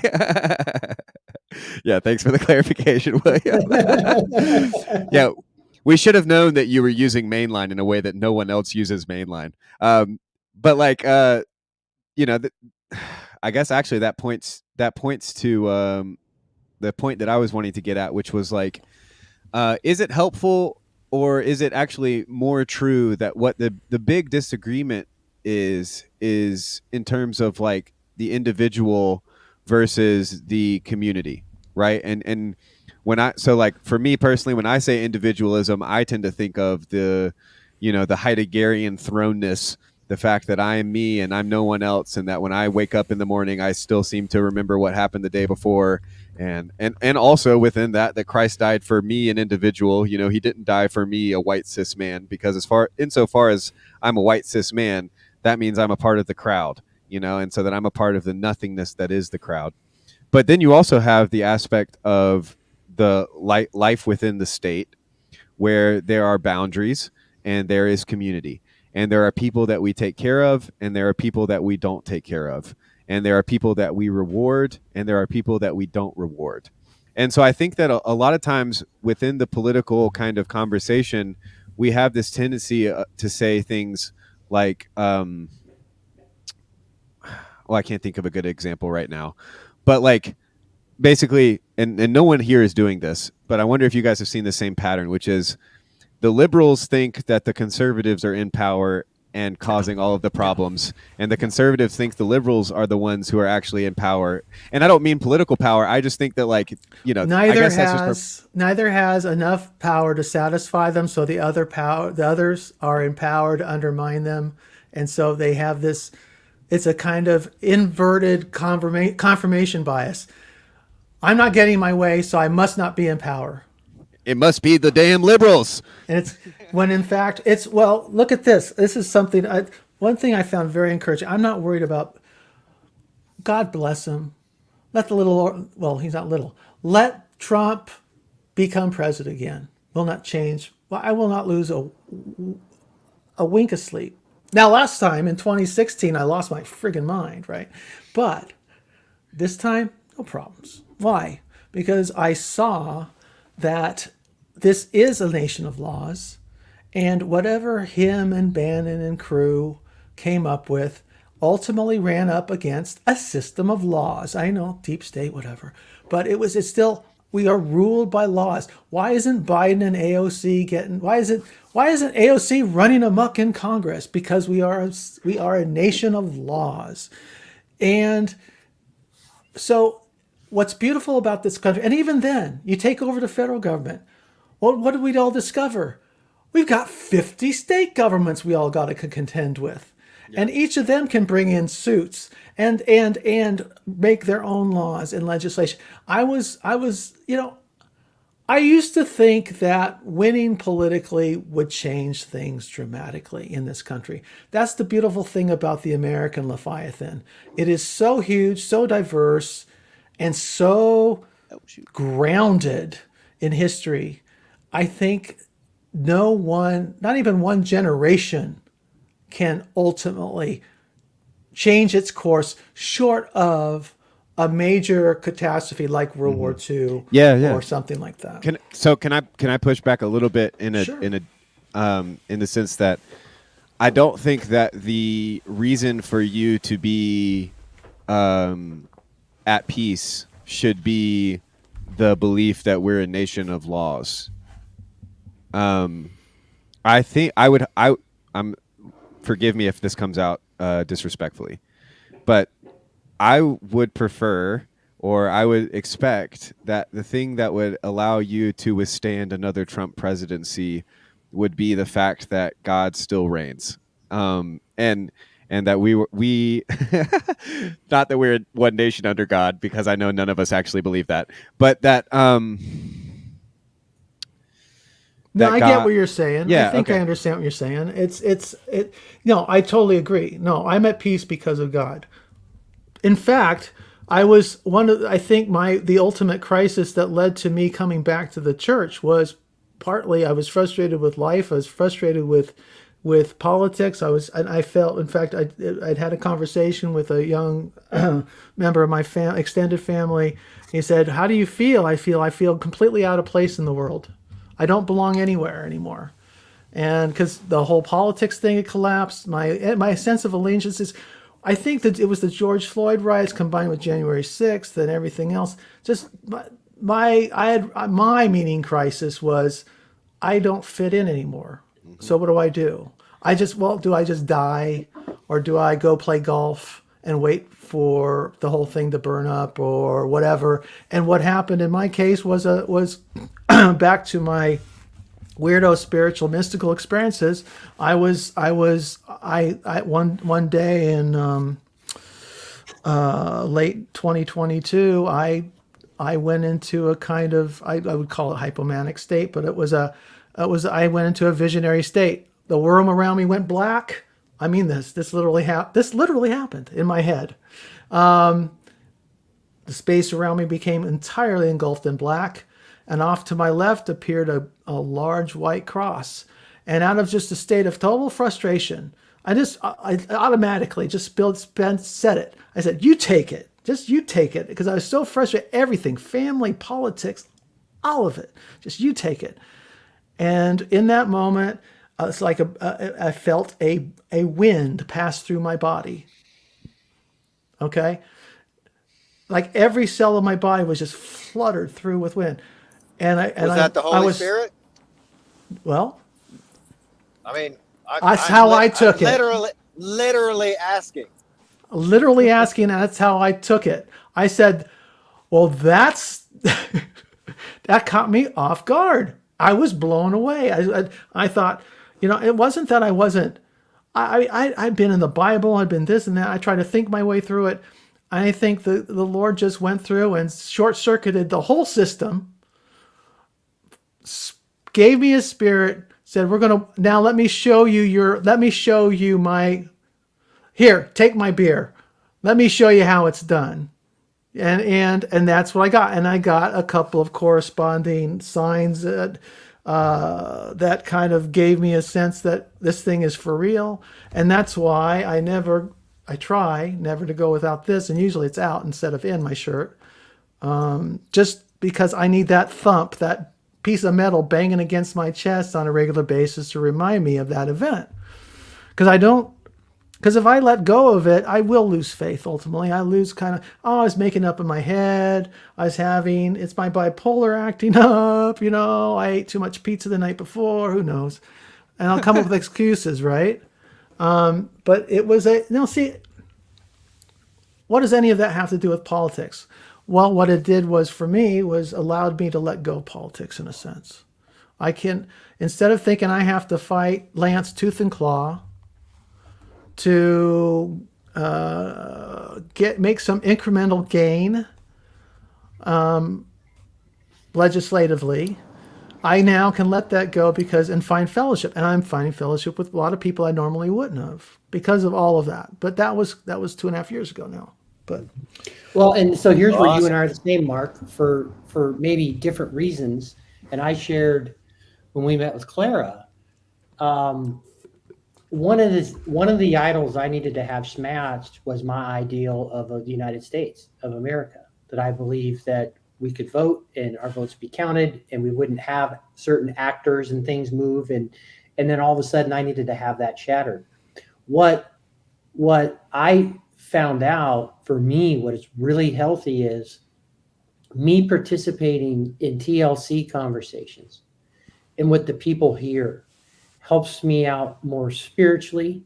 C: Yeah, thanks for the clarification, William. Yeah. We should have known that you were using mainline in a way that no one else uses mainline. But like, I guess actually that points to the point that I was wanting to get at, which was like, is it helpful or is it actually more true that what the big disagreement is in terms of like the individual versus the community, right? And for me personally, when I say individualism, I tend to think of the Heideggerian thrownness, the fact that I am me and I'm no one else, and that when I wake up in the morning, I still seem to remember what happened the day before, and also within that Christ died for me, an individual. He didn't die for me, a white cis man, because insofar as I'm a white cis man, that means I'm a part of the crowd, and so that I'm a part of the nothingness that is the crowd. But then you also have the aspect of the life within the state, where there are boundaries and there is community, and there are people that we take care of and there are people that we don't take care of, and there are people that we reward and there are people that we don't reward. And so I think that a lot of times within the political kind of conversation, we have this tendency to say things like, well, I can't think of a good example right now, but like basically, and no one here is doing this, but I wonder if you guys have seen the same pattern, which is the liberals think that the conservatives are in power and causing all of the problems. And the conservatives think the liberals are the ones who are actually in power. And I don't mean political power. I just think that, like, you know,
I: neither has enough power to satisfy them, so the others are in power to undermine them, and so they have this. It's a kind of inverted confirmation bias. I'm not getting my way, so I must not be in power.
C: It must be the damn liberals.
I: And it's when in fact it's, well, look at this. This is something, one thing I found very encouraging. I'm not worried about, God bless him. Let the little, well, he's not little. Let Trump become president again. Will not change. Well, I will not lose a wink of sleep. Now, last time in 2016, I lost my friggin' mind, right? But this time, no problems. Why? Because I saw that this is a nation of laws, and whatever him and Bannon and crew came up with ultimately ran up against a system of laws. I know, deep state, whatever, but it's still, we are ruled by laws. Why isn't Biden and AOC why isn't AOC running amok in Congress? Because we are a nation of laws. And so what's beautiful about this country, and even then, you take over the federal government, well, what did we all discover? We've got 50 state governments we all got to contend with. Yeah. And each of them can bring in suits and make their own laws and legislation. I used to think that winning politically would change things dramatically in this country. That's the beautiful thing about the American Leviathan. It is so huge, so diverse, and so grounded in history. I think not even one generation can ultimately change its course short of a major catastrophe like World War II, or something like that.
C: Can I push back a little bit in the sense that I don't think that the reason for you to be at peace should be the belief that we're a nation of laws. I think I'm forgive me if this comes out disrespectfully, but I would prefer, or I would expect, that the thing that would allow you to withstand another Trump presidency would be the fact that God still reigns, and that we not that we're one nation under God, because I know none of us actually believe that, but that
I: No, I get what you're saying. Yeah, I think I understand what you're saying. No, I totally agree. No, I'm at peace because of God. In fact, I think the ultimate crisis that led to me coming back to the church was partly I was frustrated with life. I was frustrated with politics. I felt, in fact, I'd had a conversation with a young member of my extended family. He said, "How do you feel?" I feel completely out of place in the world. I don't belong anywhere anymore. And because the whole politics thing had collapsed, my sense of allegiances, I think that it was the George Floyd riots combined with January 6th and everything else. Just my meaning crisis was, I don't fit in anymore. So what do? Do I just die, or do I go play golf and wait for the whole thing to burn up or whatever? And what happened in my case was back to my weirdo spiritual mystical experiences. I one day in late 2022, I went into a kind of, I would call it hypomanic state, but I went into a visionary state. The room around me went black. I mean, this literally happened in my head. The space around me became entirely engulfed in black, and off to my left appeared a large white cross. And out of just a state of total frustration, I automatically just said it. I said, "You take it. Just you take it," because I was so frustrated. Everything, family, politics, all of it. Just you take it. And in that moment, it's like I felt a wind pass through my body. Okay? Like every cell of my body was just fluttered through with wind. And was
M: that the Holy Spirit?
I: Well,
M: I mean,
I: That's how I took it.
M: Literally asking.
I: Literally asking. That's how I took it. I said, well, that caught me off guard. I was blown away. I thought, it wasn't that I wasn't. I'd been in the Bible. I'd been this and that. I tried to think my way through it. I think the Lord just went through and short-circuited the whole system, gave me His Spirit, said, now let me show you my, here, take my beer. Let me show you how it's done. And that's what I got. And I got a couple of corresponding signs that kind of gave me a sense that this thing is for real. And that's why I try never to go without this. And usually it's out instead of in my shirt. Just because I need that thump, that piece of metal banging against my chest on a regular basis to remind me of that event. Because if I let go of it, I will lose faith ultimately. I lose I was making up in my head. It's my bipolar acting up, I ate too much pizza the night before, who knows? And I'll come up with excuses, right? But it was what does any of that have to do with politics? Well, what it did for me was allowed me to let go of politics in a sense. I can, instead of thinking I have to fight Lance tooth and claw to make some incremental gain legislatively, I now can let that go and find fellowship. And I'm finding fellowship with a lot of people I normally wouldn't have because of all of that. But that was 2.5 years ago now. But
L: and so here's where you and I are the same, Mark, for maybe different reasons. And I shared when we met with Clara, one of the idols I needed to have smashed was my ideal of the United States of America, that I believe that we could vote and our votes be counted and we wouldn't have certain actors and things move. And then all of a sudden I needed to have that shattered. What I found out for me, what is really healthy is me participating in TLC conversations and what the people hear helps me out more spiritually.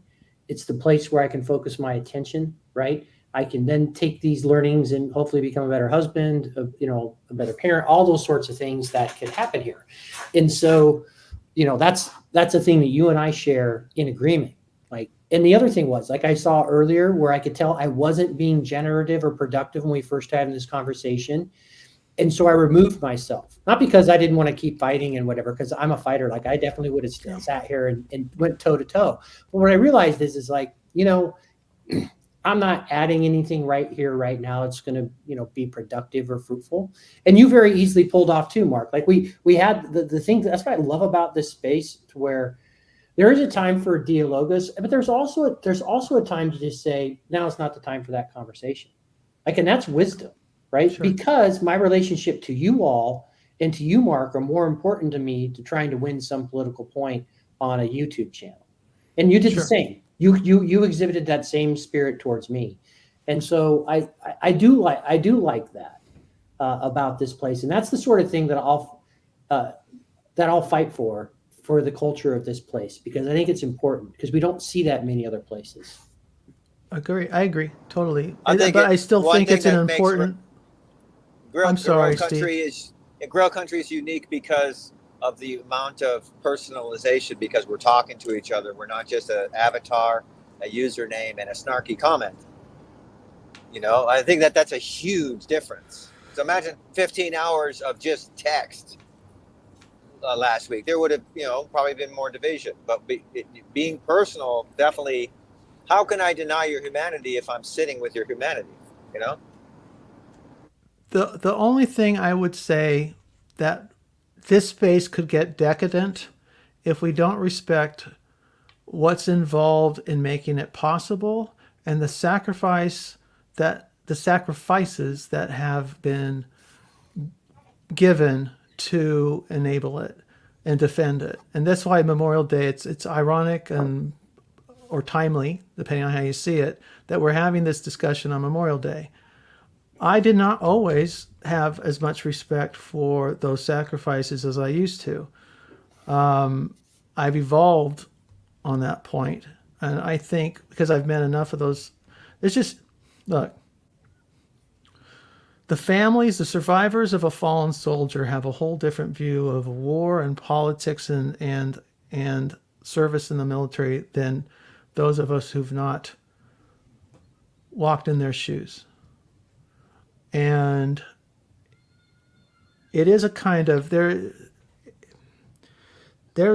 L: It's the place where I can focus my attention, right? I can then take these learnings and hopefully become a better husband, a better parent, all those sorts of things that could happen here. And so, that's a thing that you and I share in agreement. And the other thing was, like I saw earlier, where I could tell I wasn't being generative or productive when we first had this conversation. And so I removed myself, not because I didn't want to keep fighting and whatever, because I'm a fighter. Like I definitely would have sat here and went toe to toe. But what I realized is I'm not adding anything right here, right now. It's going to, be productive or fruitful. And you very easily pulled off too, Mark. Like we had the thing. That's what I love about this space, to where there is a time for dialogus, but there's also a time to just say, now it's not the time for that conversation. And that's wisdom, right? Sure. Because my relationship to you all and to you, Mark, are more important to me to trying to win some political point on a YouTube channel. And you did the same. You exhibited that same spirit towards me. And so I do like that about this place. And that's the sort of thing that I'll fight for the culture of this place, because I think it's important, because we don't see that many other places.
I: I agree totally. I still think it's an important. I'm sorry, Steve.
M: Grail country is unique because of the amount of personalization, because we're talking to each other. We're not just an avatar, a username, and a snarky comment. I think that's a huge difference. So imagine 15 hours of just text. Last week, there would have, probably been more division, but being personal, definitely. How can I deny your humanity if I'm sitting with your humanity?
I: The only thing I would say that this space could get decadent if we don't respect what's involved in making it possible and the sacrifices that have been given to enable it and defend it. And that's why Memorial Day, it's ironic or timely, depending on how you see it, that we're having this discussion on Memorial Day. I did not always have as much respect for those sacrifices as I used to. I've evolved on that point. And I think because I've met enough of those, it's just, look, the families, the survivors of a fallen soldier have a whole different view of war and politics and service in the military than those of us who've not walked in their shoes. And it is a kind of, there's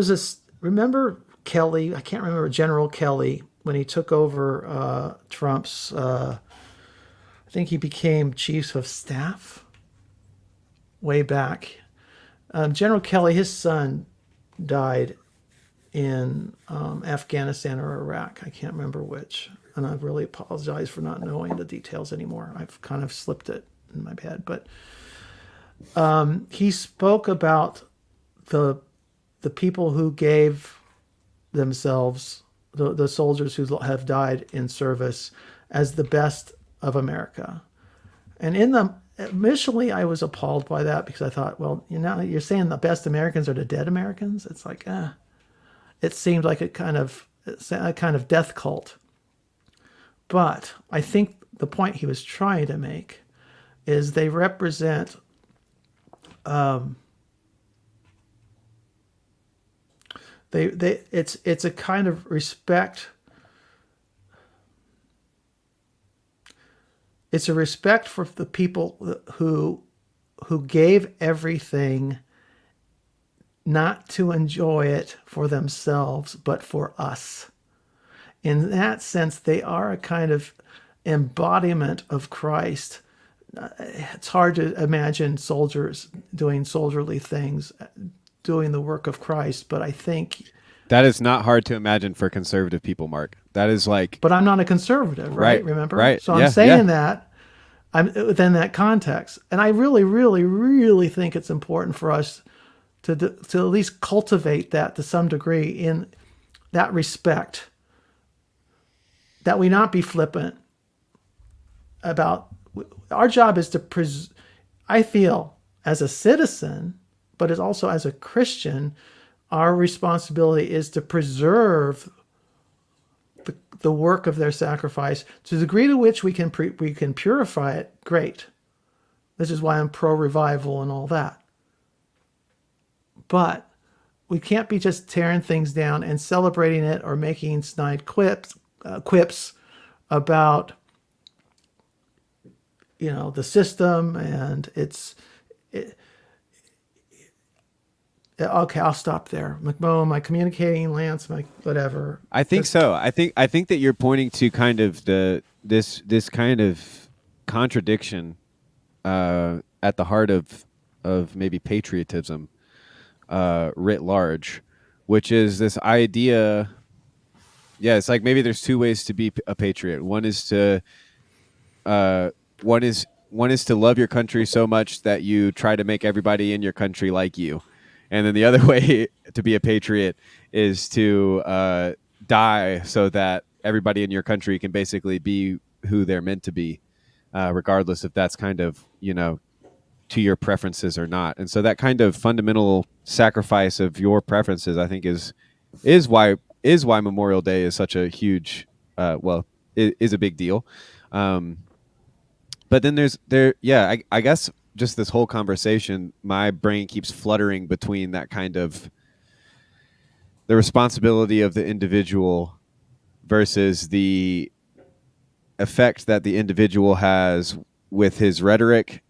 I: this, remember Kelly, I can't remember, General Kelly, when he took over Trump's, I think he became chief of staff way back. General Kelly, his son died in Afghanistan or Iraq. I can't remember which. And I really apologize for not knowing the details anymore. I've kind of slipped it in my head. But he spoke about the people who gave themselves, the soldiers who have died in service, as the best of America. And initially I was appalled by that because I thought, well, you're saying the best Americans are the dead Americans? It's like, it seemed like a kind of death cult. But I think the point he was trying to make is they represent it's a kind of respect. It's a respect for the people who gave everything, not to enjoy it for themselves, but for us. In that sense, they are a kind of embodiment of Christ. It's hard to imagine soldiers doing soldierly things, doing the work of Christ, but I think
C: that is not hard to imagine for conservative people, Mark. That is like,
I: but I'm not a conservative, right? Remember,
C: right?
I: So I'm saying that I'm within that context, and I really, really, really think it's important for us to at least cultivate that to some degree in that respect. That we not be flippant about. Our job is to I feel as a citizen, but as also as a Christian, our responsibility is to preserve the work of their sacrifice to the degree to which we can purify it. Great. This is why I'm pro revival and all that. But we can't be just tearing things down and celebrating it or making snide quips about the system and okay, I'll stop there. McMo, am I communicating, Lance? Am I whatever?
C: I think so. I think that you're pointing to kind of this kind of contradiction at the heart of maybe patriotism writ large, which is this idea. Yeah, it's like maybe there's two ways to be a patriot. One is to love your country so much that you try to make everybody in your country like you. And then the other way to be a patriot is to die so that everybody in your country can basically be who they're meant to be, regardless if that's kind of, to your preferences or not. And so that kind of fundamental sacrifice of your preferences, I think, is why Memorial Day is such a huge, is a big deal. But then I guess just this whole conversation, my brain keeps fluttering between that kind of the responsibility of the individual versus the effect that the individual has with his rhetoric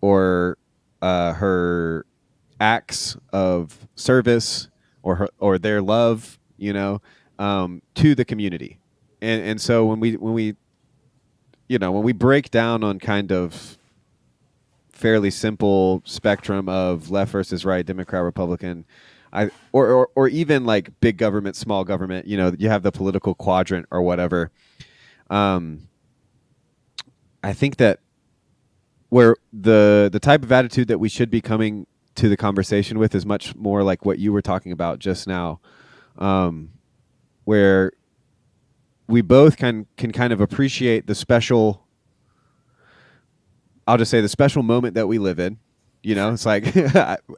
C: or her acts of service or their love, to the community. And so when we break down on kind of fairly simple spectrum of left versus right, Democrat, Republican, or even like big government, small government, you have the political quadrant or whatever. I think that where the type of attitude that we should be coming to the conversation with is much more like what you were talking about just now, where we both can kind of appreciate the special, I'll just say the special moment that we live in. It's like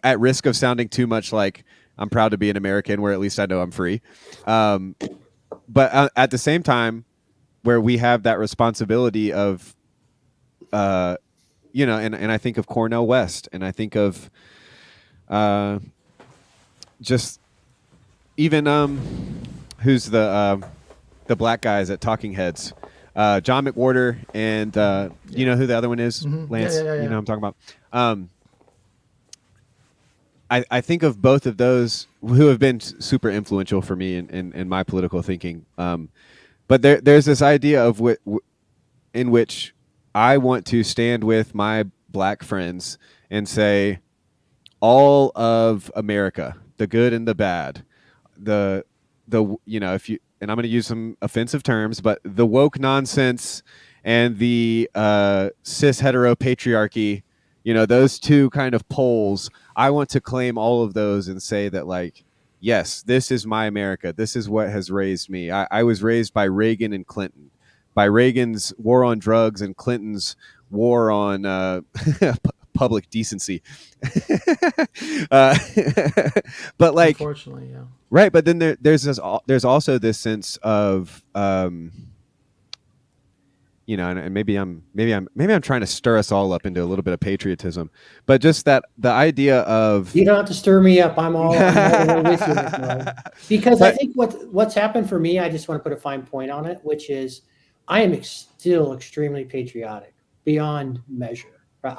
C: at risk of sounding too much like I'm proud to be an American, where at least I know I'm free. But at the same time, where we have that responsibility of, you know, and I think of Cornel West, and I think of just even who's the black guys at Talking Heads, John McWhorter, and you know who the other one is, Lance. You know what I'm talking about. I think of both of those who have been super influential for me in my political thinking. But there's this idea of in which I want to stand with my black friends and say, all of America, the good and the bad, the you know, if you, and I'm going to use some offensive terms, but the woke nonsense and the cis hetero patriarchy, you know, those two kind of poles, I want to claim all of those and say that, like, yes, this is my America. This is what has raised me. I was raised by Reagan and Clinton, by Reagan's war on drugs and Clinton's war on public decency. But like,
I: unfortunately, yeah.
C: Right, but then there's also this sense of you know, and maybe I'm trying to stir us all up into a little bit of patriotism, but just that the idea of,
L: you don't have to stir me up. I'm all with you, because I think what's happened for me, I just want to put a fine point on it, which is I am still extremely patriotic beyond measure. Right?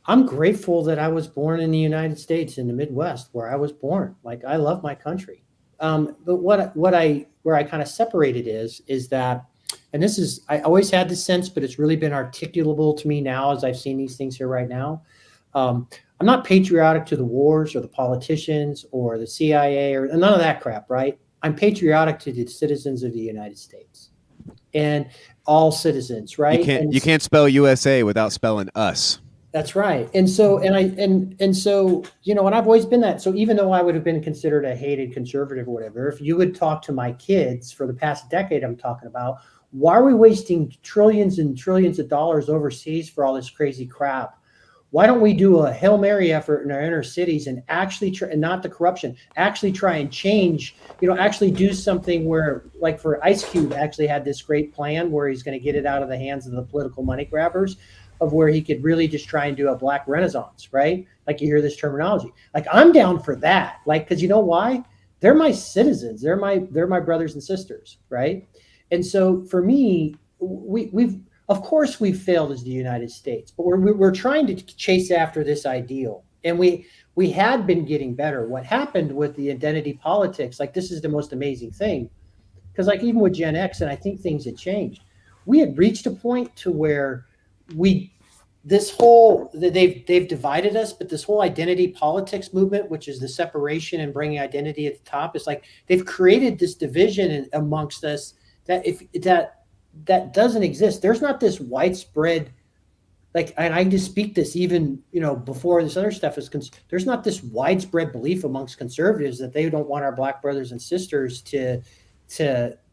L: I'm grateful that I was born in the United States, in the Midwest, where I was born. Like, I love my country. But where I kind of separate it is that, and this is, I always had this sense, but it's really been articulable to me now as I've seen these things here right now. I'm not patriotic to the wars or the politicians or the CIA or none of that crap, right? I'm patriotic to the citizens of the United States and all citizens, right?
C: You can't spell USA without spelling us.
L: That's right. And so, and so, you know, and I've always been that. So even though I would have been considered a hated conservative or whatever, if you would talk to my kids for the past decade, I'm talking about, why are we wasting trillions and trillions of dollars overseas for all this crazy crap? Why don't we do a Hail Mary effort in our inner cities and actually try, and not the corruption, actually try and change, you know, actually do something where, like for Ice Cube actually had this great plan where he's going to get it out of the hands of the political money grabbers, of where he could really just try and do a black renaissance, right? Like, you hear this terminology. Like, I'm down for that. Like, because you know why? They're my citizens. They're my brothers and sisters, right? And so for me, we've of course we've failed as the United States, but we're trying to chase after this ideal, and we had been getting better. What happened with the identity politics? Like, this is the most amazing thing, because like even with Gen X, and I think things had changed. We had reached a point to where they've divided us, but this whole identity politics movement, which is the separation and bringing identity at the top, is like they've created this division amongst us that doesn't exist. There's not this widespread, like, and I just speak this even, you know, before this other stuff is, there's not this widespread belief amongst conservatives that they don't want our black brothers and sisters to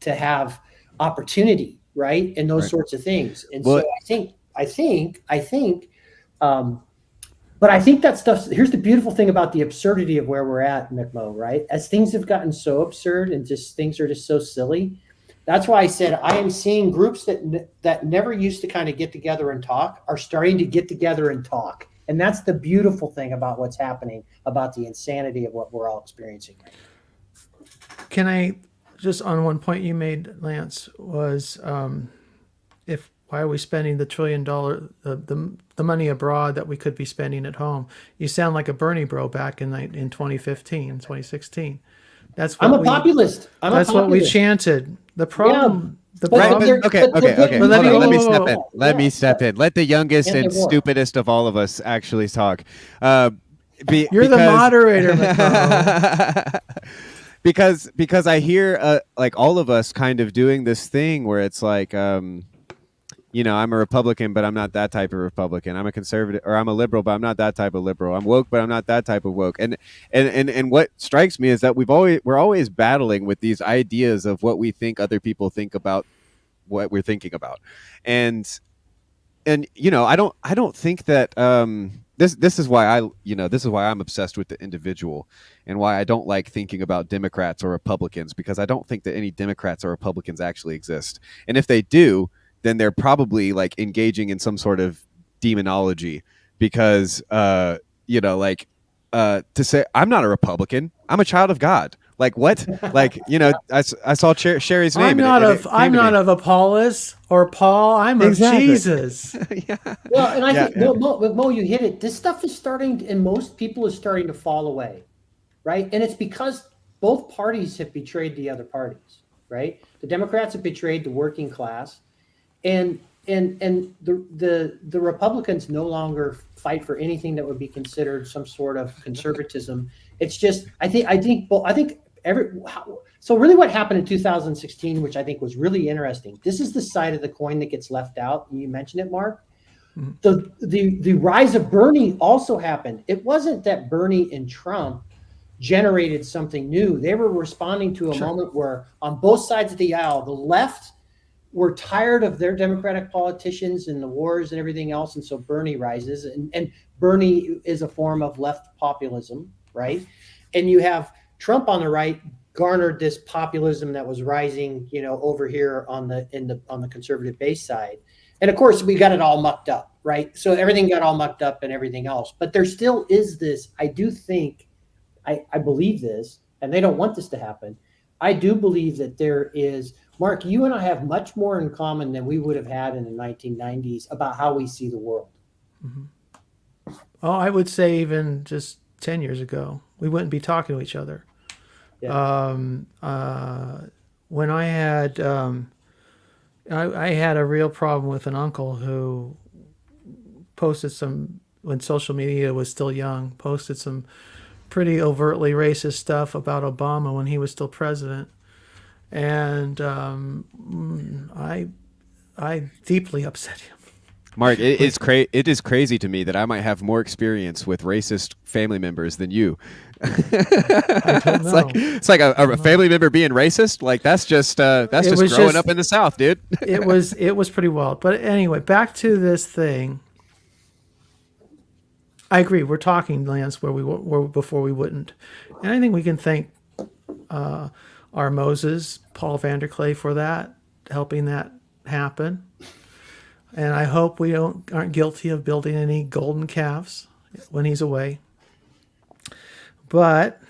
L: have opportunity, right? And those sorts of things. And so I think, but I think that stuff, here's the beautiful thing about the absurdity of where we're at, McMo, right? As things have gotten so absurd and just things are just so silly. That's why I said I am seeing groups that never used to kind of get together and talk are starting to get together and talk. And that's the beautiful thing about what's happening, about the insanity of what we're all experiencing right now.
I: Can I just, on one point you made, Lance, was why are we spending the $1 trillion, the money abroad that we could be spending at home? You sound like a Bernie bro back in 2015, 2016.
L: I'm a populist.
I: That's what we chanted. The problem.
C: Okay. Let me step in. Let the youngest and stupidest of all of us actually talk.
I: You're the moderator,
C: because I hear like all of us kind of doing this thing where it's like, you know, I'm a Republican, but I'm not that type of Republican. I'm a conservative, or I'm a liberal, but I'm not that type of liberal. I'm woke, but I'm not that type of woke. And what strikes me is that we're always battling with these ideas of what we think other people think about what we're thinking about. And you know, I don't think that this is why I'm obsessed with the individual, and why I don't like thinking about Democrats or Republicans, because I don't think that any Democrats or Republicans actually exist. And if they do, then they're probably like engaging in some sort of demonology, because to say I'm not a Republican, I'm a child of God. Like what? Like, I saw Sherry's name.
I: I'm not of Apollos or Paul. I'm of Jesus.
C: Yeah.
L: Well, and I think Mo, you hit it. This stuff is starting, and most people is starting to fall away, right? And it's because both parties have betrayed the other parties, right? The Democrats have betrayed the working class, and the Republicans no longer fight for anything that would be considered some sort of conservatism. It's just so really what happened in 2016, which I think was really interesting. This is the side of the coin that gets left out. And you mentioned it, Mark. Mm-hmm. The rise of Bernie also happened. It wasn't that Bernie and Trump generated something new. They were responding to a moment where on both sides of the aisle, the left were tired of their Democratic politicians and the wars and everything else. And so Bernie rises, and Bernie is a form of left populism, right? And you have Trump on the right garnered this populism that was rising, over here on the conservative base side. And of course, we got it all mucked up, right? So everything got all mucked up and everything else. But there still is this, I do think, I believe this, and they don't want this to happen. I do believe that there is, Mark, you and I have much more in common than we would have had in the 1990s about how we see the world.
I: Mm-hmm. Oh, I would say even just 10 years ago, we wouldn't be talking to each other. Yeah. When I had I had a real problem with an uncle who posted when social media was still young, posted some pretty overtly racist stuff about Obama when he was still president. And I deeply upset him.
C: Mark, it is crazy to me that I might have more experience with racist family members than you. It's like a family member being racist. Like that's just growing up in the South, dude.
I: it was pretty wild. But anyway, back to this thing. I agree. We're talking, Lance, where we were before we wouldn't, and I think we can thank our Moses, Paul Vanderklay, for that, helping that happen. And I hope we aren't guilty of building any golden calves when he's away. But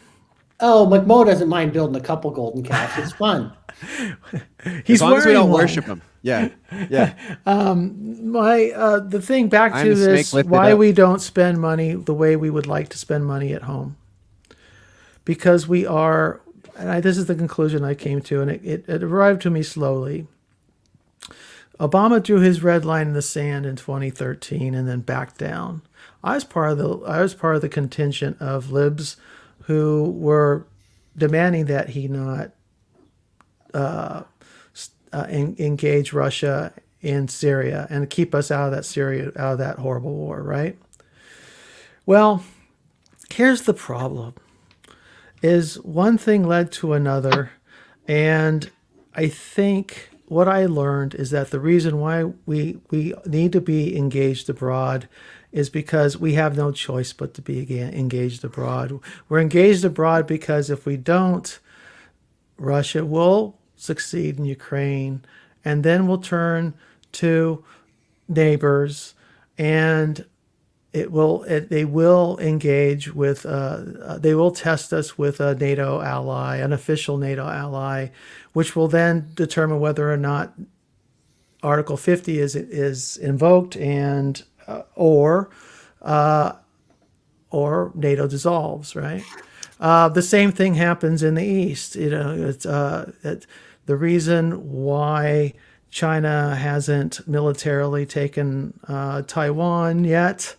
L: McMo doesn't mind building a couple golden calves. It's fun.
C: As long as we don't worship him. Yeah.
I: The thing back to this, why we don't spend money the way we would like to spend money at home, because we are. And this is the conclusion I came to, and it arrived to me slowly. Obama drew his red line in the sand in 2013 and then backed down. I was part of the contingent of libs who were demanding that he not engage Russia in Syria and keep us out of that horrible war, right? Well, here's the problem. Is one thing led to another, and I think what I learned is that the reason why we need to be engaged abroad is because we have no choice but to be engaged abroad. We're engaged abroad because if we don't, Russia will succeed in Ukraine, and then we'll turn to neighbors, and they will engage with, they will test us with a NATO ally, an official NATO ally, which will then determine whether or not Article 50 is invoked and or NATO dissolves, right? The same thing happens in the East. It's the reason why China hasn't militarily taken Taiwan yet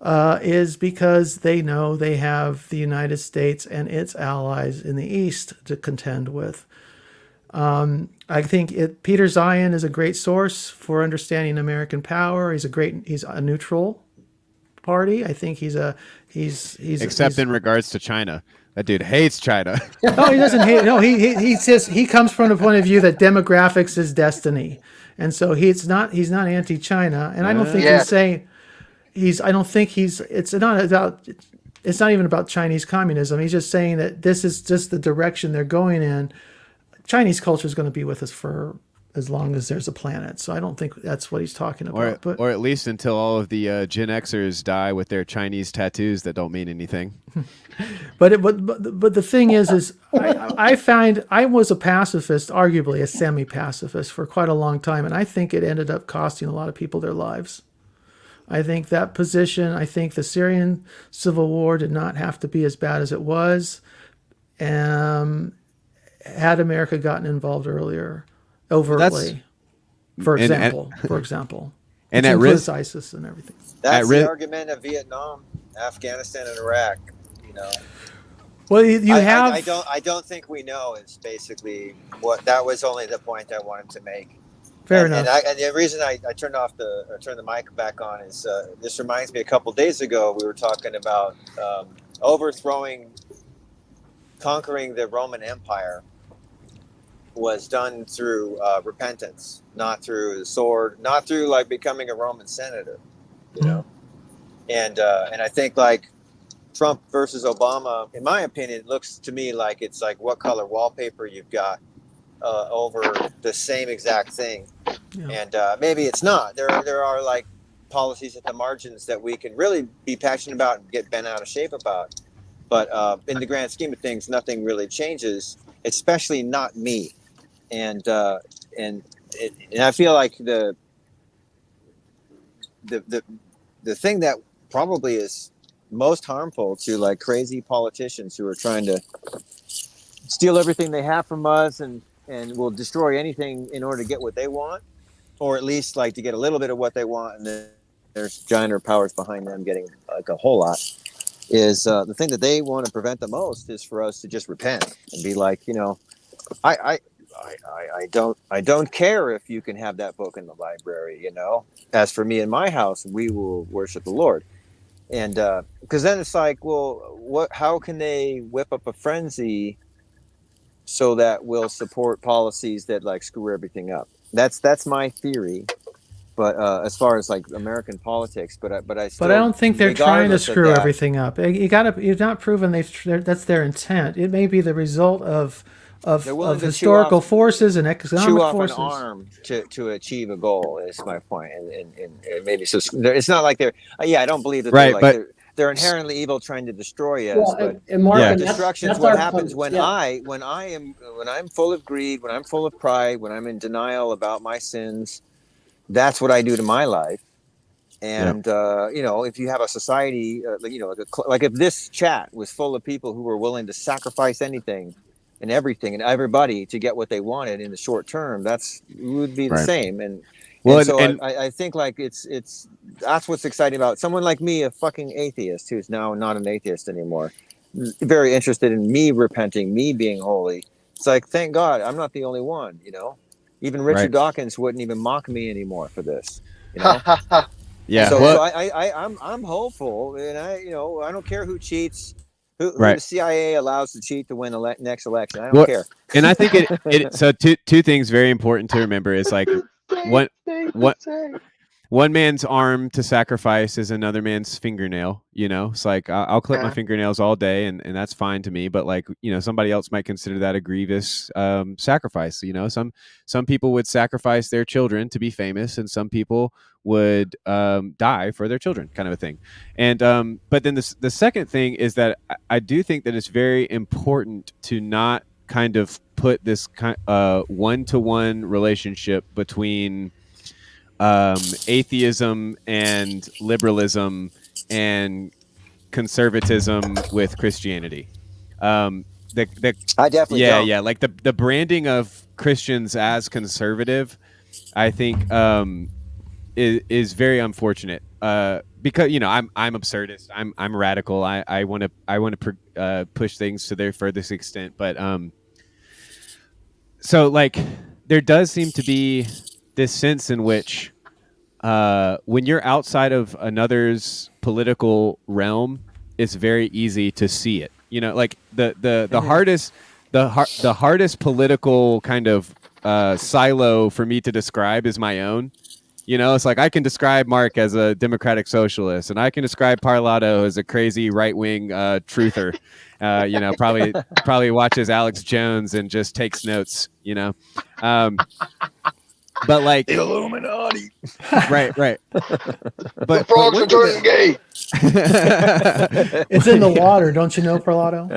I: is because they know they have the United States and its allies in the East to contend with. I think Peter Zion is a great source for understanding American power. He's a neutral party. I think he's
C: except in regards to China. That dude hates China.
I: No, he doesn't hate. No, he says he comes from the point of view that demographics is destiny, and so he's not anti-China. And I don't think he's saying. I don't think it's not even about Chinese communism. He's just saying that this is just the direction they're going in. Chinese culture is going to be with us for as long as there's a planet. So I don't think that's what he's talking about.
C: Or at least until all of the Gen Xers die with their Chinese tattoos that don't mean anything.
I: But the thing is I find I was a pacifist, arguably a semi-pacifist for quite a long time, and I think it ended up costing a lot of people their lives. I think that position, I think the Syrian civil war did not have to be as bad as it was. Had America gotten involved earlier, overtly, for example,
C: and
I: which
C: at
I: includes
C: risk,
I: ISIS and everything.
M: That's the argument of Vietnam, Afghanistan, and Iraq.
I: Well, you have.
M: I don't think we know. Is basically what that was only the point I wanted to make.
I: Fair enough.
M: And the reason I turned the mic back on is this reminds me. A couple days ago, we were talking about conquering the Roman Empire was done through repentance, not through the sword, not through like becoming a Roman senator, and I think like Trump versus Obama, in my opinion, it looks to me like it's like what color wallpaper you've got over the same exact thing, and maybe it's not. There are like policies at the margins that we can really be passionate about and get bent out of shape about, but in the grand scheme of things, nothing really changes, especially not me. And I feel like the thing that probably is most harmful to like crazy politicians who are trying to steal everything they have from us and will destroy anything in order to get what they want, or at least like to get a little bit of what they want, and then there's gianter powers behind them getting like a whole lot. Is the thing that they want to prevent the most is for us to just repent and be like, I don't care if you can have that book in the library, As for me and my house, we will worship the Lord. And because then it's like, well, how can they whip up a frenzy so that we'll support policies that like screw everything up? That's my theory. But as far as like American politics, but I
I: don't think they're trying to screw everything up. You've not proven that's their intent. It may be the result of historical forces and economic forces.
M: Chew off an arm to achieve a goal is my point, and maybe so. It's not like they're. I don't believe that they're inherently evil, trying to destroy us. Destruction is what happens when I'm full of greed, when I'm full of pride, when I'm in denial about my sins. That's what I do to my life. And if you have a society, like if this chat was full of people who were willing to sacrifice anything and everything and everybody to get what they wanted in the short term, it would be the same. I think like it's that's what's exciting about someone like me, a fucking atheist who's now not an atheist anymore, very interested in me repenting, me being holy. It's like, thank God I'm not the only one, Even Richard Dawkins wouldn't even mock me anymore for this,
C: Yeah.
M: So I'm hopeful, and I don't care who cheats, who the CIA allows to cheat to win the next election. I don't care.
C: And I think so two things very important to remember is like one man's arm to sacrifice is another man's fingernail. It's like I'll clip my fingernails all day, and that's fine to me. But like somebody else might consider that a grievous sacrifice. Some people would sacrifice their children to be famous, and some people would die for their children, kind of a thing. And but then the second thing is that I do think that it's very important to not kind of put this one-to-one relationship between atheism and liberalism and conservatism with Christianity. I
M: definitely don't.
C: Yeah. Like the branding of Christians as conservative, I think, is very unfortunate. Because I'm absurdist. I'm radical. I want to push things to their furthest extent. But so like there does seem to be this sense in which when you're outside of another's political realm, it's very easy to see it. Like the hardest political kind of silo for me to describe is my own. You know, it's like I can describe Mark as a democratic socialist, and I can describe Parlato as a crazy right-wing truther. You know, probably watches Alex Jones and just takes notes. You know, but like
N: the Illuminati.
C: Right.
N: The frogs are turning gay.
I: It's in the water, don't you know, Parlato?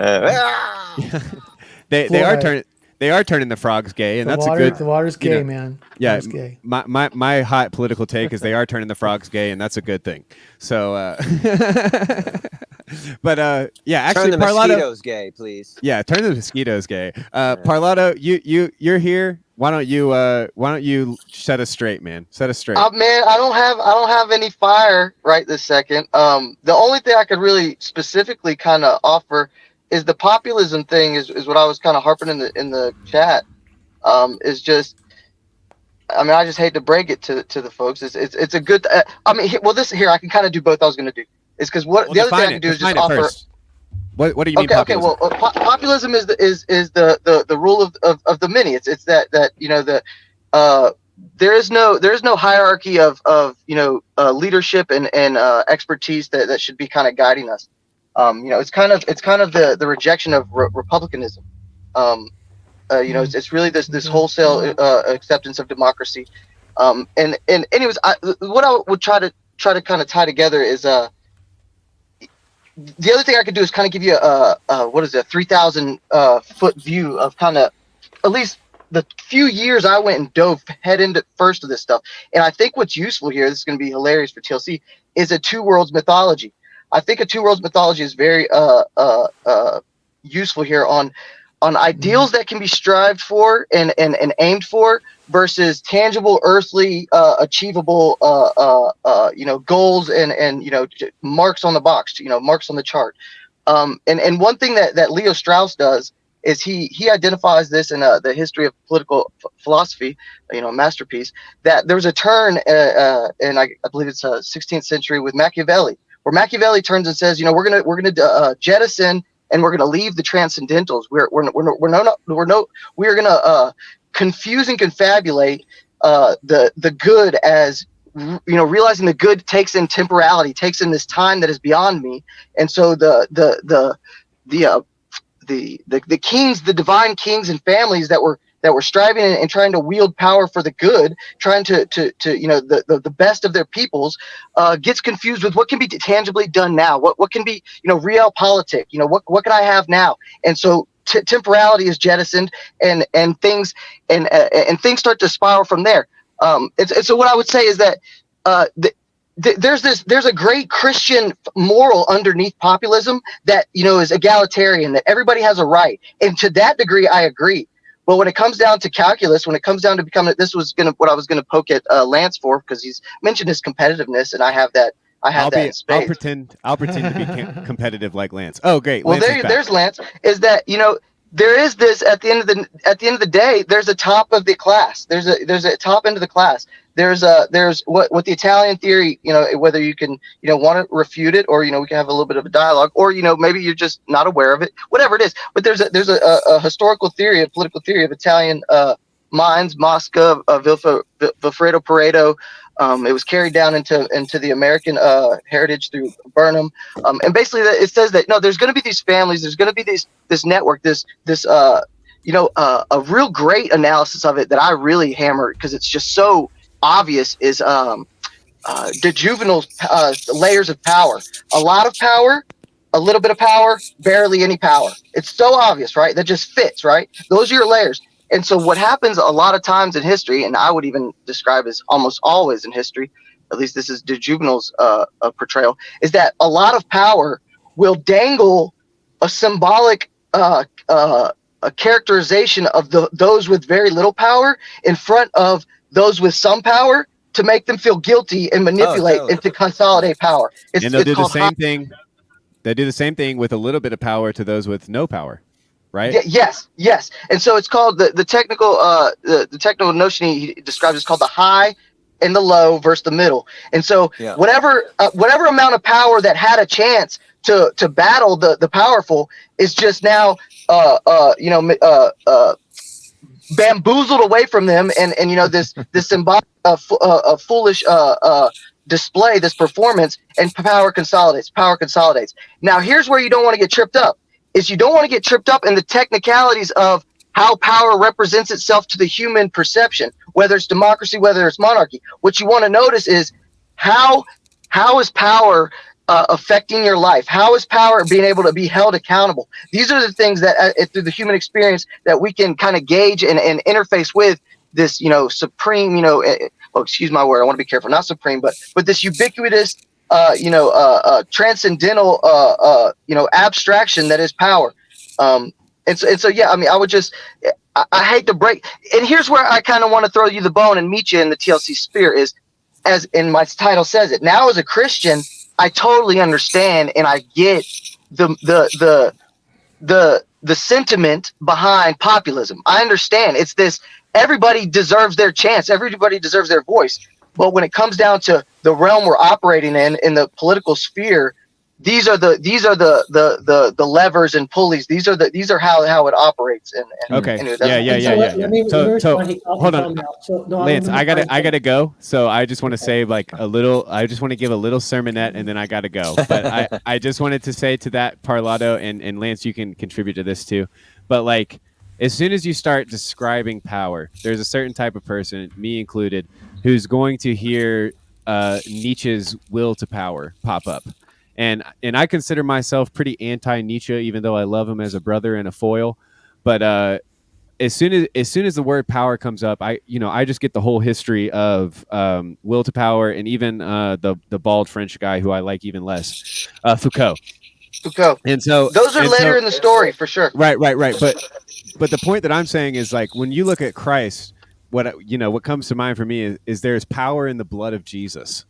C: They are turning the frogs gay, and
I: the water's gay, man.
C: Yeah,
I: gay.
C: My hot political take is they are turning the frogs gay, and that's a good thing. So, but yeah, actually,
M: turn the
C: Parlato,
M: mosquitoes gay, please.
C: Yeah, turn the mosquitoes gay. Parlato, you're here. Why don't you set us straight, man? Set us straight.
N: Man, I don't have any fire right this second. The only thing I could really specifically kind of offer is the populism thing is what I was kind of harping in the chat. Is just, I mean, I just hate to break it to the folks. It's a good. I mean, here I can kind of do both. I was going to do is because the other thing I can do is just offer. First.
C: What do you mean? Populism?
N: Okay. Well, populism is the rule of the many. It's that you know there is no hierarchy of leadership and expertise that should be kind of guiding us. You know, it's kind of the rejection of republicanism. You know, it's really this wholesale acceptance of democracy. And anyways, what I would try to kind of tie together is the other thing I could do is kind of give you a 3,000 foot view of kind of at least the few years I went and dove head into first of this stuff. And I think what's useful here, this is going to be hilarious for TLC, is a two worlds mythology. I think a two worlds mythology is very useful here on ideals that can be strived for and aimed for versus tangible, earthly, achievable, goals and marks on the box, marks on the chart. And one thing that Leo Strauss does is he identifies this in the history of political philosophy, a masterpiece, that there was a turn and I believe it's 16th century with Machiavelli, where Machiavelli turns and says, we're gonna jettison and we're gonna leave the transcendentals. We're gonna confuse and confabulate the good as realizing the good takes in temporality, takes in this time that is beyond me, and so the kings, the divine kings and families that were striving and trying to wield power for the good, trying to the best of their peoples, gets confused with what can be tangibly done now, what can be realpolitik, what can I have now, and so temporality is jettisoned, and things start to spiral from there. So what I would say is that there's a great Christian moral underneath populism that is egalitarian, that everybody has a right, and to that degree I agree. But when it comes down to calculus, when it comes down to becoming, what I was gonna poke at Lance for, because he's mentioned his competitiveness, and I have that. I'll
C: pretend to be competitive like Lance. Oh, great.
N: Well, there's Lance. Is that there is this at the end of the day, there's a top of the class. There's a top end of the class. There's what the Italian theory, whether you can want to refute it, or we can have a little bit of a dialogue, or maybe you're just not aware of it, whatever it is. But there's a historical theory, a political theory of Italian minds, Mosca, Vilfredo Pareto. It was carried down into the American heritage through Burnham, and basically it says that there's going to be these families, there's going to be this network, this a real great analysis of it that I really hammer because it's just so obvious is the juvenile layers of power. A lot of power, a little bit of power, barely any power. It's so obvious, right? That just fits, right? Those are your layers. And so what happens a lot of times in history, and I would even describe as almost always in history, at least this is de Juvenile's portrayal, is that a lot of power will dangle a symbolic a characterization of those with very little power in front of those with some power to make them feel guilty and manipulate and to consolidate power.
C: And they'll do the same thing. They do the same thing with a little bit of power to those with no power. Right?
N: Yes. And so it's called the technical the technical notion he describes is called the high and the low versus the middle. And so whatever amount of power that had a chance to battle the powerful is just now bamboozled away from them, and this symbolic a foolish display, this performance, and power consolidates. Now here's where you don't want to get tripped up, is you don't want to get tripped up in the technicalities of how power represents itself to the human perception, whether it's democracy, whether it's monarchy. What you want to notice is how is power affecting your life? How is power being able to be held accountable? These are the things that through the human experience that we can kind of gauge and interface with this, supreme, excuse my word, I want to be careful, not supreme, but this ubiquitous, transcendental, abstraction that is power. And so, yeah, I mean, I would just, I hate to break, and here's where I kind of want to throw you the bone and meet you in the TLC sphere is, as in my title says it, now as a Christian, I totally understand and I get the sentiment behind populism. I understand it's this, everybody deserves their chance, everybody deserves their voice. But when it comes down to the realm we're operating in the political sphere, these are the levers and pulleys. These are how it operates.
C: Okay. Yeah. So hold on, Lance. I gotta go. So I just want to say I just want to give a little sermonette, and then I gotta go. But I just wanted to say to that, Parlato, and Lance, you can contribute to this too. But as soon as you start describing power, there's a certain type of person, me included, who's going to hear Nietzsche's will to power pop up. And I consider myself pretty anti-Nietzsche, even though I love him as a brother and a foil. But as soon as the word power comes up, I just get the whole history of will to power, and even the bald French guy who I like even less, Foucault. And so
N: those are later in the story for sure.
C: Right. But the point that I'm saying is, when you look at Christ, what comes to mind for me is there's power in the blood of Jesus.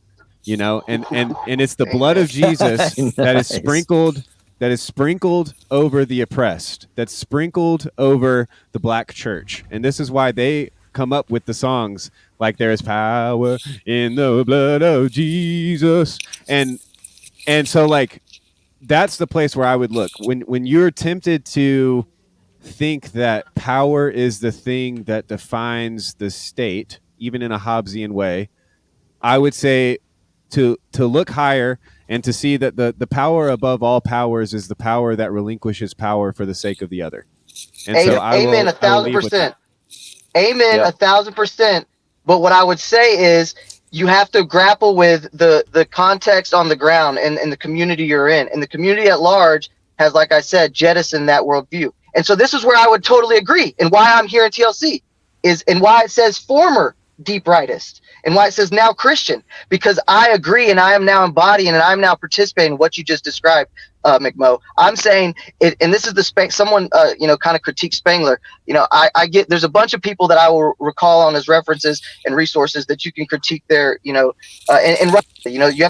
C: And it's the blood of Jesus that is sprinkled over the oppressed, that's sprinkled over the black church. And this is why they come up with the songs like there is power in the blood of Jesus. And so that's the place where I would look when you're tempted to think that power is the thing that defines the state, even in a Hobbesian way. I would say to look higher and to see that the power above all powers is the power that relinquishes power for the sake of the other. And so
N: Amen, 1,000%. Amen, 1,000%. But what I would say is you have to grapple with the context on the ground and the community you're in. And the community at large has, like I said, jettisoned that worldview. And so this is where I would totally agree, and why I'm here in TLC is, and why it says former deep rightist, and why it says now Christian, because I agree, and I am now embodying, and I'm now participating in what you just described, McMo. I'm saying it, and this is someone kind of critique Spengler. I get, there's a bunch of people that I will recall on as references and resources that you can critique their, you have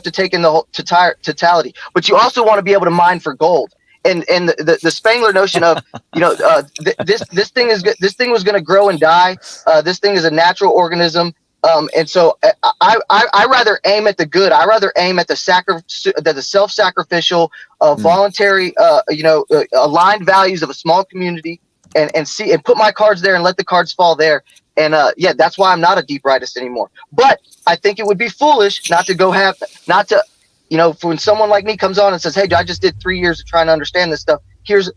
N: to take in the whole totality, but you also want to be able to mine for gold. And the Spengler notion of this thing was going to grow and die. This thing is a natural organism, and so I rather aim at the good. I rather aim at the self-sacrificial, voluntary, aligned values of a small community, and see and put my cards there and let the cards fall there. And that's why I'm not a deep rightist anymore. But I think it would be foolish not to. When someone like me comes on and says, "Hey, I just did 3 years of trying to understand this stuff. Here's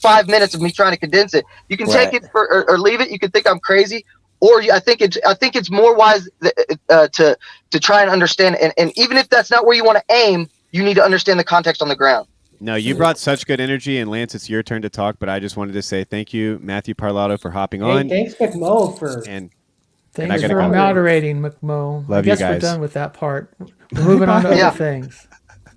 N: 5 minutes of me trying to condense it." You can take it or leave it. You can think I'm crazy, or I think it's more wise to try and understand. And even if that's not where you want to aim, you need to understand the context on the ground.
C: No, you brought such good energy, and Lance, it's your turn to talk. But I just wanted to say thank you, Matthew Parlato, for hopping on.
L: Thanks, McMo, for
I: Thanks for moderating, McMo.
C: Love
I: I guess
C: you guys.
I: We're done with that part. We're moving on to other things.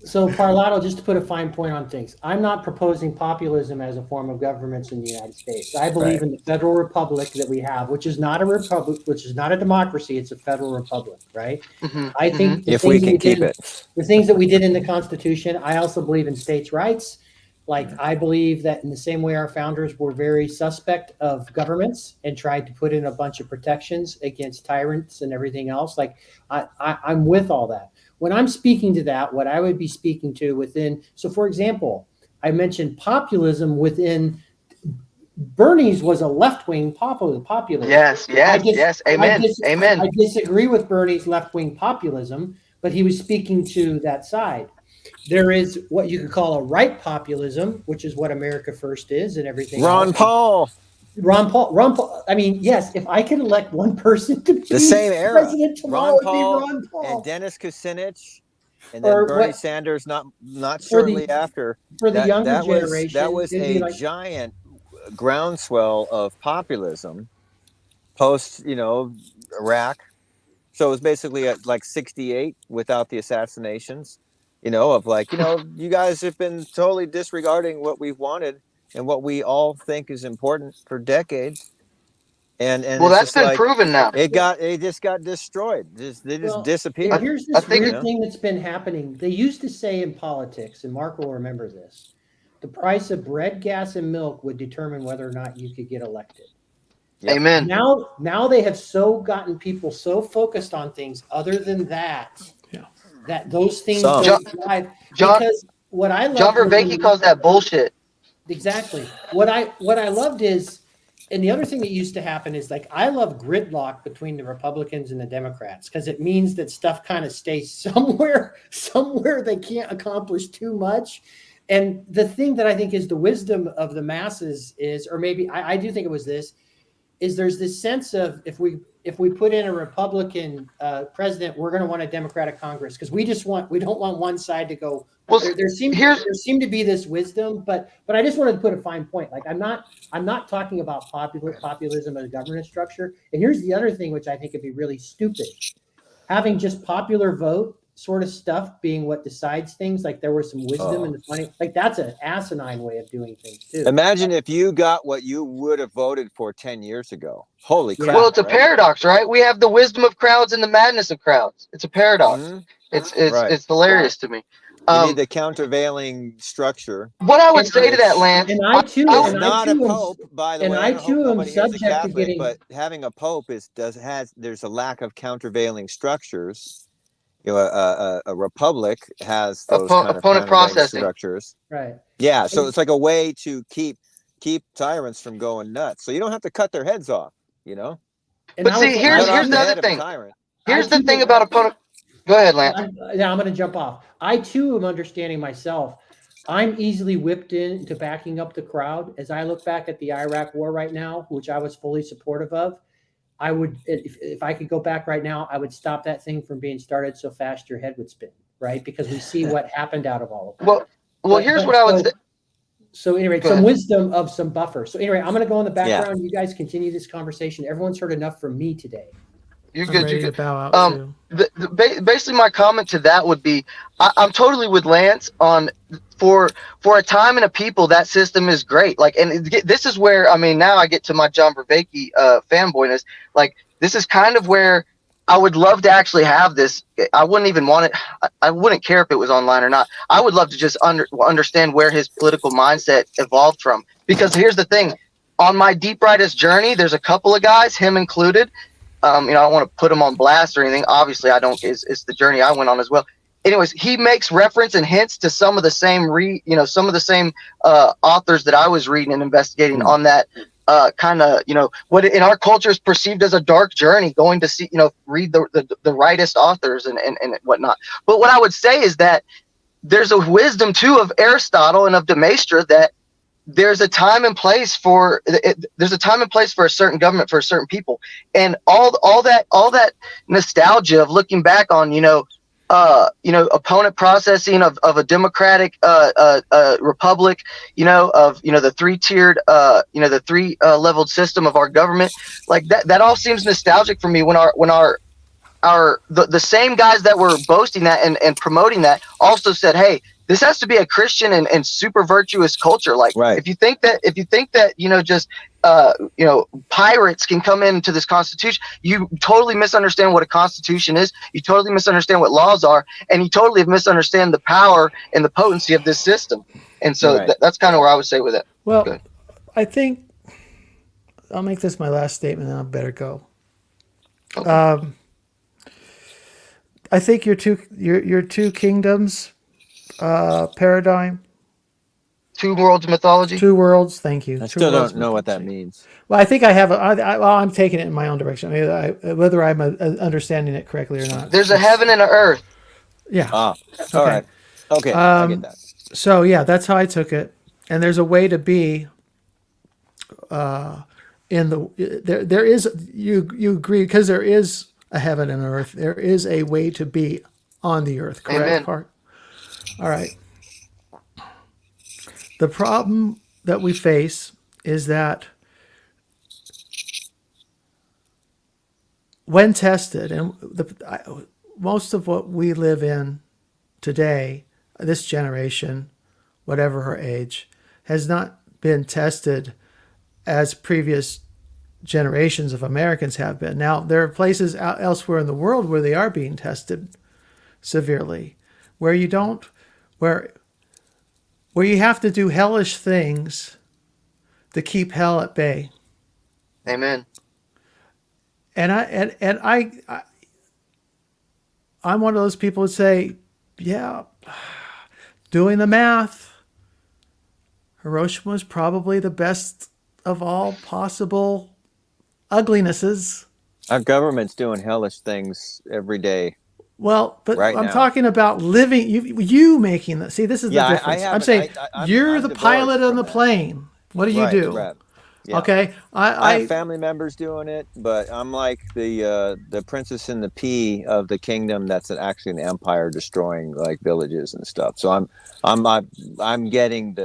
L: So, Parlato, just to put a fine point on things, I'm not proposing populism as a form of governments in the United States. I believe in the federal republic that we have, which is not a republic, which is not a democracy. It's a federal republic, right?
N: Mm-hmm.
L: I think
O: if we can keep it,
L: the things that we did in the Constitution. I also believe in states' rights. I believe that in the same way our founders were very suspect of governments and tried to put in a bunch of protections against tyrants and everything else. I'm with all that. When I'm speaking to that, what I would be speaking to within, so for example, I mentioned populism within Bernie's was a left-wing populism.
N: Yes. Amen. Amen.
L: I disagree with Bernie's left-wing populism, but he was speaking to that side. There is what you could call a right populism, which is what America First is and everything.
M: Ron Paul.
L: I mean, yes, if I could elect one person to be
M: The same era.
L: president tomorrow,
M: Ron
L: it would be Ron Paul.
M: And Dennis Kucinich, and then Bernie Sanders not shortly after.
L: For the younger generation,
M: that was a giant groundswell of populism post, Iraq. So it was basically at like 68 without the assassinations, of like, you guys have been totally disregarding what we've wanted and what we all think is important for decades. And
N: well, that's been proven now.
M: It just got destroyed. They just disappeared.
L: Here's this weird thing that's been happening. They used to say in politics, and Mark will remember this, the price of bread, gas, and milk would determine whether or not you could get elected.
N: Yep. Amen.
L: Now they have gotten people so focused on things other than that, that those things don't drive. Because what I love,
N: John Vervaeke calls that bullshit.
L: Exactly. What I loved is, and the other thing that used to happen is, like, I love gridlock between the Republicans and the Democrats because it means that stuff kind of stays somewhere they can't accomplish too much. And the thing that I think is the wisdom of the masses is, or maybe I do think it was this, is there's this sense of if we put in a Republican president, we're going to want a Democratic Congress because we don't want one side to go. Well, there seemed to be this wisdom, but I just wanted to put a fine point. Like I'm not talking about populism as a governance structure. And here's the other thing, which I think would be really stupid: having just popular vote sort of stuff being what decides things. Like there was some wisdom in the funny, like that's an asinine way of doing things too.
M: Imagine if you got what you would have voted for 10 years ago. Holy crap.
N: Well, it's a paradox, right? We have the wisdom of crowds and the madness of crowds. It's a paradox. Mm-hmm. It's hilarious to me.
M: You need the countervailing structure.
N: What I would say to that, Lance,
L: and I too,
M: is not a pope, by the way.
L: And I too am subject to getting.
M: But having a pope there's a lack of countervailing structures. A republic has those kind of
N: processing
M: structures,
L: right?
M: Yeah, so it's like a way to keep tyrants from going nuts. So you don't have to cut their heads off,
N: But see, here's the other thing. Here's the thing about opponent. Go ahead, Lance.
L: I'm going to jump off. I too am understanding myself. I'm easily whipped into backing up the crowd. As I look back at the Iraq War right now, which I was fully supportive of, I would, if I could go back right now, I would stop that thing from being started so fast your head would spin, right? Because we see what happened out of all of it.
N: Well, here's what I would say.
L: So anyway, some wisdom of some buffer. So anyway, I'm going to go in the background. You guys continue this conversation. Everyone's heard enough from me today.
N: You're good. You're good. Basically, my comment to that would be, I'm totally with Lance on for a time and a people that system is great. Like, and this is where now I get to my John Vervaeke fanboyness. Like, this is kind of where I would love to actually have this. I wouldn't even want it. I wouldn't care if it was online or not. I would love to just understand where his political mindset evolved from. Because here's the thing: on my deep rightist journey, there's a couple of guys, him included. I don't want to put him on blast or anything. Obviously, I don't. It's the journey I went on as well. Anyways, he makes reference and hints to some of the same authors that I was reading and investigating on that kind of what in our culture is perceived as a dark journey, going to see read the rightist authors and whatnot. But what I would say is that there's a wisdom too of Aristotle and of de Maistre that there's a time and place for a certain government for a certain people, and all that nostalgia of looking back on opponent processing of a democratic republic, the three-tiered the three leveled system of our government, like that all seems nostalgic for me when the same guys that were boasting that and promoting that also said, hey, this has to be a Christian and super virtuous culture. Like, right. if you think that pirates can come into this constitution, you totally misunderstand what a constitution is. You totally misunderstand what laws are, and you totally misunderstand the power and the potency of this system. And so that's kind of where I would say with it.
I: Well, I think I'll make this my last statement, and I better go. Okay. I think your two kingdoms paradigm
N: Two worlds mythology.
I: Two worlds. Thank you.
O: I
I: Two
O: still
I: worlds
O: don't know what that
I: mythology.
O: means.
I: Well, I think I have. Well, I'm taking it in my own direction. Whether I'm understanding it correctly or not.
N: There's a heaven and an earth.
I: Yeah.
O: All
I: Okay.
O: right. Okay. I get that.
I: So yeah, that's how I took it. And there's a way to be. In the there is you agree, because there is a heaven and earth. There is a way to be on the earth. Correct.
N: Amen.
I: All right. The problem that we face is that when tested, and most of what we live in today, this generation, whatever her age, has not been tested as previous generations of Americans have been. Now, there are places elsewhere in the world where they are being tested severely, where you don't, where you have to do hellish things to keep hell at bay.
N: Amen.
I: And I'm one of those people who say, yeah, doing the math, Hiroshima was probably the best of all possible uglinesses.
O: Our government's doing hellish things every day.
I: Well, but
O: right
I: I'm
O: now.
I: talking about living, you making that. See, this is the difference. I'm saying you're the pilot on the plane. What do you do?
O: Yeah.
I: Okay.
O: I have family members doing it, but I'm like the princess in the pea of the kingdom that's actually an empire destroying like villages and stuff. So I'm getting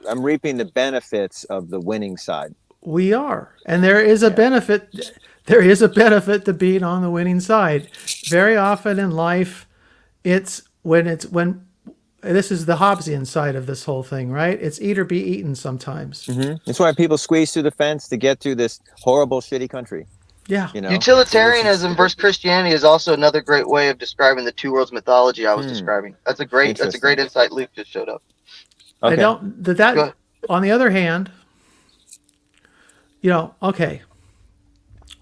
O: I'm reaping the benefits of the winning side.
I: We are. And there is a benefit. There is a benefit to being on the winning side. Very often in life, it's when this is the Hobbesian side of this whole thing, right? It's eat or be eaten sometimes.
O: Mm-hmm. That's why people squeeze through the fence to get through this horrible, shitty country.
I: Yeah.
O: You know?
N: Utilitarianism versus Christianity is also another great way of describing the two worlds mythology I was describing. That's a great insight Luke just showed up.
I: Okay. I don't that on the other hand, okay.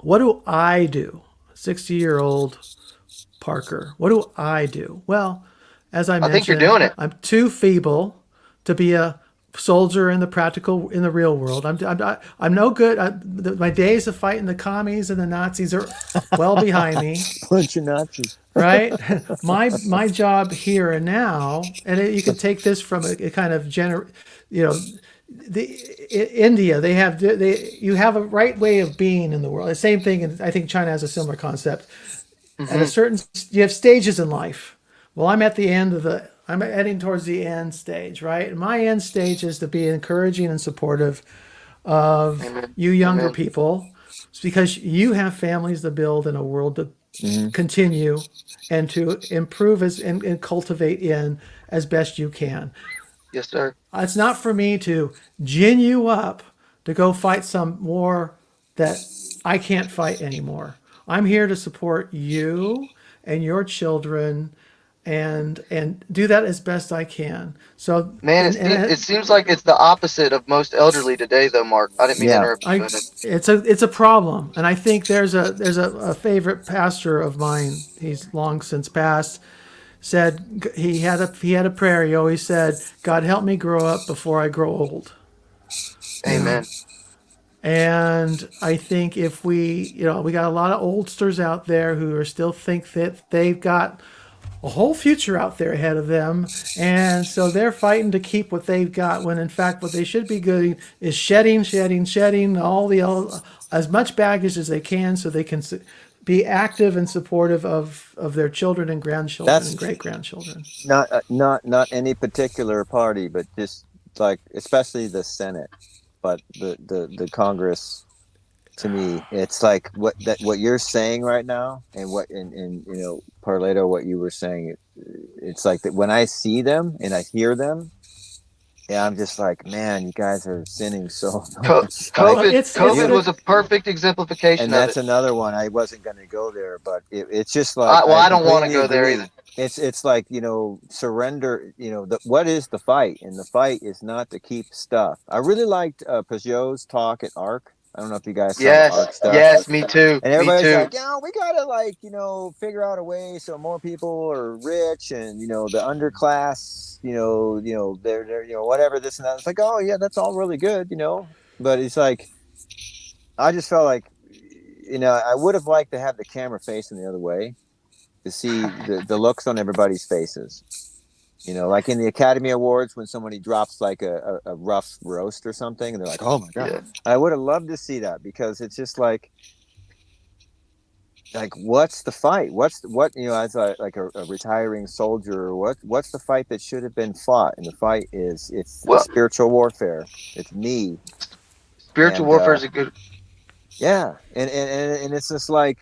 I: What do I do? 60-year-old Parker. What do I do? Well, as I mentioned,
N: think you're doing it.
I: I'm too feeble to be a soldier in the real world. I'm no good. My days of fighting the commies and the Nazis are well behind me.
O: Bunch of Nazis,
I: right? My job here and now, and you can take this from a kind of India. You have a right way of being in the world. The same thing, and I think China has a similar concept. Mm-hmm. You have stages in life. Well, I'm at the end I'm heading towards the end stage, right? And my end stage is to be encouraging and supportive of you younger people, because you have families to build and a world to continue and to improve and cultivate in as best you can.
N: Yes, sir.
I: It's not for me to gin you up to go fight some war that I can't fight anymore. I'm here to support you and your children and do that as best I can. So,
N: man, it seems like it's the opposite of most elderly today, though, Mark. I didn't mean to interrupt you.
I: It's a problem, and I think there's a favorite pastor of mine. He's long since passed. Said he had a prayer. He always said, "God, help me grow up before I grow old."
N: Amen.
I: And I think if we got a lot of oldsters out there who still think that they've got a whole future out there ahead of them, and so they're fighting to keep what they've got, when in fact what they should be doing is shedding as much baggage as they can, so they can be active and supportive of their children and grandchildren and great grandchildren.
O: Not any particular party, but just like especially the Senate, but the Congress. To me, it's like what you're saying right now, and Parleto, what you were saying. It's like that when I see them and I hear them, I'm just like, man, you guys are sinning so much.
N: COVID was a perfect exemplification.
O: And that's another one. I wasn't going to go there, but it's just like.
N: I don't want to go there either.
O: It's like surrender. What is the fight? And the fight is not to keep stuff. I really liked Peugeot's talk at ARC. I don't know if you guys saw
N: Yes,
O: ARC stuff.
N: yes, me too.
O: And
N: Me
O: everybody's
N: too.
O: like, we gotta figure out a way so more people are rich and the underclass, they're whatever this and that. It's like, oh yeah, that's all really good, But it's like, I just felt like, I would have liked to have the camera facing the other way to see the looks on everybody's faces. Like in the Academy Awards when somebody drops like a rough roast or something, and they're like, "Oh my god!" Yeah. I would have loved to see that because it's just like what's the fight? As a retiring soldier, what's the fight that should have been fought? And the fight it's spiritual warfare. It's me.
N: Spiritual warfare is a good.
O: Yeah, and it's just like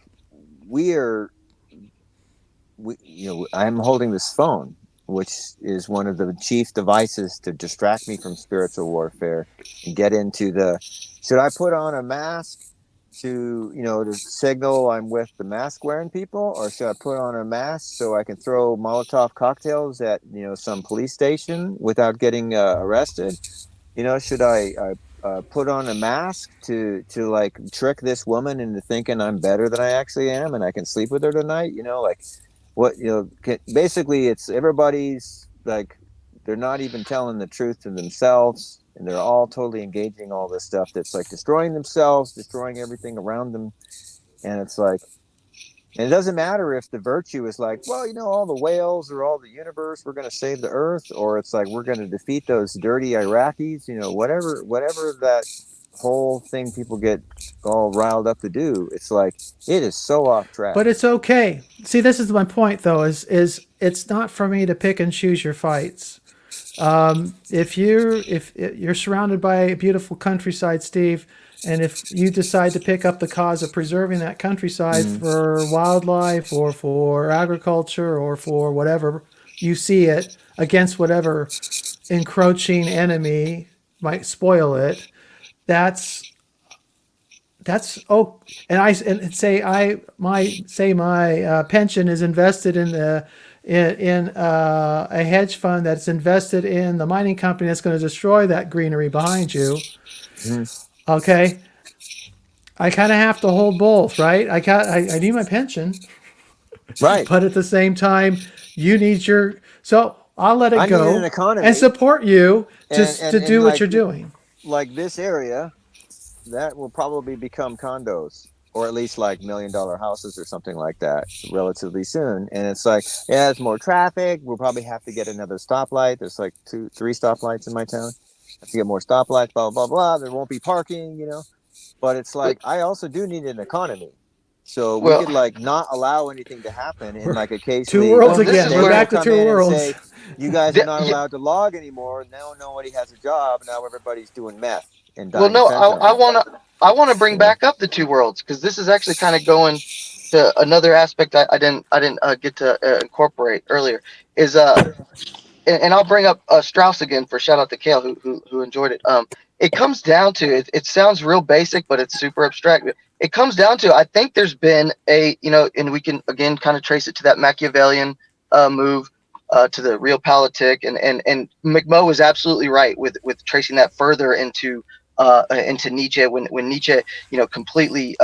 O: I'm holding this phone, which is one of the chief devices to distract me from spiritual warfare and get into should I put on a mask to signal I'm with the mask wearing people, or should I put on a mask so I can throw Molotov cocktails at some police station without getting arrested? Should I put on a mask to like trick this woman into thinking I'm better than I actually am and I can sleep with her tonight? Basically it's everybody's like, they're not even telling the truth to themselves, and they're all totally engaging all this stuff that's like destroying themselves, destroying everything around them. And it's like, and it doesn't matter if the virtue is like, well, all the whales or all the universe, we're going to save the earth, or it's like, we're going to defeat those dirty Iraqis, whatever that whole thing people get all riled up to do. It's like, it is so off track.
I: But it's okay. See, this is my point though, is it's not for me to pick and choose your fights. If you're surrounded by a beautiful countryside, Steve, and if you decide to pick up the cause of preserving that countryside for wildlife or for agriculture or for whatever you see it my pension is invested in a hedge fund that's invested in the mining company that's going to destroy that greenery behind you. Okay, I kind of have to hold both, right? I need my pension,
O: right?
I: But at the same time, you need so I'll let it go
O: need an economy
I: and support you to do what you're doing.
O: Like this area, that will probably become condos, or at least like $1 million houses or something like that relatively soon. And it's like, yeah, it's more traffic. We'll probably have to get another stoplight. There's like 2-3 stoplights in my town. Have to get more stoplights, blah, blah, blah. There won't be parking, But it's like, I also do need an economy. So we could like not allow anything to happen in like a case.
I: Two worlds again. We're back to two worlds.
O: Say, you guys are not allowed to log anymore. Now nobody has a job. Now everybody's doing meth. Well,
N: no, I want to bring back up the two worlds, because this is actually kind of going to another aspect I didn't get to incorporate earlier. Is and I'll bring up Strauss again for shout out to Kale who enjoyed it. It comes down to it sounds real basic, but it's super abstract. It comes down to, I think there's been and we can again kind of trace it to that Machiavellian move. To the realpolitik, and McMo was absolutely right with tracing that further into Nietzsche when Nietzsche completely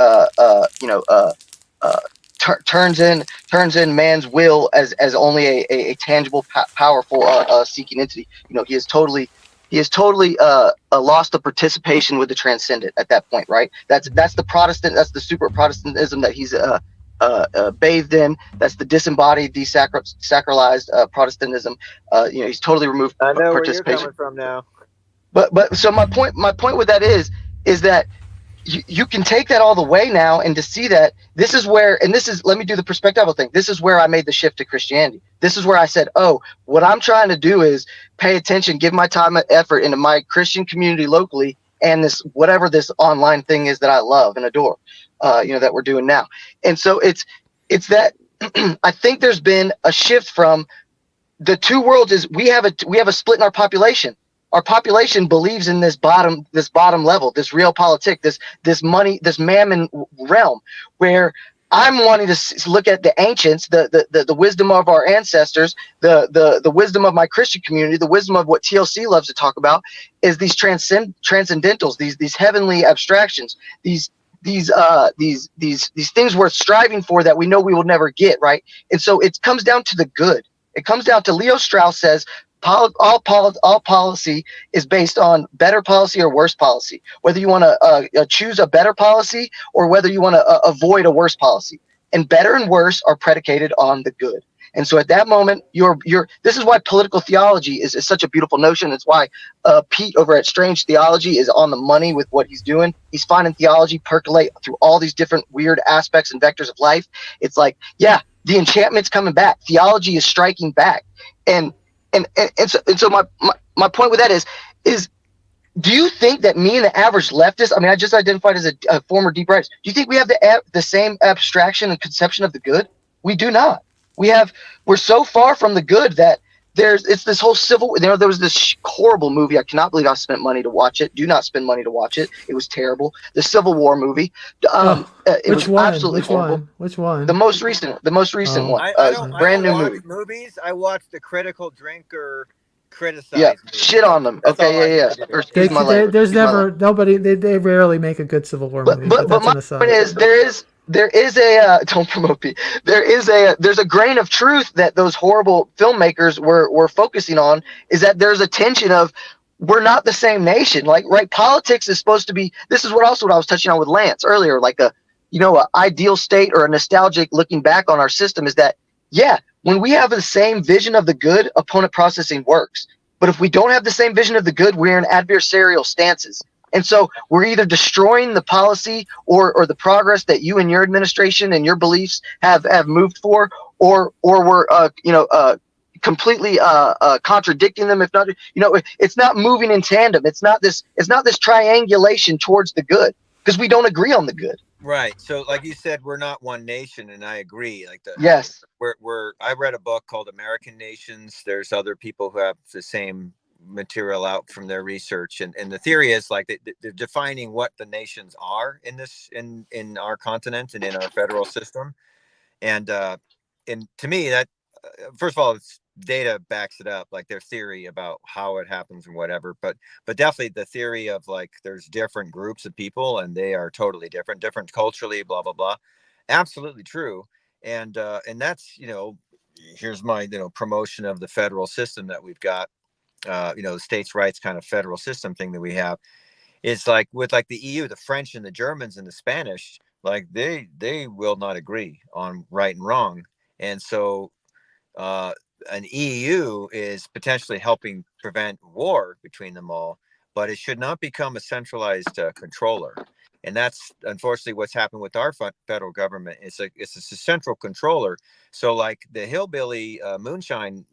N: turns in man's will as only a tangible powerful seeking entity. He has totally lost the participation with the transcendent at that point, right? That's the super Protestantism that he's bathed in. That's the disembodied, desacralized Protestantism. He's totally removed
O: participation. Where you're coming from now.
N: But so my point with that is that you can take that all the way now, and to see that this is where, and this is, let me do the perspectival thing. This is where I made the shift to Christianity. This is where I said, oh, what I'm trying to do is pay attention, give my time and effort into my Christian community locally, and this whatever this online thing is that I love and adore, that we're doing now. And so it's that I think there's been a shift from the two worlds. Is we have a split in our population. Our population believes in this bottom level, this realpolitik, this money, this mammon realm, where I'm wanting to look at the ancients, the wisdom of our ancestors, the wisdom of my Christian community, the wisdom of what TLC loves to talk about is these transcendentals, these heavenly abstractions, these things worth striving for that we know we will never get, right? And so it comes down to the good. It comes down to Leo Strauss says all policy is based on better policy or worse policy. Whether you want to choose a better policy or whether you want to avoid a worse policy. And better and worse are predicated on the good. And so at that moment, this is why political theology is such a beautiful notion. It's why Pete over at Strange Theology is on the money with what he's doing. He's finding theology percolate through all these different weird aspects and vectors of life. It's like, yeah, the enchantment's coming back. Theology is striking back. And so my point with that is do you think that me and the average leftist, I mean, I just identified as a former deep rightist, do you think we have the same abstraction and conception of the good? We do not. We're so far from the good that it's this whole there was this horrible movie. I cannot believe I spent money to watch it. Do not spend money to watch it. It was terrible. The Civil War movie.
I: Which one? Which one?
N: The most recent one. Brand new movie.
M: Movies. I watched The Critical Drinker criticize.
N: Yeah, shit on them. Okay, yeah.
I: They rarely make a good Civil War movie.
N: But my point is, there is a don't promote me. There's a grain of truth that those horrible filmmakers were focusing on, is that there's a tension of we're not the same nation. Like, right, politics is supposed to be, this is what I was touching on with Lance earlier, like a ideal state or a nostalgic looking back on our system is that, yeah, when we have the same vision of the good, opponent processing works. But if we don't have the same vision of the good, we're in adversarial stances. And so we're either destroying the policy or the progress that you and your administration and your beliefs have moved for, or we're completely contradicting them. If not, it's not moving in tandem. It's not this triangulation towards the good because we don't agree on the good.
M: Right. So, like you said, we're not one nation, and I agree.
N: Yes.
M: I read a book called American Nations. There's other people who have the same material out from their research, and the theory is like they're defining what the nations are in our continent and in our federal system. And to me, that first of all, it's data backs it up, like their theory about how it happens and whatever, but definitely the theory of like there's different groups of people and they are totally different culturally, blah blah blah, absolutely true. And that's, here's my promotion of the federal system that we've got, the states' rights kind of federal system thing that we have. It's like with like the EU, the French and the Germans and the Spanish, like they will not agree on right and wrong, and so an EU is potentially helping prevent war between them all, but it should not become a centralized controller. And that's unfortunately what's happened with our federal government. It's a central controller. So like the hillbilly moonshine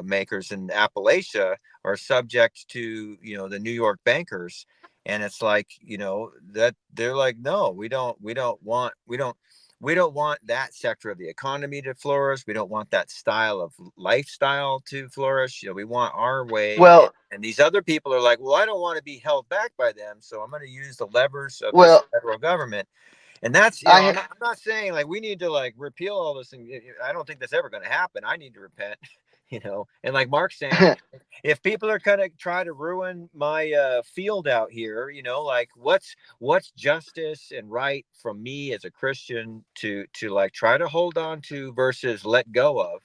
M: makers in Appalachia are subject to, the New York bankers. And it's like, that they're like, no, we don't want that sector of the economy to flourish. We don't want that style of lifestyle to flourish. We want our way.
N: Well,
M: and these other people are like, well, I don't want to be held back by them, so I'm going to use the levers of the federal government. And that's, I'm not saying like we need to like repeal all this. And I don't think that's ever going to happen. I need to repent, and like Mark's saying, if people are going to try to ruin my field out here, like what's justice and right from me as a Christian to like try to hold on to versus let go of.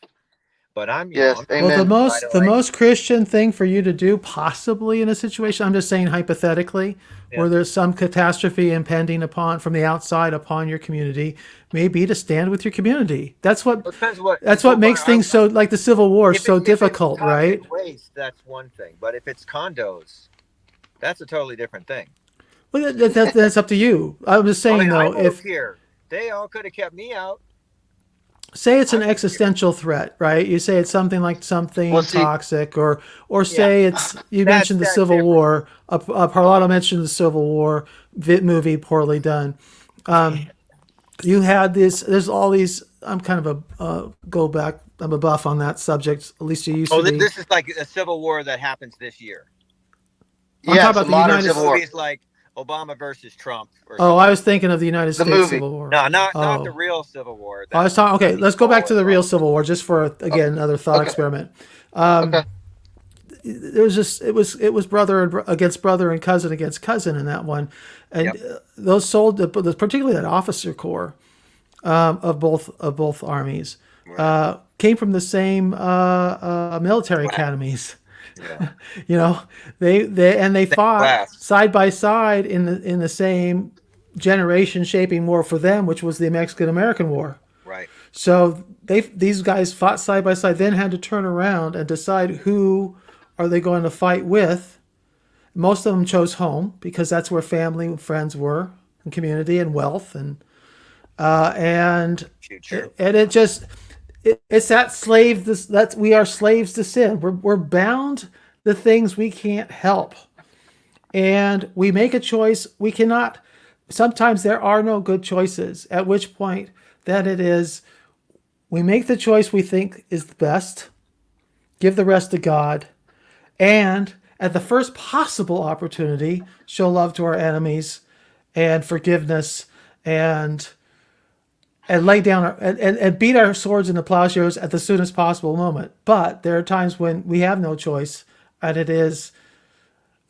M: But I'm,
I: the most Christian thing for you to do, possibly in a situation, I'm just saying hypothetically, where there's some catastrophe impending from the outside upon your community, may be to stand with your community. That's what makes things so, like the Civil War, so difficult, right?
M: Waste, that's one thing, but if it's condos, that's a totally different thing.
I: Well, that's up to you. I'm just saying if
M: they all could have kept me out.
I: Say it's an existential threat, right? You say it's something toxic, or say it's, you mentioned the Civil War. Parlato mentioned the Civil War movie, poorly done. You had there's all these, I'm kind of I'm a buff on that subject, at least you used to be.
M: This is like a Civil War that happens this year.
I: I'm talking about the United
M: Civil War. Like, Obama versus Trump.
I: Oh, I was thinking of the United States Civil War.
M: No, not the real Civil War.
I: I was talking. Okay, let's go back to the real Civil War just for another thought experiment. It was brother against brother and cousin against cousin in that one, and those particularly that officer corps of both armies came from the same military academies.
M: Yeah.
I: You know, they fought side by side in the same generation shaping war for them, which was the Mexican-American War.
M: Right.
I: So these guys fought side by side, then had to turn around and decide who are they going to fight with. Most of them chose home because that's where family and friends were, and community and wealth, and it's that slave. That we are slaves to sin. We're bound to things we can't help, and we make a choice. We cannot. Sometimes there are no good choices. At which point, then it is, we make the choice we think is the best, give the rest to God, and at the first possible opportunity, show love to our enemies, and forgiveness, and lay down and beat our swords into plowshares at the soonest possible moment. But there are times when we have no choice, and it is,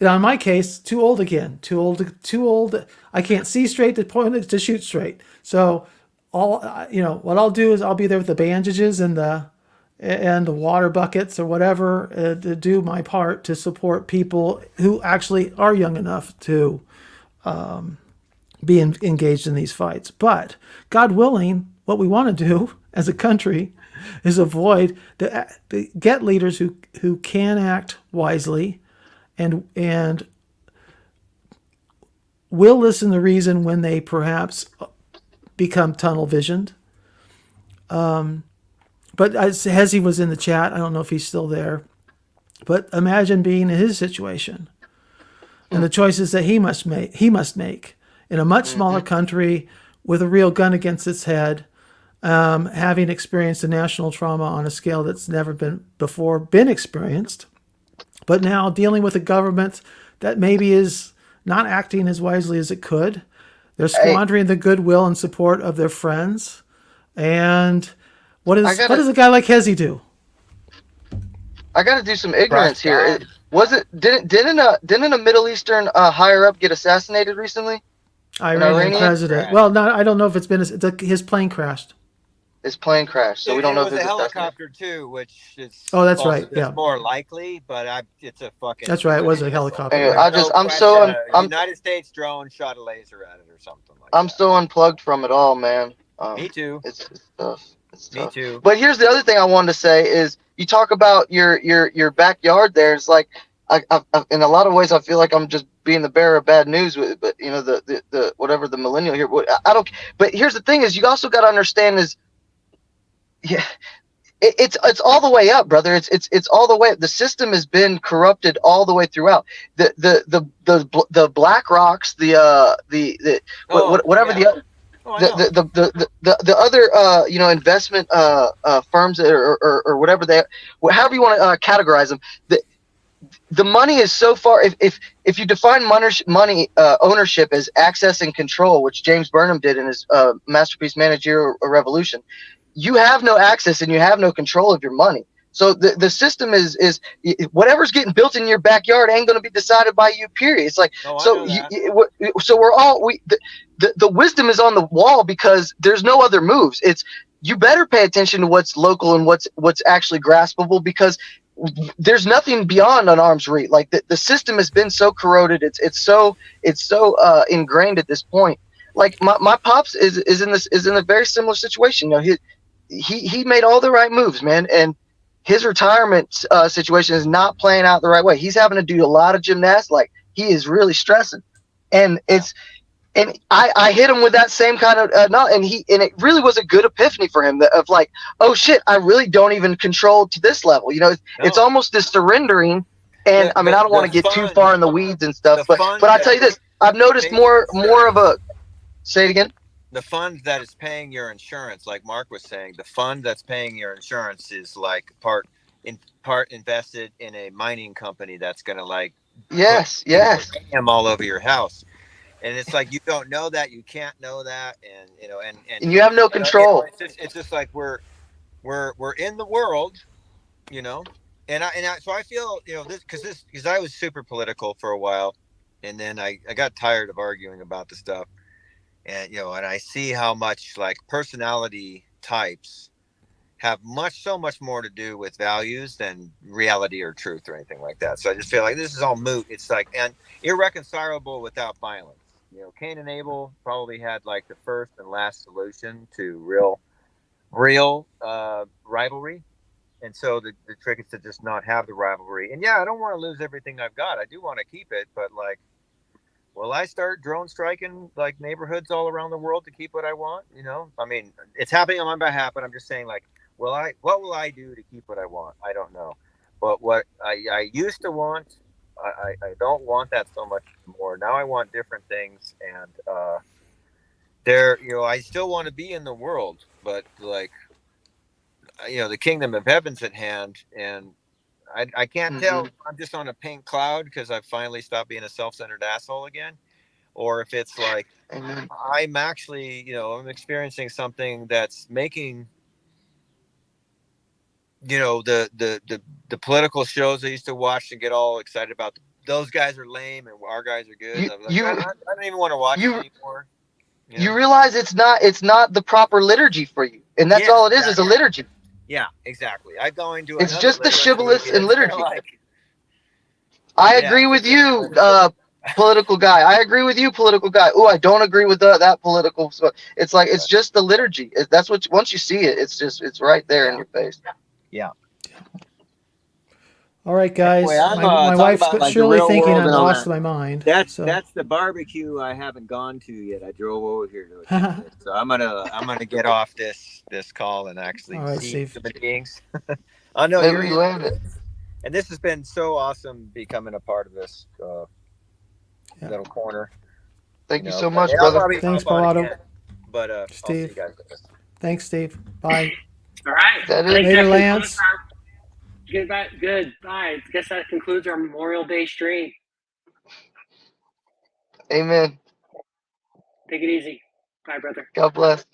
I: in my case, too old again. Too old. I can't see straight to shoot straight. So what I'll do is I'll be there with the bandages and the water buckets or whatever to do my part to support people who actually are young enough to be engaged in these fights. But God willing, what we want to do as a country is avoid to get leaders who can act wisely and will listen to reason when they perhaps become tunnel visioned. But as Hezi was in the chat, I don't know if he's still there, but imagine being in his situation and the choices that he must make in a much smaller country with a real gun against its head, having experienced a national trauma on a scale that's never been experienced, but now dealing with a government that maybe is not acting as wisely as it could. They're squandering the goodwill and support of their friends. And what does a guy like Hezi do?
N: I got to do some ignorance here. Didn't a Middle Eastern higher up get assassinated recently?
I: Iranian president. Well, no, I don't know if it's been his plane crashed.
N: His plane crashed, so we don't know if
M: it was a helicopter too, which is
I: that's right. Yeah,
M: more likely, but it's a fucking.
I: That's right. It was a helicopter.
N: Anyway,
M: United States drone shot a laser at it or something like
N: I'm so unplugged from it all, man.
M: Me too.
N: It's tough.
M: Me too.
N: But here's the other thing I wanted to say is you talk about your backyard there. It's like I in a lot of ways I feel like I'm just being the bearer of bad news with, but you know the whatever the millennial here. I don't. But here's the thing: is you also got to understand is. Yeah, it's all the way up, brother. It's all the way up. The system has been corrupted all the way throughout. The Black Rocks, the other investment firms or whatever however you want to categorize them. The money is so far. If you define money ownership as access and control, which James Burnham did in his masterpiece Managerial Revolution. You have no access and you have no control of your money. So the system is whatever's getting built in your backyard ain't going to be decided by you. Period. It's like so we're all the wisdom is on the wall because there's no other moves. It's you better pay attention to what's local and what's actually graspable because there's nothing beyond an arm's reach. Like the system has been so corroded. It's so ingrained at this point. Like my pops is in a very similar situation. You know, he made all the right moves, man, and his retirement situation is not playing out the right way. He's having to do a lot of gymnastics. Like he is really stressing, and I hit him with that same kind of and it really was a good epiphany for him of like, oh shit, I really don't even control to this level. You know, it's almost this surrendering. And I mean, I don't want to get too far in the weeds and stuff, but I'll tell you this: I've noticed more of a. Say it again.
M: The fund that is paying your insurance, like Mark was saying, the fund that's paying your insurance is like part invested in a mining company that's gonna like
N: yes
M: all over your house. And it's like you don't know that, you can't know that, and
N: and you have no control.
M: It's just like we're in the world, and so I feel this because I was super political for a while, and then I got tired of arguing about the stuff, and and I see how much like personality types have so much more to do with values than reality or truth or anything like that. So I just feel like this is all moot. It's like and irreconcilable without violence. Cain and Abel probably had like the first and last solution to real rivalry. And so the trick is to just not have the rivalry. And yeah, I don't want to lose everything I've got. I do want to keep it, but like, will I start drone striking like neighborhoods all around the world to keep what I want? I mean, it's happening on my behalf, but I'm just saying like, what will I do to keep what I want? I don't know. But what I used to want, I don't want that so much more. Now I want different things, and I still want to be in the world, but like, the kingdom of heaven's at hand, and I can't tell if I'm just on a pink cloud because I've finally stopped being a self-centered asshole again, or if it's like I'm actually, I'm experiencing something that's making, the political shows I used to watch and get all excited about. Those guys are lame and our guys are good. I don't even want to watch it anymore.
N: You realize it's not the proper liturgy for you, and that's all it is a liturgy.
M: Yeah, exactly. I go into
N: it's just the shibboleth and liturgy.
M: I
N: agree with you, political guy. I agree with you, political guy. Oh, I don't agree with that political. So it's like it's just the liturgy. That's what once you see it, it's right there in your face.
M: Yeah.
I: All right, guys.
P: Anyway,
I: my wife's
P: like
I: surely thinking I'm
P: and all
I: lost
P: that.
I: my mind.
P: That's the barbecue I haven't gone to yet. I drove over here to it, so I'm gonna
M: get off this call and actually
I: all right,
M: see
I: Steve.
M: human beings. Oh no,
N: maybe you land it.
M: And this has been so awesome becoming a part of this little corner.
N: Thank you so much, brother.
I: Thanks, Palato.
M: But
I: Steve.
M: I'll see you guys.
I: Thanks, Steve. Bye.
A: All right.
I: Later, Lance.
A: Goodbye. Good. Bye. I guess that concludes our Memorial Day stream.
N: Amen.
A: Take it easy. Bye, brother.
N: God bless.